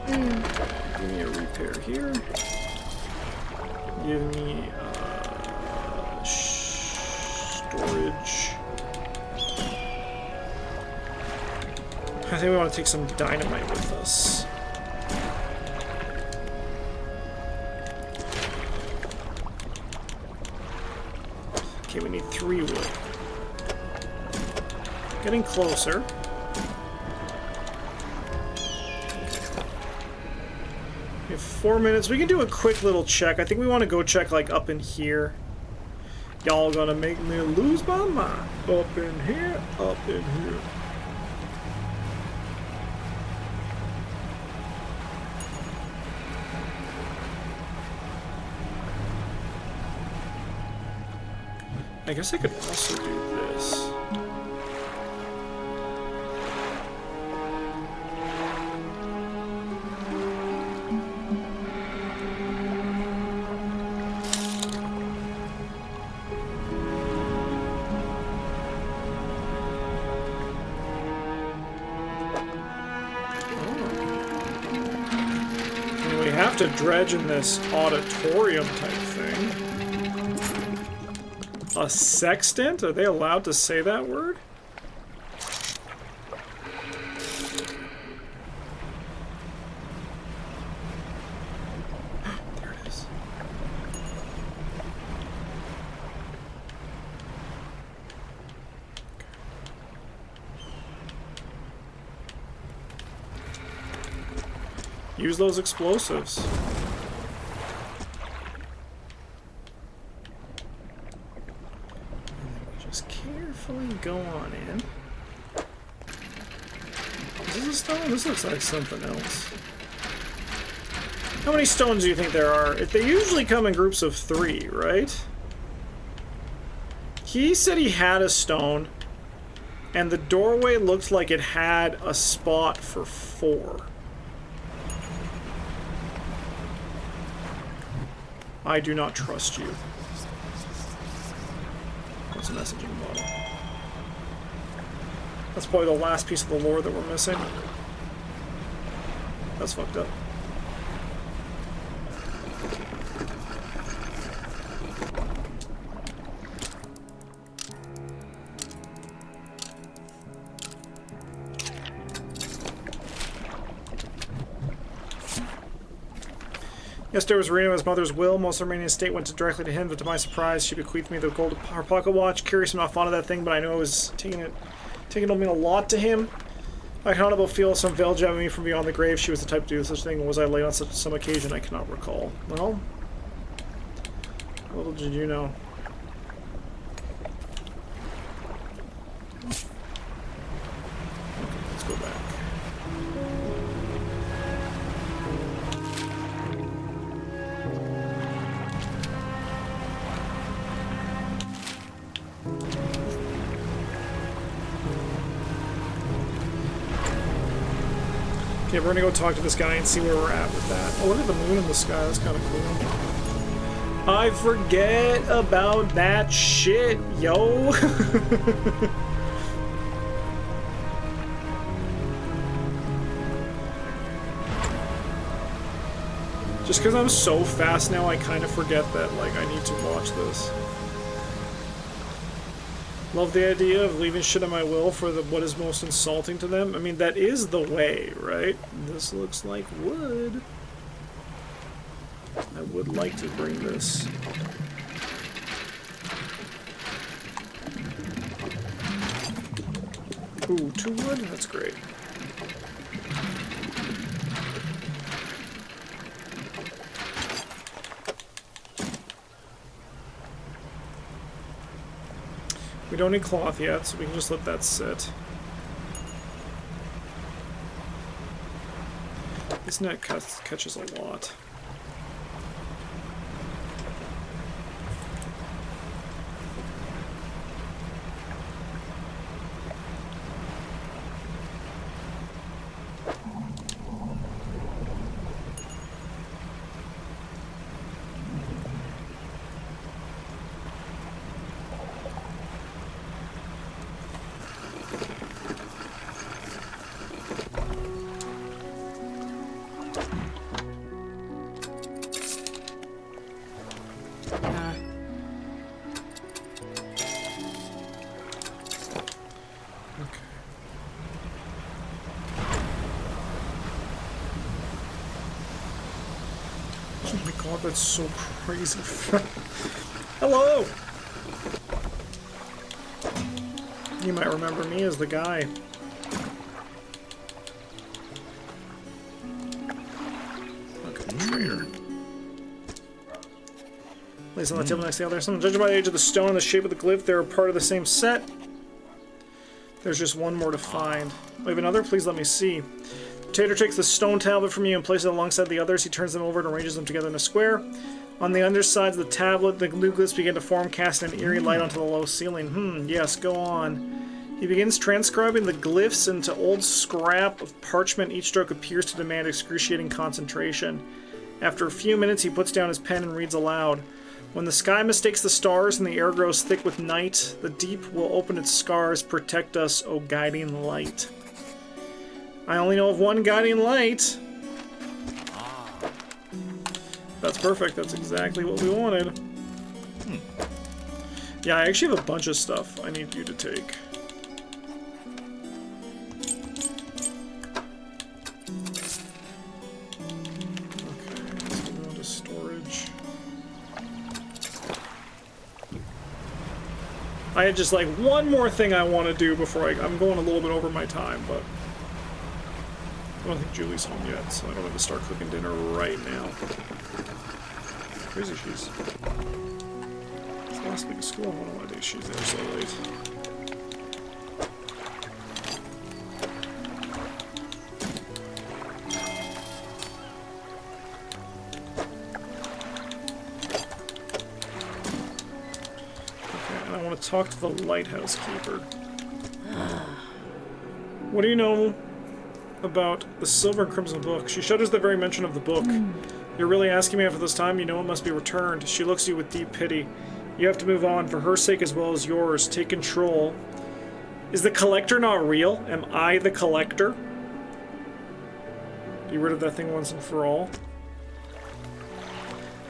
Give me a repair here. Give me, storage. I think we want to take some dynamite with us. Okay, we need 3 wood. Getting closer. We have 4 minutes. We can do a quick little check. I think we want to go check, like, up in here. Y'all gonna make me lose my mind. Up in here, up in here. I guess I could also do this. We have to dredge in this auditorium type thing. A sextant? Are they allowed to say that word? There it is. Use those explosives. Go on in. Is this a stone? This looks like something else. How many stones do you think there are? If they usually come in groups of 3, right? He said he had a stone, and the doorway looked like it had a spot for 4. I do not trust you. What's the messaging bottle? That's probably the last piece of the lore that we're missing. That's fucked up. Yesterday was reading his mother's will. Most of the remaining estate went directly to him, but to my surprise, she bequeathed me the gold her pocket watch. Curious, I'm not fond of that thing, but I know it was taking don't mean a lot to him. I cannot but feel some veil jabbing me from beyond the grave. She was the type to do such a thing. Was I late on some occasion? I cannot recall. Well, little did you know. Okay, let's go back. Okay, we're gonna go talk to this guy and see where we're at with that. Oh, look at the moon in the sky. That's kind of cool. I forget about that shit, yo. Just because I'm so fast now, I kind of forget that, like, I need to watch this. Love the idea of leaving shit on my will for what is most insulting to them. I mean, that is the way, right? This looks like wood. I would like to bring this. Ooh, 2 wood? That's great. We don't need cloth yet, so we can just let that sit. This net catches a lot. Oh my god, that's so crazy. Hello! You might remember me as the guy. Okay, traitor. Place on the table next to the other. Some judging by the age of the stone and the shape of the glyph, they're part of the same set. There's just one more to find. We have another? Please let me see. Tater takes the stone tablet from you and places it alongside the others. He turns them over and arranges them together in a square. On the undersides of the tablet, the new glyphs begin to form, casting an eerie light onto the low ceiling. Yes, go on. He begins transcribing the glyphs into old scrap of parchment. Each stroke appears to demand excruciating concentration. After a few minutes, he puts down his pen and reads aloud. When the sky mistakes the stars and the air grows thick with night, the deep will open its scars. Protect us, O guiding light. I only know of one guiding light. That's perfect. That's exactly what we wanted. Yeah, I actually have a bunch of stuff I need you to take. Okay, let's go on to storage. I had just like one more thing I want to do before I'm going a little bit over my time, but I don't think Julie's home yet, so I don't have to start cooking dinner right now. Crazy she's. It's the last week of school. I don't know why she's there so late. Okay, and I want to talk to the lighthouse keeper. What do you know about the Silver and Crimson book? She shudders the very mention of the book. You're really asking me after this time? You know it must be returned. She looks at you with deep pity. You have to move on, for her sake as well as yours. Take control. Is the collector not real? Am I the collector? Be rid of that thing once and for all.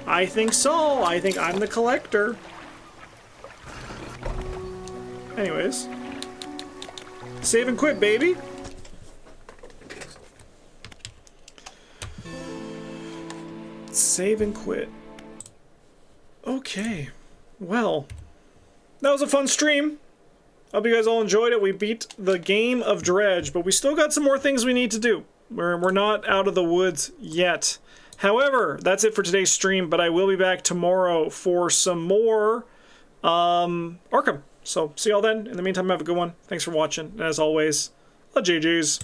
I think so. I think I'm the collector. Anyways. Save and quit, baby. Save and quit. Okay. Well, that was a fun stream. Hope you guys all enjoyed it. We beat the game of Dredge, but we still got some more things we need to do. We're not out of the woods yet. However, that's it for today's stream, but I will be back tomorrow for some more Arkham. So, see y'all then. In the meantime, have a good one. Thanks for watching. And as always, GG's.